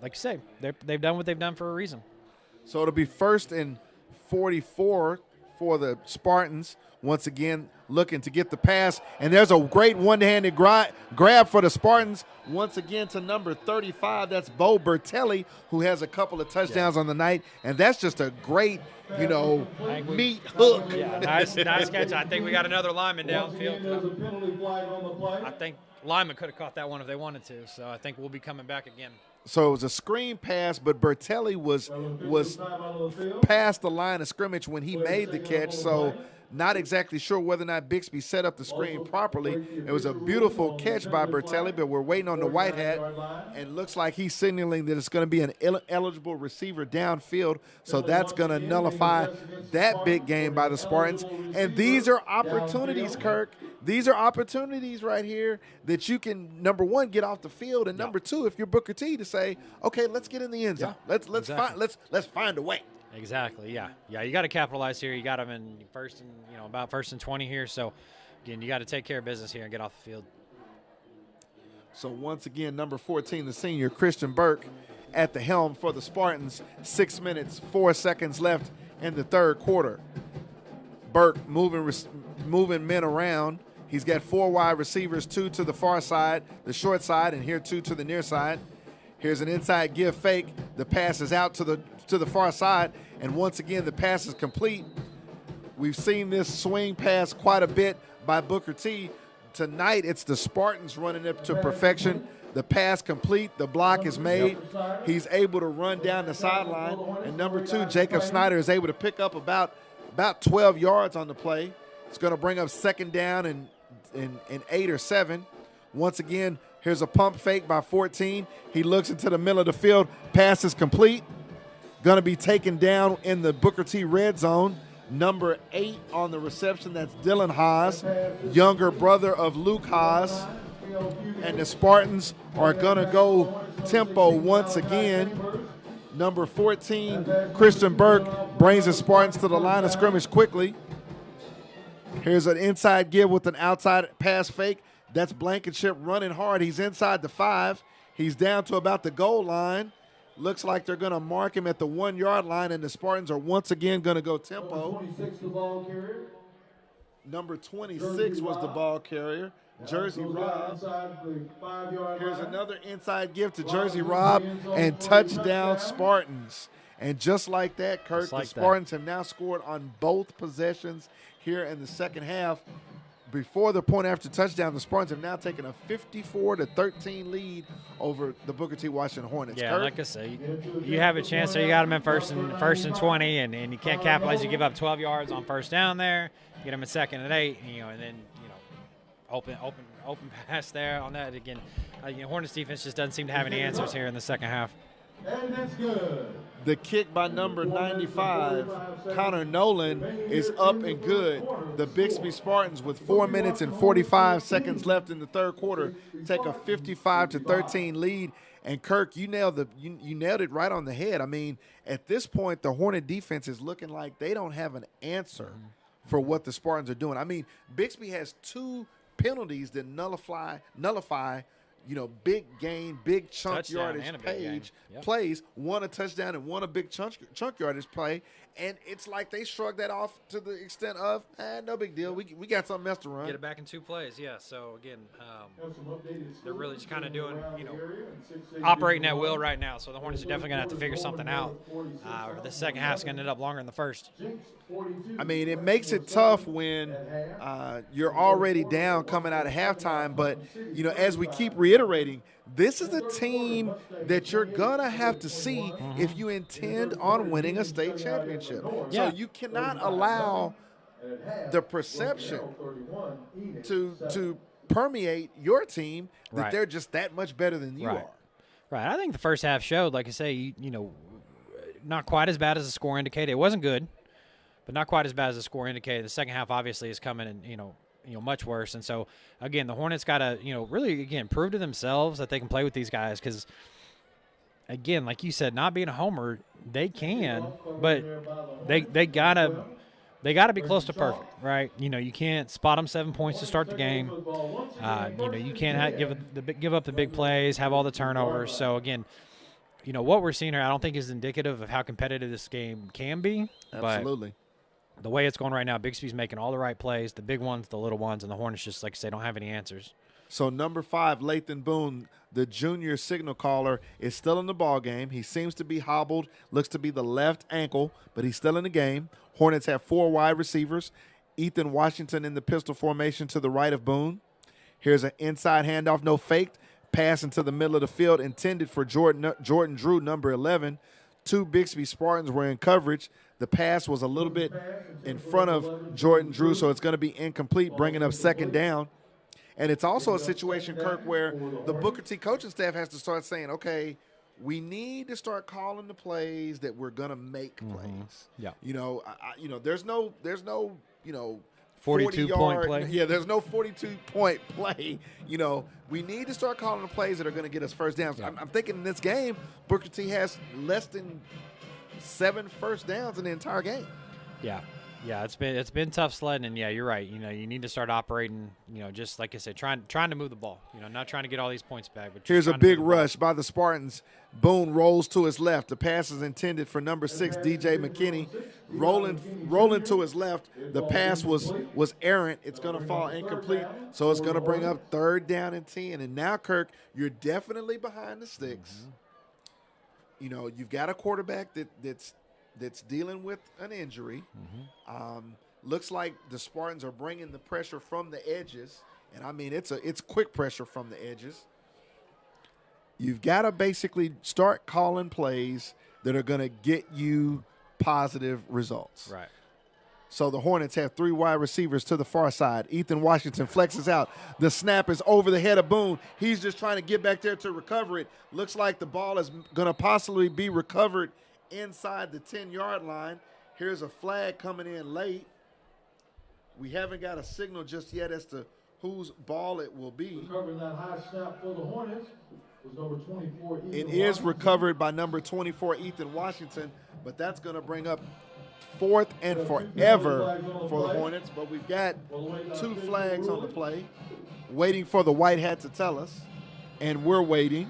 like you say, they've done what they've done for a reason. So it'll be 1st and 44 for the Spartans. Once again, looking to get the pass. And there's a great one-handed grab for the Spartans. Once again to number 35. That's Bo Bertelli, who has a couple of touchdowns on the night. And that's just a great, meat hook. Yeah, nice catch. I think we got another lineman downfield. I think lineman could have caught that one if they wanted to. So I think we'll be coming back again. So it was a screen pass, but Bertelli was past the line of scrimmage when he made the catch. So not exactly sure whether or not Bixby set up the screen properly. It was a beautiful catch by Bertelli, but we're waiting on the white hat, and looks like he's signaling that it's going to be an eligible receiver downfield, so that's going to nullify that big game by the Spartans. And these are opportunities, Kirk. These are opportunities right here that you can, number 1, get off the field, and number 2, if you're Booker T, to say, okay, let's get in the end zone. Let's find a way. Exactly. Yeah. You got to capitalize here. You got them in about 1st and 20 here. So again, you got to take care of business here and get off the field. So once again, number 14, the senior Christian Burke, at the helm for the Spartans. 6 minutes, 4 seconds left in the 3rd quarter. Burke moving men around. He's got 4 wide receivers, 2 to the far side, the short side, and here 2 to the near side. Here's an inside give fake. The pass is out to the far side, and once again the pass is complete. We've seen this swing pass quite a bit by Booker T. Tonight it's the Spartans running up to perfection. The pass complete, the block is made. He's able to run down the sideline, and number 2, Jacob Snyder, is able to pick up about 12 yards on the play. It's going to bring up 2nd down and 8 or 7. Once again, here's a pump fake by 14. He looks into the middle of the field. Pass is complete. Going to be taken down in the Booker T red zone. Number 8 on the reception, that's Dylan Haas, younger brother of Luke Haas. And the Spartans are going to go tempo once again. Number 14, Christian Burke, brings the Spartans to the line of scrimmage quickly. Here's an inside give with an outside pass fake. That's Blankenship running hard. He's inside the 5. He's down to about the goal line. Looks like they're going to mark him at the 1-yard line, and the Spartans are once again going to go tempo. Number 26 was the ball carrier, Jersey Rob. Here's another inside give to Jersey Rob, and touchdown Spartans. And just like that, Kirk, the Spartans have now scored on both possessions here in the second half. before the point after touchdown, the Spartans have now taken a 54-13 lead over the Booker T. Washington Hornets. Yeah, Kurt? like I say, you have a chance there. You got them in first and 20, and you can't capitalize. You give up 12 yards on first down there. Get them in 2nd and 8, and then open pass there on that again. Hornets defense just doesn't seem to have any answers here in the second half. And that's good. The kick by number 95, Connor Nolan, is up and good. The Bixby Spartans, with 4 minutes and 45 seconds left in the third quarter, take a 55-13 lead. And Kirk, you nailed it right on the head. I mean, at this point, the Hornet defense is looking like they don't have an answer for what the Spartans are doing. I mean, Bixby has 2 penalties that nullify big gain, big chunk Touchdown yardage Yep. plays, one a touchdown and one a big chunk yardage play. And it's like they shrug that off to the extent of, no big deal. We got something else to run. Get it back in 2 plays, yeah. So, again, they're really just kind of doing, operating at will right now. So the Hornets are definitely going to have to figure something out. The second half's going to end up longer than the first. I mean, it makes it tough when you're already down coming out of halftime. But, as we keep reiterating, this is a team that you're going to have to see if you intend on winning a state championship. Yeah. So you cannot allow the perception to permeate your team that Right. they're just that much better than you Right. are. Right. I think the first half showed, like I say, not quite as bad as the score indicated. It wasn't good, but not quite as bad as the score indicated. The second half obviously is coming in, much worse. And so, again, the Hornets got to, really, again, prove to themselves that they can play with these guys because, again, like you said, not being a homer, they can, but they gotta be close to perfect, right? You can't spot them 7 points to start the game. You can't give up the big plays, have all the turnovers. So, again, what we're seeing here I don't think is indicative of how competitive this game can be. Absolutely. But the way it's going right now, Bixby's making all the right plays, the big ones, the little ones, and the Hornets just, like I say, don't have any answers. So number 5, Lathan Boone, the junior signal caller, is still in the ball game. He seems to be hobbled, looks to be the left ankle, but he's still in the game. Hornets have 4 wide receivers. Ethan Washington in the pistol formation to the right of Boone. Here's an inside handoff, no faked, pass into the middle of the field intended for Jordan Drew, number 11. 2 Bixby Spartans were in coverage. The pass was a little bit in front of Jordan Drew, so it's going to be incomplete, bringing up second down. And it's also a situation, Kirk, where the Booker T coaching staff has to start saying, okay, we need to start calling the plays that we're going to make plays. Yeah. There's no 42-point play. Yeah, there's no 42-point play. We need to start calling the plays that are going to get us first downs. Yeah. I'm thinking in this game, Booker T has less than 7 first downs in the entire game. Yeah. Yeah, it's been tough sledding, and yeah, you're right. You need to start operating, just like I said, trying to move the ball. Not trying to get all these points back. But here's a big rush by the Spartans. Boone rolls to his left. The pass is intended for number 6, DJ McKinney. Rolling to his left. The pass was errant. It's going to fall incomplete, so it's going to bring up 3rd down and 10. And now, Kirk, you're definitely behind the sticks. You've got a quarterback that's dealing with an injury. Looks like the Spartans are bringing the pressure from the edges, and I mean it's quick pressure from the edges. You've got to basically start calling plays that are going to get you positive results. Right. So the Hornets have 3 wide receivers to the far side. Ethan Washington flexes out. The snap is over the head of Boone. He's just trying to get back there to recover it. Looks like the ball is going to possibly be recovered inside the 10-yard line. Here's a flag coming in late. We haven't got a signal just yet as to whose ball it will be. Recovering that high snap for the Hornets was number 24. It is recovered by number 24, Ethan Washington, but that's going to bring up 4th and forever for the Hornets. But we've got 2 flags on the play, waiting for the white hat to tell us, and we're waiting.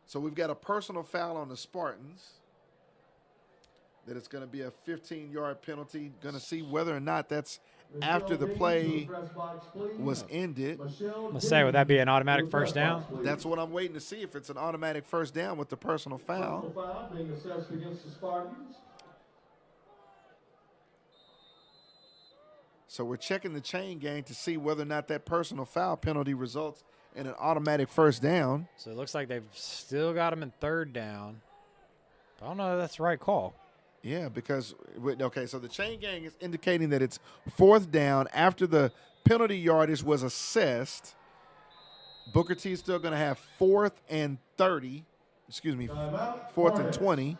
So we've got a personal foul on the Spartans. That it's going to be a 15-yard penalty. Going to see whether or not that's after the play was ended. Let's say, would that be an automatic first down? That's what I'm waiting to see, if it's an automatic first down with the personal foul. Being assessed against the Spartans. So we're checking the chain gang to see whether or not that personal foul penalty results in an automatic first down. So it looks like they've still got him in third down. I don't know if that's the right call. Yeah, because, okay, so the chain gang is indicating that it's fourth down after the penalty yardage was assessed. Booker T is still going to have 4th and 30. Excuse me, 4th and 20.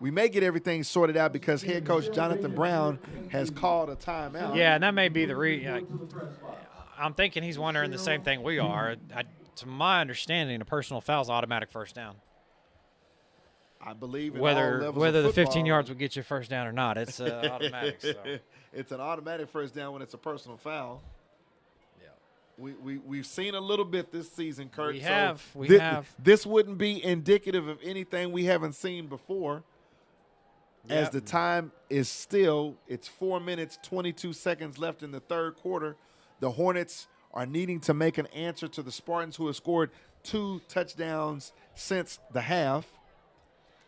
We may get everything sorted out because head coach Jonathan Brown has called a timeout. Yeah, and that may be the I'm thinking he's wondering the same thing we are. To my understanding, a personal foul is automatic first down. I believe in whether all levels the of 15 yards will get you first down or not, it's automatic. So. It's an automatic first down when it's a personal foul. Yeah, we've seen a little bit this season, Kurt. We have. This wouldn't be indicative of anything we haven't seen before. Yep. As the time is still, it's 4 minutes, 22 seconds left in the third quarter. The Hornets are needing to make an answer to the Spartans, who have scored 2 touchdowns since the half.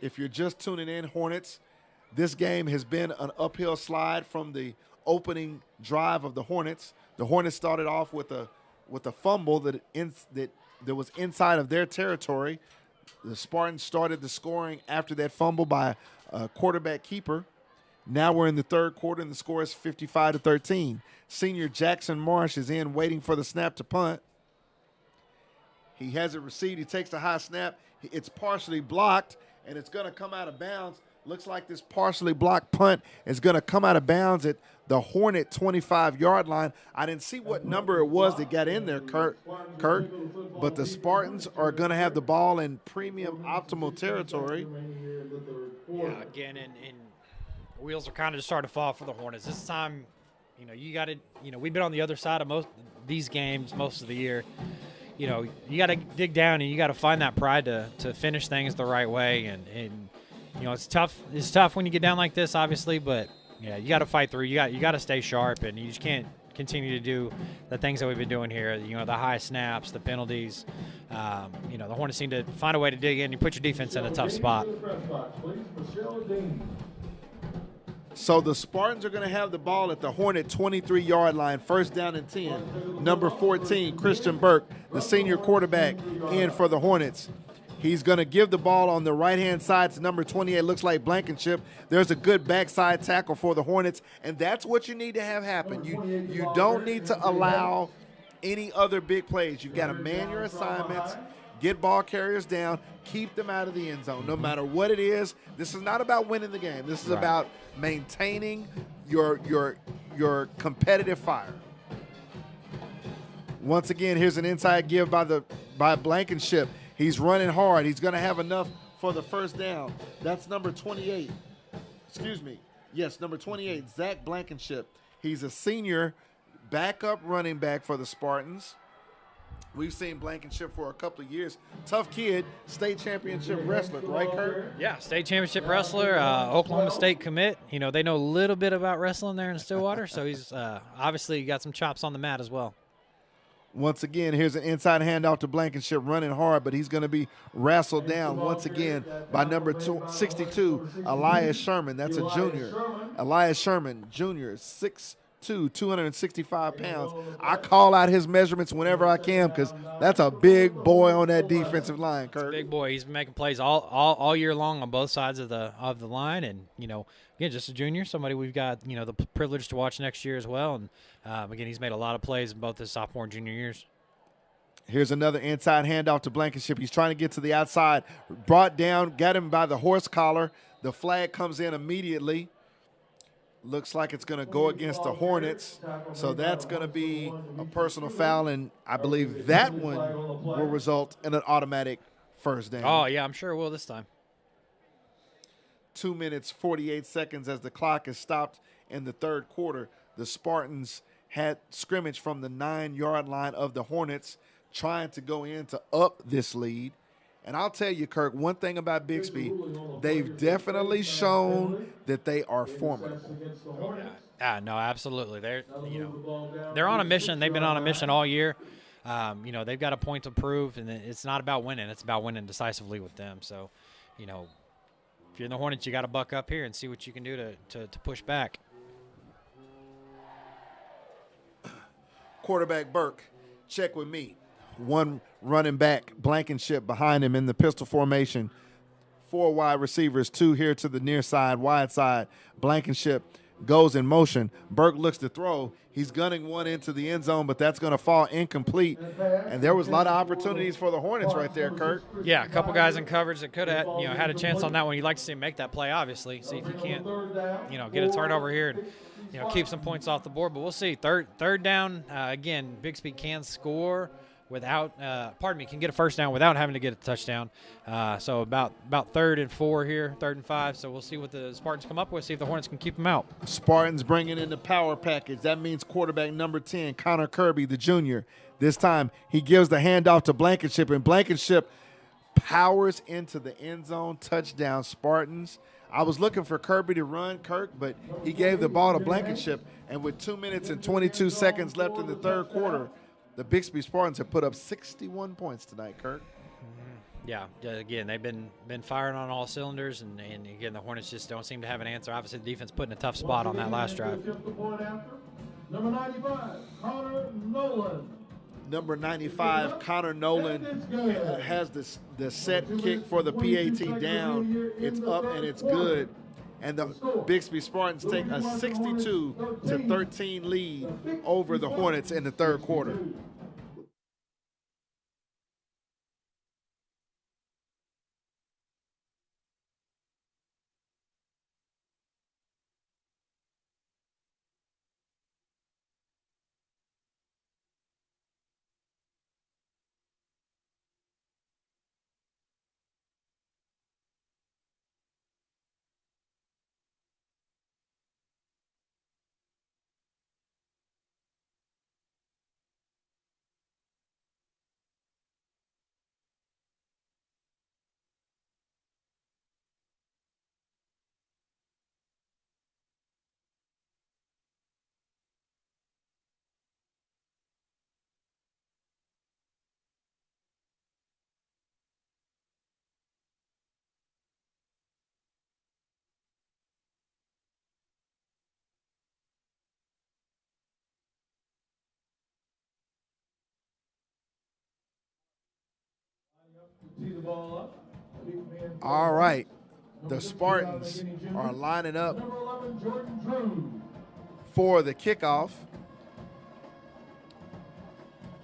If you're just tuning in, Hornets, this game has been an uphill slide from the opening drive of the Hornets. The Hornets started off with a fumble that was inside of their territory. The Spartans started the scoring after that fumble by a quarterback keeper. Now we're in the third quarter, and the score is 55-13. Senior Jackson Marsh is in waiting for the snap to punt. He has it received. He takes the high snap. It's partially blocked, and it's going to come out of bounds. Looks like this partially blocked punt is going to come out of bounds at the Hornet 25-yard line. I didn't see what number it was that got in there, Kurt, but the Spartans are going to have the ball in premium optimal territory. Yeah, again, and wheels are kind of just starting to fall for the Hornets. This time, you got to, we've been on the other side of most these games most of the year. You got to dig down and you got to find that pride to finish things the right way. And it's tough. It's tough when you get down like this, obviously, but yeah, you got to fight through. You got to stay sharp, and you just can't continue to do the things that we've been doing here. The high snaps, the penalties. The Hornets need to find a way to dig in and put your defense in a tough spot. So the Spartans are going to have the ball at the Hornet 23-yard line, first down and 10. Number 14, Christian Burke, the senior quarterback, in for the Hornets. He's going to give the ball on the right-hand side to number 28. Looks like Blankenship. There's a good backside tackle for the Hornets, and that's what you need to have happen. You don't need to allow any other big plays. You've got to man your assignments, get ball carriers down, keep them out of the end zone, no matter what it is. This is not about winning the game. This is about maintaining your competitive fire. Once again, here's an inside give by Blankenship. He's running hard. He's going to have enough for the first down. That's number 28. Excuse me. Yes, number 28, Zach Blankenship. He's a senior backup running back for the Spartans. We've seen Blankenship for a couple of years. Tough kid, state championship wrestler, right, Kurt? Yeah, state championship wrestler, Oklahoma State commit. They know a little bit about wrestling there in Stillwater, so he's obviously got some chops on the mat as well. Once again, here's an inside handoff to Blankenship, running hard, but he's going to be wrestled down once again by number 62, Elias Sherman. That's a junior. Elias Sherman, junior, 6'2", 265 pounds. I call out his measurements whenever I can because that's a big boy on that defensive line, Kurt. Big boy. He's been making plays all year long on both sides of the line, and again, just a junior, somebody we've got the privilege to watch next year as well. And again, he's made a lot of plays in both his sophomore and junior years. Here's another inside handoff to Blankenship. He's trying to get to the outside, brought down, got him by the horse collar. The flag comes in immediately. Looks like it's going to go against the Hornets. So that's going to be a personal foul, and I believe that one will result in an automatic first down. Oh, yeah, I'm sure it will this time. 2 minutes, 48 seconds as the clock is stopped in the third quarter. The Spartans had scrimmage from the 9-yard line of the Hornets, trying to go in to up this lead. And I'll tell you, Kirk, one thing about Bixby, they've definitely shown that they are formidable. No, absolutely. They're on a mission. They've been on a mission all year. They've got a point to prove, and it's not about winning. It's about winning decisively with them. So, if you're in the Hornets, you got to buck up here and see what you can do to push back. quarterback Burke, check with me. One running back, Blankenship, behind him in the pistol formation. 4 wide receivers, 2 here to the near side, wide side. Blankenship goes in motion. Burke looks to throw. He's gunning one into the end zone, but that's going to fall incomplete. And there was a lot of opportunities for the Hornets right there, Kirk. Yeah, a couple guys in coverage that could have had a chance on that one. You'd like to see him make that play, obviously. See if he can't get a turnover here and keep some points off the board. But we'll see. Third down, again, Bixby can score without can get a first down without having to get a touchdown. So about 3rd and 4 here, 3rd and 5. So we'll see what the Spartans come up with, see if the Hornets can keep them out. Spartans bringing in the power package. That means quarterback number 10, Connor Kirby, the junior. This time he gives the handoff to Blankenship, and Blankenship powers into the end zone. Touchdown, Spartans. I was looking for Kirby to run, Kirk, but he gave the ball to Blankenship, and with 2 minutes and 22 seconds left in the third quarter, the Bixby Spartans have put up 61 points tonight, Kirk. Yeah, again, they've been firing on all cylinders, and again, the Hornets just don't seem to have an answer. Obviously, the defense put in a tough spot on that last drive. Number 95, Connor Nolan. Number 95, Connor Nolan has the set kick for the PAT down. It's up and it's good. And the Bixby Spartans take a 62-13 lead over the Hornets in the third quarter. All right, the Spartans are lining up for the kickoff.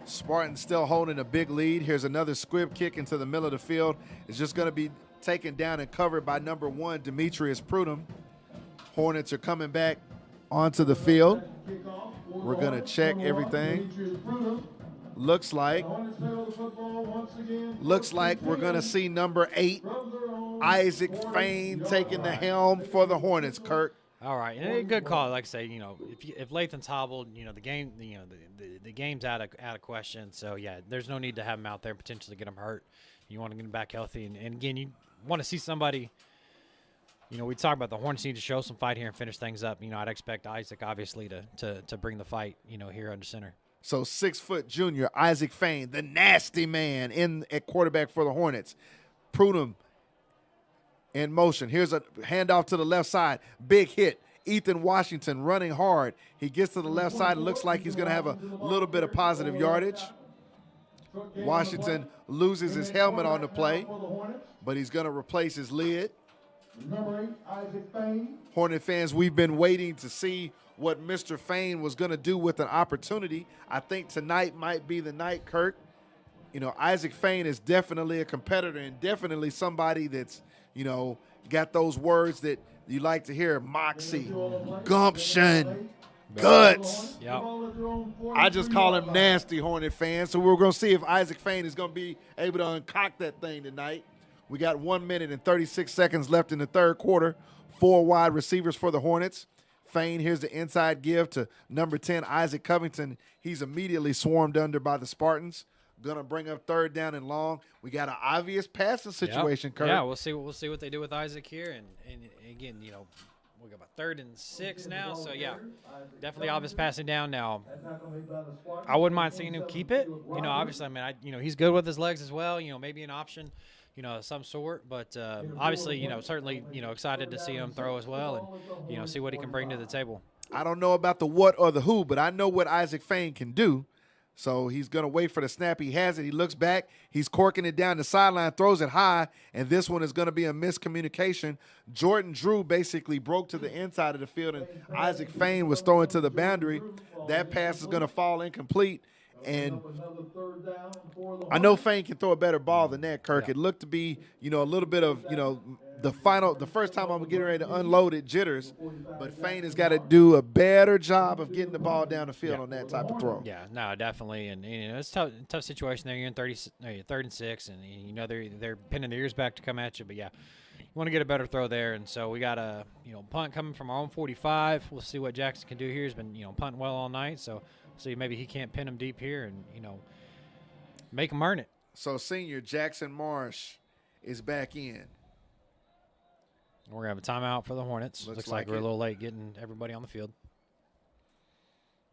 Spartans still holding a big lead. Here's another squib kick into the middle of the field. It's just going to be taken down and covered by number 1, Demetrius Prudhomme. Hornets are coming back onto the field. We're going to check everything. Looks like we're going to see number 8, Isaac Fain, taking the helm for the Hornets, Kirk. All right, and a good call. Like I say, if Lathan's hobbled, the game, the game's out of question. So yeah, there's no need to have him out there and potentially get him hurt. You want to get him back healthy, and again, you want to see somebody. We talk about the Hornets need to show some fight here and finish things up. I'd expect Isaac obviously to bring the fight. Here under center. So 6-foot junior Isaac Fain, the nasty man at quarterback for the Hornets. Prudhomme in motion. Here's a handoff to the left side. Big hit. Ethan Washington running hard. He gets to the left side. It looks like he's going to have a little bit of positive yardage. Washington loses his helmet on the play, but he's going to replace his lid. Hornet fans, we've been waiting to see what Mr. Fain was going to do with an opportunity. I think tonight might be the night, Kirk. Isaac Fain is definitely a competitor and definitely somebody that's, got those words that you like to hear: moxie, gumption, guts. Yep. I just call him nasty, Hornet fans. So we're going to see if Isaac Fain is going to be able to uncock that thing tonight. We got 1 minute and 36 seconds left in the third quarter. 4 wide receivers for the Hornets. Fain, here's the inside give to number 10, Isaac Covington. He's immediately swarmed under by the Spartans. Going to bring up 3rd down and long. We got an obvious passing situation, Kurt. Yeah, we'll see what they do with Isaac here. And again, we got about 3rd and 6 now. So, yeah, definitely obvious passing down now. I wouldn't mind seeing him keep it. Obviously, he's good with his legs as well. Maybe an option, some sort. But obviously, certainly, excited to see him throw as well and, see what he can bring to the table. I don't know about the what or the who, but I know what Isaac Fain can do. So he's going to wait for the snap. He has it. He looks back. He's corking it down the sideline, throws it high, and this one is going to be a miscommunication. Jordan Drew basically broke to the inside of the field, and Isaac Fain was throwing to the boundary. That pass is going to fall incomplete. And I know Fain can throw a better ball than that, Kirk. It looked to be, a little bit of, the first time I'm getting ready to unload it, jitters. But Fain has got to do a better job of getting the ball down the field on that type of throw. Yeah, no, definitely. And it's a tough situation there. You're in 3rd and 6, and they're pinning their ears back to come at you. But yeah, you want to get a better throw there. And so we got a punt coming from our own 45. We'll see what Jackson can do here. He's been punting well all night, so see maybe he can't pin him deep here and make him earn it. So senior Jackson Marsh is back in. We're going to have a timeout for the Hornets. Looks like we're a little late getting everybody on the field.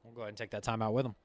We'll go ahead and take that timeout with them.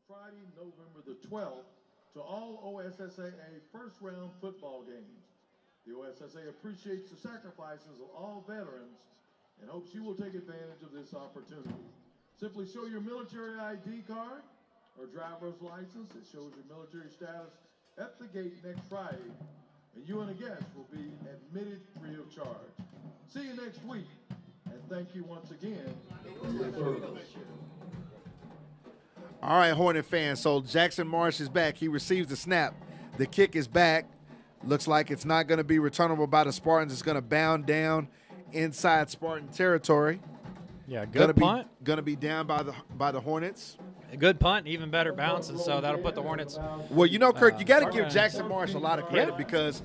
Friday, November the 12th, to all OSSAA first-round football games. The OSSAA appreciates the sacrifices of all veterans and hopes you will take advantage of this opportunity. Simply show your military ID card or driver's license that shows your military status at the gate next Friday, and you and a guest will be admitted free of charge. See you next week, and thank you once again for your service. All right, Hornet fans, so Jackson Marsh is back. He receives the snap. The kick is back. Looks like it's not going to be returnable by the Spartans. It's going to bound down inside Spartan territory. Yeah, good punt. Going to be down by the Hornets. A good punt, even better bounce, and so that'll put the Hornets. Well, Kirk, you got to give Jackson Marsh a lot of credit because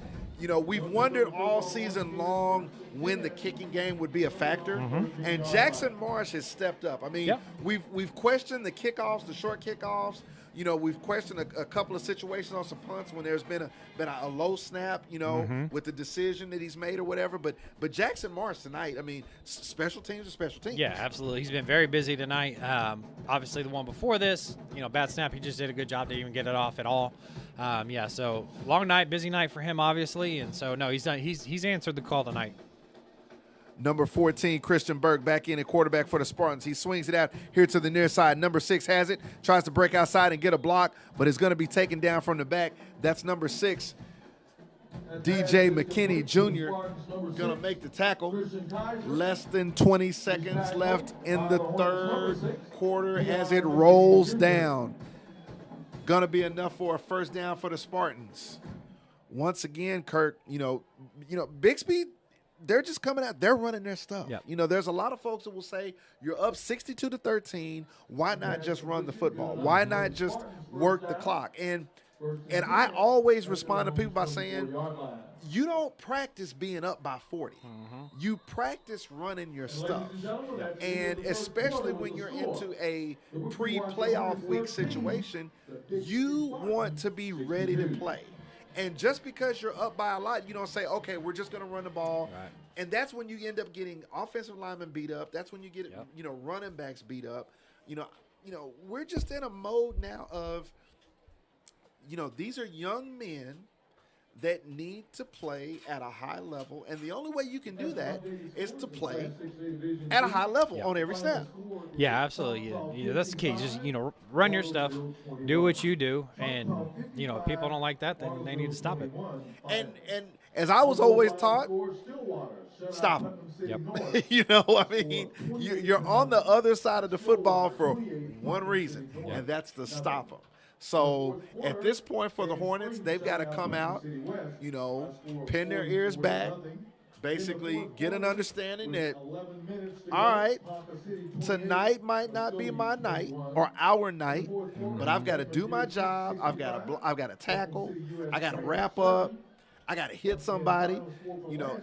we've wondered all season long when the kicking game would be a factor, and Jackson Marsh has stepped up. I mean, we've questioned the kickoffs, the short kickoffs. We've questioned a couple of situations on some punts when there's been a low snap, with the decision that he's made or whatever. But Jackson Marsh tonight, I mean, special teams are special teams. Yeah, absolutely. He's been very busy tonight. Obviously, the one before this, bad snap. He just did a good job to even get it off at all. So long night, busy night for him, obviously, and so no, he's done. He's answered the call tonight. Number 14, Christian Burke, back in at quarterback for the Spartans. He swings it out here to the near side. Number 6 has it, tries to break outside and get a block, but it's going to be taken down from the back. That's number 6, DJ McKinney Jr. going to make the tackle. Less than 20 seconds left in the third quarter as it rolls down. Going to be enough for a first down for the Spartans. Once again, Kirk, Bixby, they're just coming out. They're running their stuff. Yep. There's a lot of folks that will say, you're up 62-13. Why not just run the football? Why not just work the clock? And I always respond to people by saying, you don't practice being up by 40. You practice running your stuff. And especially when you're into a pre-playoff week situation, you want to be ready to play. And just because you're up by a lot, you don't say, okay, we're just going to run the ball. Right. And that's when you end up getting offensive linemen beat up. That's when you get, running backs beat up. We're just in a mode now of, these are young men that need to play at a high level. And the only way you can do that is to play at a high level on every snap. Yeah, absolutely. Yeah, that's the key. Just, run your stuff, do what you do. And, if people don't like that, then they need to stop it. And as I was always taught, stop them. Yep. You're on the other side of the football for one reason, and that's to stop them. So at this point for the Hornets, they've got to come out, pin their ears back, basically get an understanding that, all right, tonight might not be my night or our night, but I've got to do my job. I've got to tackle. I got to wrap up. I got to hit somebody.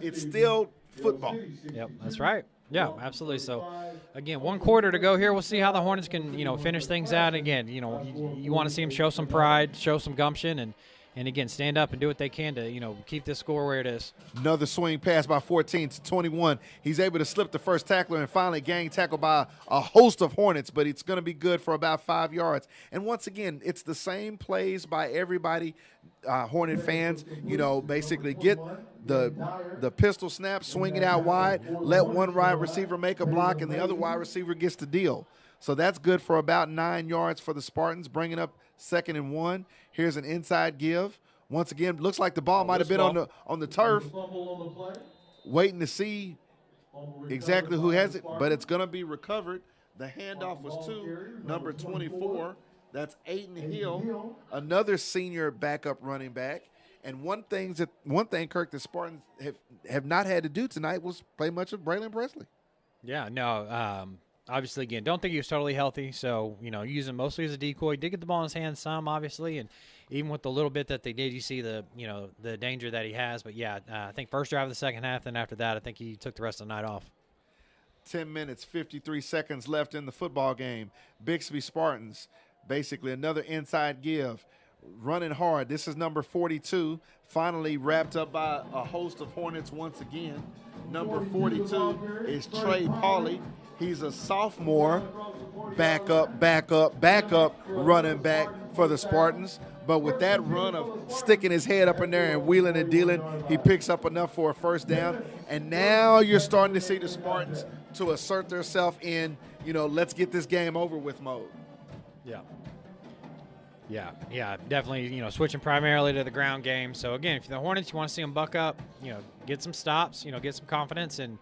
It's still football. Yep, that's right. Yeah, absolutely. So, again, 1 quarter to go here. We'll see how the Hornets can, finish things out. Again, you want to see them show some pride, show some gumption, and again, stand up and do what they can to, keep this score where it is. Another swing pass by 14 to 21. He's able to slip the first tackler and finally gang tackled by a host of Hornets, but it's going to be good for about 5 yards. And once again, it's the same plays by everybody. Hornet fans, basically get the pistol snap, swing it out wide, let one wide receiver make a block, and the other wide receiver gets the deal. So that's good for about 9 yards for the Spartans, bringing up 2nd and 1. Here's an inside give. Once again, looks like the ball might have been on the turf. Waiting to see exactly who has it, but it's going to be recovered. The handoff was to number 24. That's Aiden Hill, another senior backup running back. And one thing, Kirk, the Spartans have not had to do tonight was play much of Braylon Presley. Yeah, no. Obviously, again, don't think he was totally healthy. So, use him mostly as a decoy. Did get the ball in his hands some, obviously, and even with the little bit that they did, you see the danger that he has. But yeah, I think first drive of the second half. Then after that, I think he took the rest of the night off. 10 minutes, 53 seconds left in the football game. Bixby Spartans. Basically, another inside give. Running hard. This is number 42. Finally wrapped up by a host of Hornets once again. Number 42 is Trey Pauly. He's a sophomore backup running back for the Spartans. But with that run of sticking his head up in there and wheeling and dealing, he picks up enough for a first down. And now you're starting to see the Spartans to assert themselves in, let's get this game over with mode. Yeah, definitely, switching primarily to the ground game. So, again, if the Hornets, you want to see them buck up, get some stops, get some confidence, and,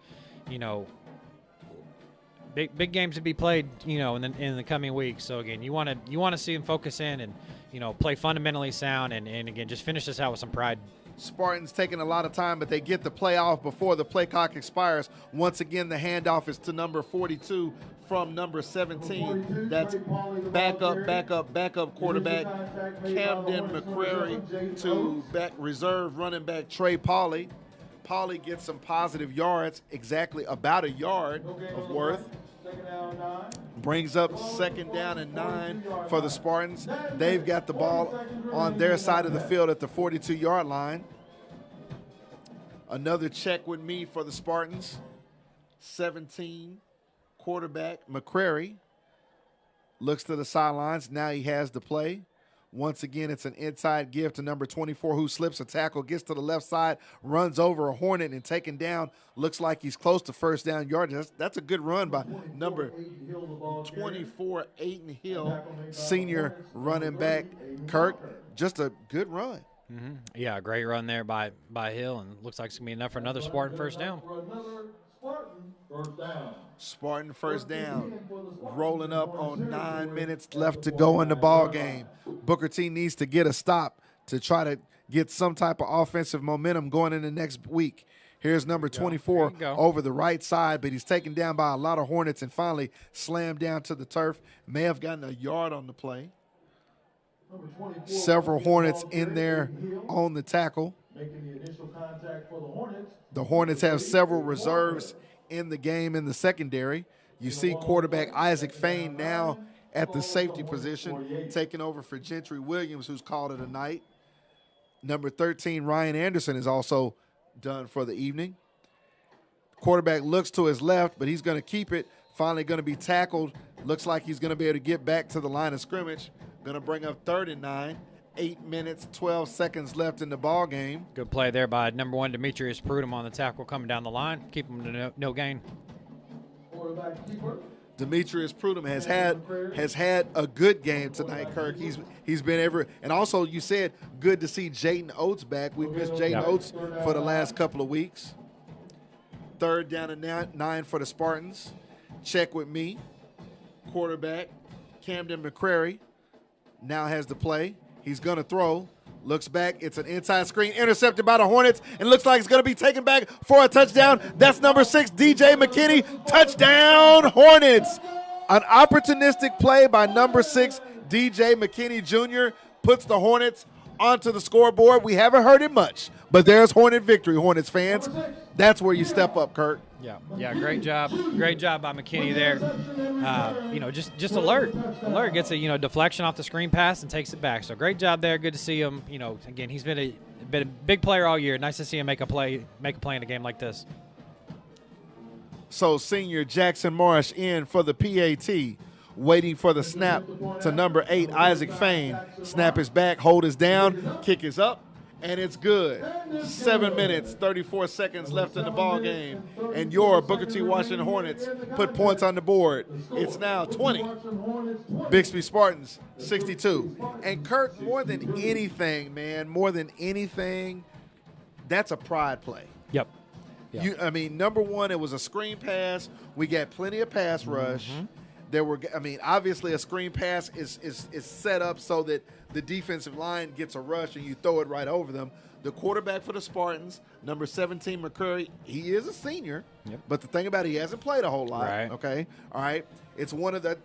big games to be played, in the coming weeks. So, again, you want to see them focus in and, play fundamentally sound and, again, just finish this out with some pride. Spartans taking a lot of time, but they get the play off before the play clock expires. Once again, the handoff is to number 42 from number 17. That's backup quarterback Camden McCrary to reserve running back Trey Pauly. Pauly gets some positive yards, exactly about a yard of worth. Brings up 2nd down and 9 for the Spartans. They've got the ball on their side of the field at the 42-yard line. Another check with me for the Spartans. 17, quarterback McCrary looks to the sidelines. Now he has the play. Once again, it's an inside give to number 24 who slips a tackle, gets to the left side, runs over a Hornet and taken down. Looks like he's close to first down yardage. That's a good run by number 24, Aiden Hill, senior running back. Kirk, just a good run. Mm-hmm. Yeah, great run there by Hill, and looks like it's going to be enough for another Spartan first down. Spartan first down, rolling up on 9 minutes left to go in the ball game. Booker T needs to get a stop to try to get some type of offensive momentum going in the next week. Here's number 24 over the right side, but he's taken down by a lot of Hornets and finally slammed down to the turf. May have gotten a yard on the play. Several Hornets in there on the tackle. The Hornets have several reserves in the game in the secondary. You see quarterback Isaac Fain now at the safety position, taking over for Gentry Williams, who's called it a night. Number 13, Ryan Anderson, is also done for the evening. Quarterback looks to his left, but he's going to keep it. Finally going to be tackled. Looks like he's going to be able to get back to the line of scrimmage. Going to bring up 3rd and 9. 8 minutes, 12 seconds left in the ball game. Good play there by number 1, Demetrius Prudhomme on the tackle coming down the line. Keep him to no gain. Demetrius Prudhomme has had a good game tonight, Kirk. He's been and also you said good to see Jaden Oates back. We've missed Jaden Oates for the last couple of weeks. 3rd down and 9 for the Spartans. Check with me. Quarterback Camden McCrary now has the play. He's going to throw. Looks back. It's an inside screen intercepted by the Hornets, and looks like it's going to be taken back for a touchdown. That's number 6, DJ McKinney. Touchdown, Hornets. An opportunistic play by number 6, DJ McKinney Jr. puts the Hornets onto the scoreboard. We haven't heard it much, but there's Hornet victory, Hornets fans. That's where you step up, Kirk. Yeah, great job by McKinney there. Just alert gets a deflection off the screen pass and takes it back. So great job there. Good to see him. Again, he's been a big player all year. Nice to see him make a play in a game like this. So senior Jackson Marsh in for the PAT, waiting for the snap to number 8, Isaac Fain. Snap is back, hold is down, kick is up, and it's good. 7 minutes, 34 seconds left in the ball game, and your Booker T. Washington Hornets put points on the board. It's now 20. Bixby Spartans 62. And Kirk, more than anything, that's a pride play. Yep. Number one, it was a screen pass. We got plenty of pass rush. Obviously a screen pass is set up so that the defensive line gets a rush and you throw it right over them. The quarterback for the Spartans, number 17, McCurry, he is a senior, but the thing about it, he hasn't played a whole lot, okay? All right? It's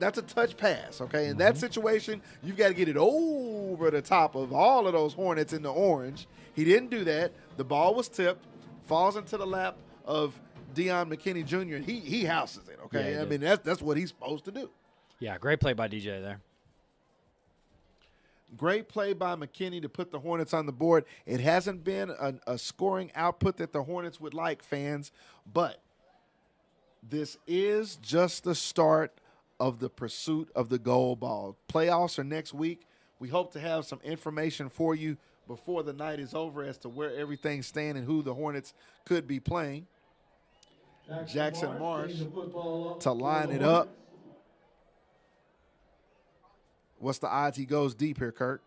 that's a touch pass, okay? In that situation, you've got to get it over the top of all of those Hornets in the orange. He didn't do that. The ball was tipped, falls into the lap of Deion McKinney Jr. He houses it, okay? Yeah, That's what he's supposed to do. Yeah, great play by DJ there. Great play by McKinney to put the Hornets on the board. It hasn't been a scoring output that the Hornets would like, fans, but this is just the start of the pursuit of the gold ball. Playoffs are next week. We hope to have some information for you before the night is over as to where everything's standing and who the Hornets could be playing. Jackson Marsh to line it up. What's the odds he goes deep here, Kirk?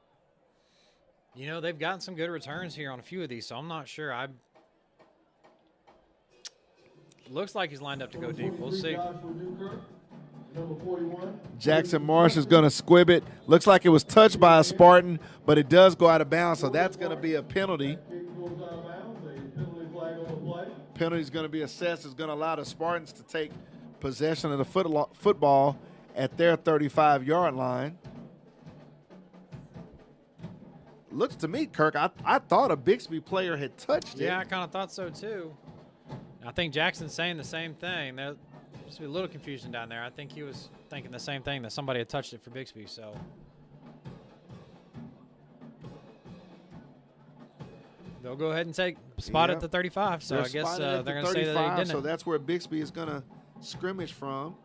They've gotten some good returns here on a few of these, so I'm not sure. Looks like he's lined up to go deep. We'll see. Jackson Marsh is going to squib it. Looks like it was touched by a Spartan, but it does go out of bounds, so that's going to be a penalty. Penalty is going to be assessed. It's going to allow the Spartans to take possession of the football at their 35-yard line. Looks to me, Kirk, I thought a Bixby player had touched it. Yeah, I kind of thought so too. I think Jackson's saying the same thing. There's just a little confusion down there. I think he was thinking the same thing, that somebody had touched it for Bixby. So they'll go ahead and spot at the 35. So I guess they're going to say that they didn't. So that's where Bixby is going to scrimmage from.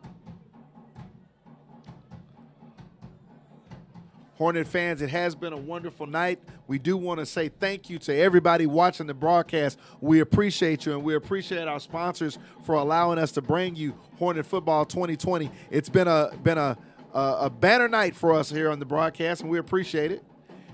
Hornet fans, it has been a wonderful night. We do want to say thank you to everybody watching the broadcast. We appreciate you, and we appreciate our sponsors for allowing us to bring you Hornet Football 2020. It's been a banner night for us here on the broadcast, and we appreciate it.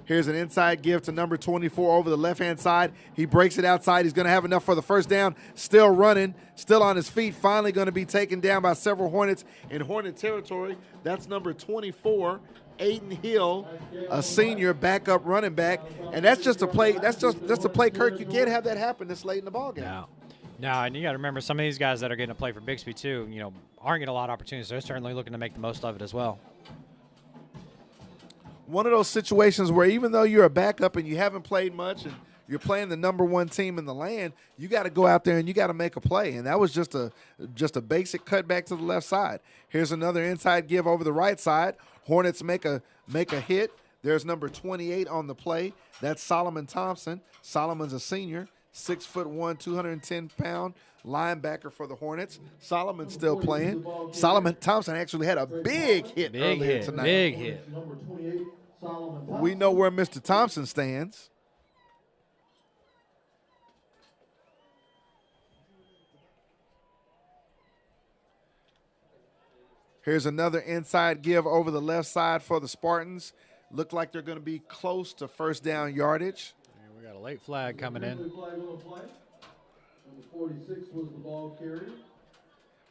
Here's an inside give to number 24 over the left-hand side. He breaks it outside. He's going to have enough for the first down. Still running, still on his feet. Finally going to be taken down by several Hornets in Hornet territory. That's number 24. Aiden Hill, a senior backup running back, and that's just a play. That's a play, Kirk. You can't have that happen this late in the ball game. No, and you got to remember some of these guys that are getting to play for Bixby too. Aren't getting a lot of opportunities. They're certainly looking to make the most of it as well. One of those situations where even though you're a backup and you haven't played much and you're playing the number one team in the land, you got to go out there and you got to make a play. And that was just a basic cutback to the left side. Here's another inside give over the right side. Hornets make a hit. There's number 28 on the play. That's Solomon Thompson. Solomon's a senior, 6'1", 210-pound linebacker for the Hornets. Solomon's still playing. Solomon Thompson actually had a big hit earlier tonight. Big hit. We know where Mr. Thompson stands. Here's another inside give over the left side for the Spartans. Look like they're going to be close to first down yardage. And we got a late flag coming in.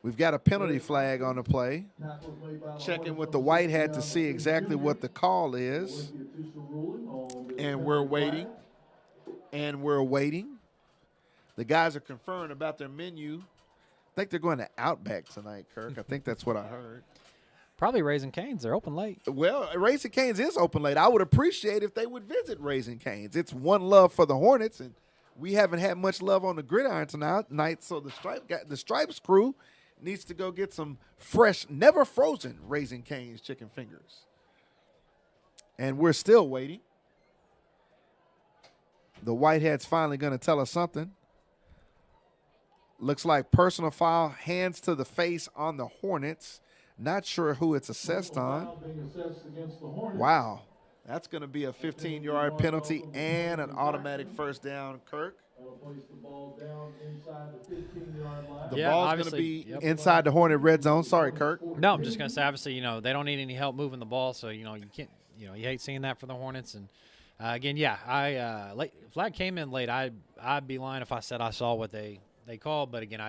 We've got a penalty flag on the play. Checking with the white hat to see exactly what the call is. And we're waiting. And we're waiting. The guys are conferring about their menu. I think they're going to Outback tonight, Kirk. I think that's what I heard. Probably Raising Cane's. They're open late. Well, Raising Cane's is open late. I would appreciate if they would visit Raising Cane's. It's one love for the Hornets, and we haven't had much love on the gridiron tonight. So the Stripes crew needs to go get some fresh, never frozen Raising Cane's chicken fingers. And we're still waiting. The Whitehead's finally going to tell us something. Looks like personal foul, hands to the face on the Hornets. Not sure who it's assessed on. Wow. That's going to be a 15-yard penalty and an automatic first down, Kirk. The ball's going to be inside the Hornet red zone. Sorry, Kirk. No, I'm just going to say, obviously, they don't need any help moving the ball, so, you can't, you hate seeing that for the Hornets. And, again, flag came in late. I'd be lying if I said I saw what they called, but, again,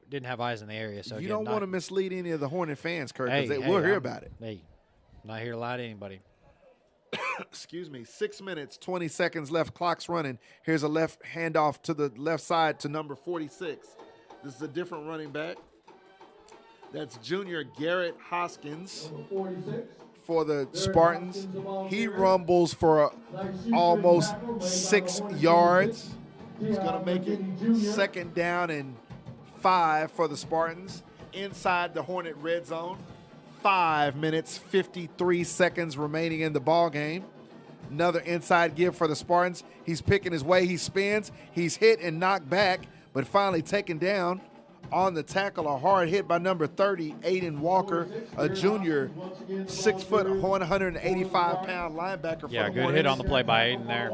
didn't have eyes in the area. So you don't want to mislead any of the Hornet fans, Kirk, because we'll hear about it. Hey, I'm not here to lie to anybody. Excuse me. 6 minutes, 20 seconds left. Clock's running. Here's a left handoff to the left side to number 46. This is a different running back. That's junior Garrett Hoskins for the Spartans. He rumbles for almost 6 yards. He's going to make it 2nd down and 5 for the Spartans inside the Hornet red zone. 5 minutes, 53 seconds remaining in the ball game. Another inside give for the Spartans. He's picking his way. He spins. He's hit and knocked back, but finally taken down on the tackle. A hard hit by number 30, Aiden Walker, a junior, 6 foot, 185-pound linebacker for the Hornets. Good hit on the play by Aiden there.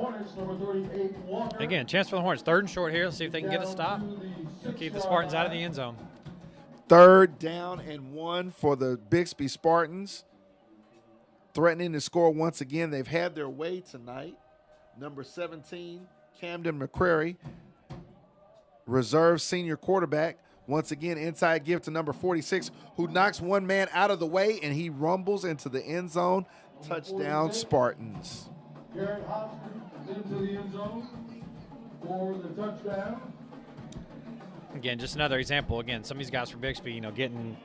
Again, chance for the Hornets. 3rd and short here. Let's see if they can get a stop. Keep the Spartans out of the end zone. 3rd down and 1 for the Bixby Spartans. Threatening to score once again. They've had their way tonight. Number 17, Camden McCrary, reserve senior quarterback. Once again, inside give to number 46, who knocks one man out of the way, and he rumbles into the end zone. Touchdown, Spartans. Garrett Hoskins is into the end zone for the touchdown. Again, just another example. Again, some of these guys from Bixby, getting,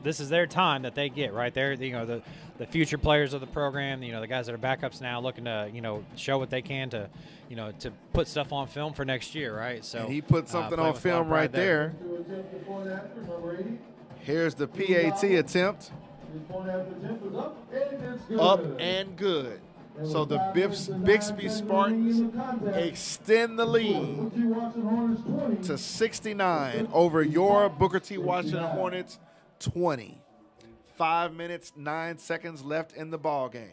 this is their time that they get right there. The future players of the program, the guys that are backups now, looking to, show what they can to, to put stuff on film for next year, right? So and he put something on film right there. Here's the PAT attempt. Up and good. So the Bixby Spartans extend the lead to 69 over your Booker T. Washington Hornets 20. 5 minutes, 9 seconds left in the ball game.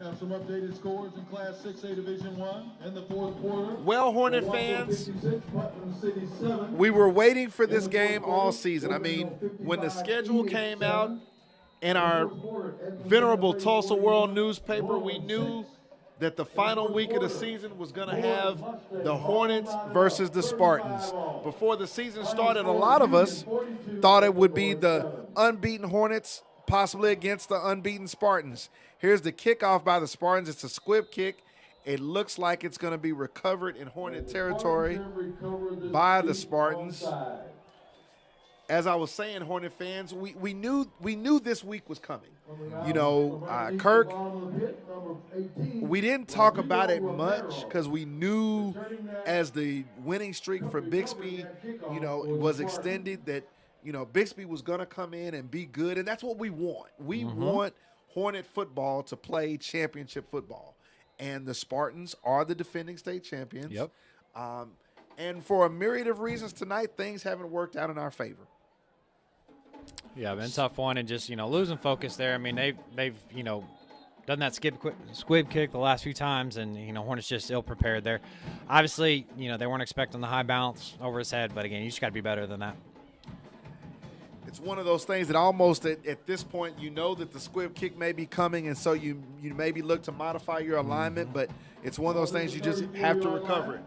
Have some updated scores in Class 6A Division I in the 4th quarter. Well, Hornet fans, we were waiting for this game all season. I mean, when the schedule came out in our venerable Tulsa World newspaper, we knew that the final week of the season was going to have the Hornets versus the Spartans. Before the season started, a lot of us thought it would be the unbeaten Hornets possibly against the unbeaten Spartans. Here's the kickoff by the Spartans. It's a squib kick. It looks like it's going to be recovered in Hornet territory by the Spartans. As I was saying, Hornet fans, we knew this week was coming. Kirk, we didn't talk about it much because we knew as the winning streak for Bixby, was extended that, Bixby was going to come in and be good, and that's what we want. We want Hornet football to play championship football, and the Spartans are the defending state champions. Yep. And for a myriad of reasons tonight, things haven't worked out in our favor. Yeah, been a tough one, and just losing focus there. I mean, they've done that squib kick the last few times, and Hornets just ill prepared there. Obviously, they weren't expecting the high bounce over his head, but again, you just got to be better than that. It's one of those things that almost at this point you know that the squib kick may be coming, and so you maybe look to modify your alignment, but it's one of those things you just have to recover it.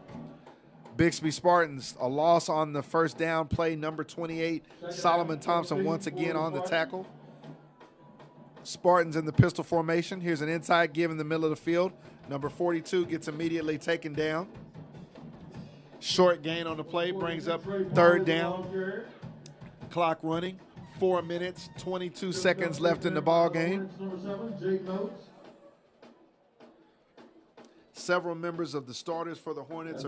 Bixby Spartans, a loss on the first down play, number 28, Solomon Thompson once again on the tackle. Spartans in the pistol formation. Here's an inside give in the middle of the field. Number 42 gets immediately taken down. Short gain on the play brings up third down. Clock running, 4 minutes, 22 seconds left in the ball game. Several members of the starters for the Hornets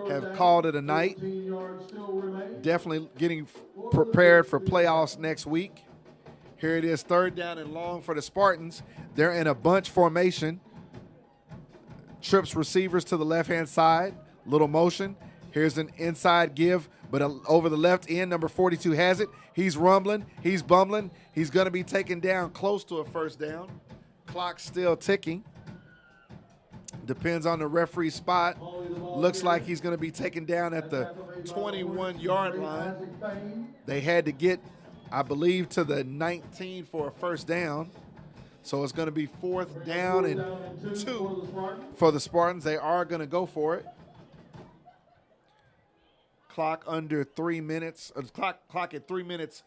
have called it a night. Definitely getting prepared for playoffs next week. Here it is, third down and long for the Spartans. They're in a bunch formation. Trips receivers to the left-hand side, little motion. Here's an inside give, but over the left end, number 42 has it. He's rumbling, he's bumbling. He's going to be taken down close to a first down. Clock's still ticking. Depends on the referee's spot. Looks like he's going to be taken down at the 21-yard line. They had to get, I believe, to the 19 for a first down. So it's going to be 4th down and 2 for the Spartans. They are going to go for it. Clock under 3 minutes. Clock at 3 minutes,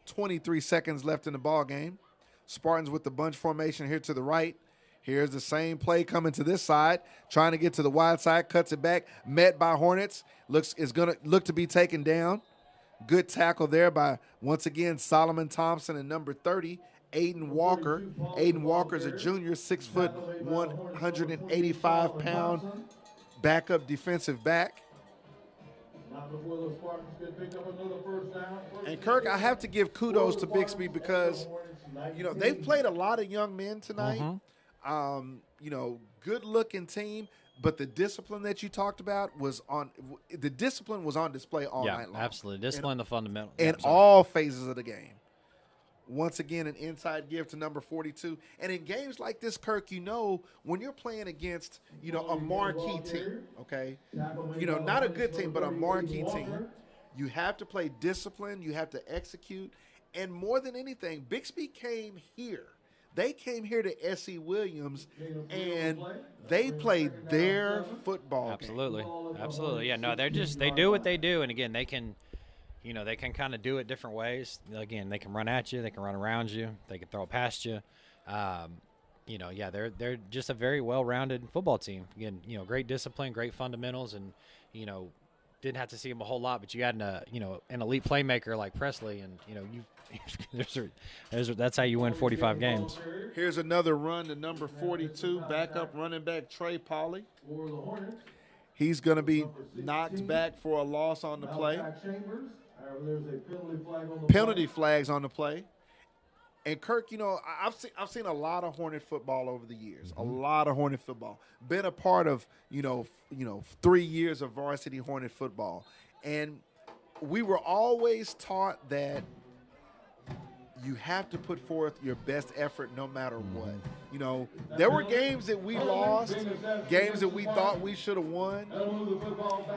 23 seconds left in the ball game. Spartans with the bunch formation here to the right. Here's the same play coming to this side, trying to get to the wide side, cuts it back, met by Hornets. Is going to look to be taken down. Good tackle there by, once again, Solomon Thompson and number 30, Aiden Walker. Aiden Walker's a junior, 6 foot, 185-pound backup defensive back. And Kirk, I have to give kudos to Bixby because, they've played a lot of young men tonight. Good-looking team, but the discipline that you talked about was on display all night long. Absolutely. Discipline, the fundamental. In all phases of the game. Once again, an inside give to number 42. And in games like this, Kirk, when you're playing against, a marquee team, okay? Not a good team, but a marquee team, you have to play discipline, you have to execute. And more than anything, Bixby came here. They came here to S.E. Williams, and they played their football Absolutely. game. Absolutely. Yeah, no, they do what they do. And, again, they can kind of do it different ways. Again, they can run at you. They can run around you. They can throw it past you. They're just a very well-rounded football team. Again, great discipline, great fundamentals, and, didn't have to see him a whole lot, but you had an elite playmaker like Presley, and that's how you win 45 games. Here's another run to number 42, backup running back Trey Pauley. He's going to be knocked back for a loss on the play. Penalty flags on the play. And Kirk, I've seen a lot of Hornet football over the years. A lot of Hornet football. Been a part of 3 years of varsity Hornet football, and we were always taught that you have to put forth your best effort no matter what. There were games that we lost, games that we thought we should have won.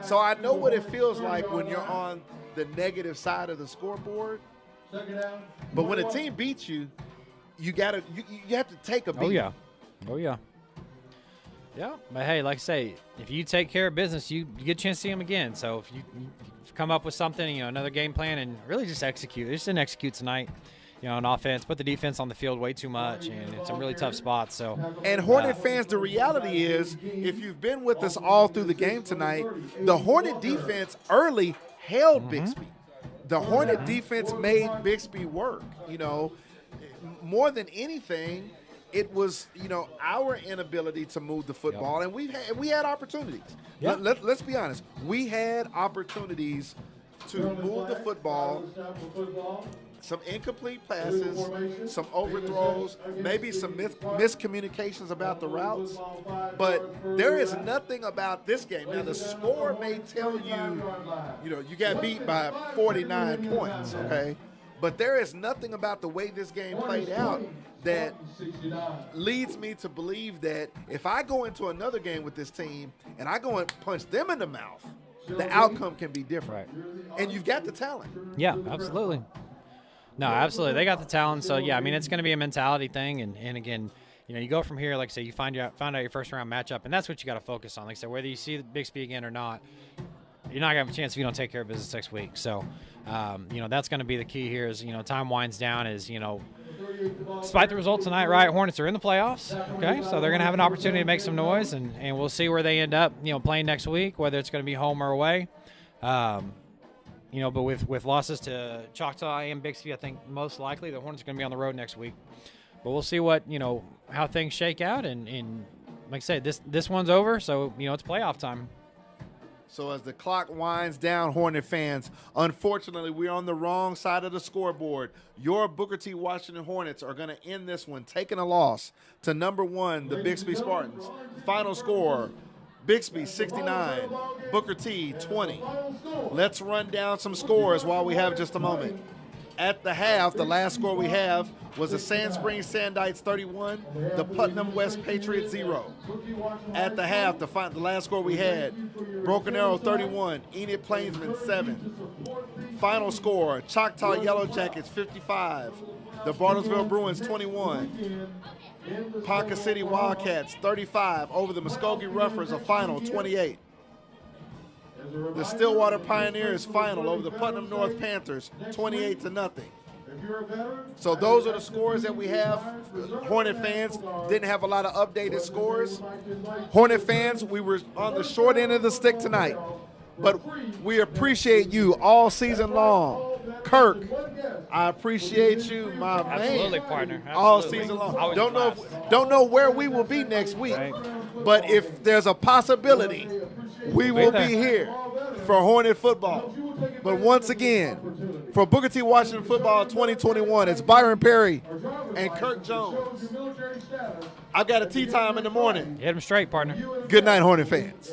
So I know what it feels like when you're on the negative side of the scoreboard. But when a team beats you, you have to take a beat. Oh yeah. Yeah, but hey, like I say, if you take care of business, you get a chance to see them again. So if you come up with something, another game plan, and really just execute. They just didn't execute tonight. On offense, put the defense on the field way too much, and it's some really tough spots. So, and Hornet fans, the reality is, if you've been with us all through the game tonight, the Hornet defense early held Bixby. The Hornet defense made Bixby work. More than anything, it was our inability to move the football, and we had opportunities. Yep. Let's be honest, we had opportunities to move the football. Some incomplete passes, some overthrows, maybe some miscommunications about the routes. But there is nothing about this game. Now, the score may tell you, you got beat by 49 points, okay? But there is nothing about the way this game played out that leads me to believe that if I go into another game with this team and I go and punch them in the mouth, the outcome can be different. Right. And you've got the talent. Yeah, absolutely. No, absolutely. They got the talent. So, yeah, I mean, it's going to be a mentality thing. And again, you know, you go from here, like I say, you find out your first-round matchup, and that's what you got to focus on. Like I said, whether you see the Bixby again or not, you're not going to have a chance if you don't take care of business next week. So, you know, that's going to be the key here is, you know, time winds down is, you know, despite the result tonight, right, Hornets are in the playoffs, okay? So they're going to have an opportunity to make some noise, and we'll see where they end up, you know, playing next week, whether it's going to be home or away. You know, but with losses to Choctaw and Bixby, I think most likely the Hornets are going to be on the road next week. But we'll see what, you know, how things shake out. And like I said, this one's over, so, you know, it's playoff time. So as the clock winds down, Hornet fans, unfortunately, we're on the wrong side of the scoreboard. Your Booker T. Washington Hornets are going to end this one, taking a loss to number 1, the Bixby Spartans. Final score, Bixby 69, Booker T 20. Let's run down some scores while we have just a moment. At the half, the last score we have was the Sand Springs Sandites 31, the Putnam West Patriots 0. At the half, the last score we had, Broken Arrow 31, Enid Plainsman 7. Final score, Choctaw Yellow Jackets 55, the Bartlesville Bruins 21. Ponca City Wildcats 35 over the Muskogee Roughers, a final 28. The Stillwater Pioneers final over the Putnam North Panthers 28-0. So those are the scores that we have. Hornet fans didn't have a lot of updated scores. Hornet fans, we were on the short end of the stick tonight, but we appreciate you all season long. Kirk, I appreciate you, my Absolutely, man. partner. Absolutely. All season long. Always Don't know where we will be next week, right. but if there's a possibility, we will be here for Hornet football. But once again, for Booker T. Washington football 2021, it's Byron Perry and Kirk Jones. I've got a tea time in the morning. Hit him straight, partner. Good night, Hornet fans.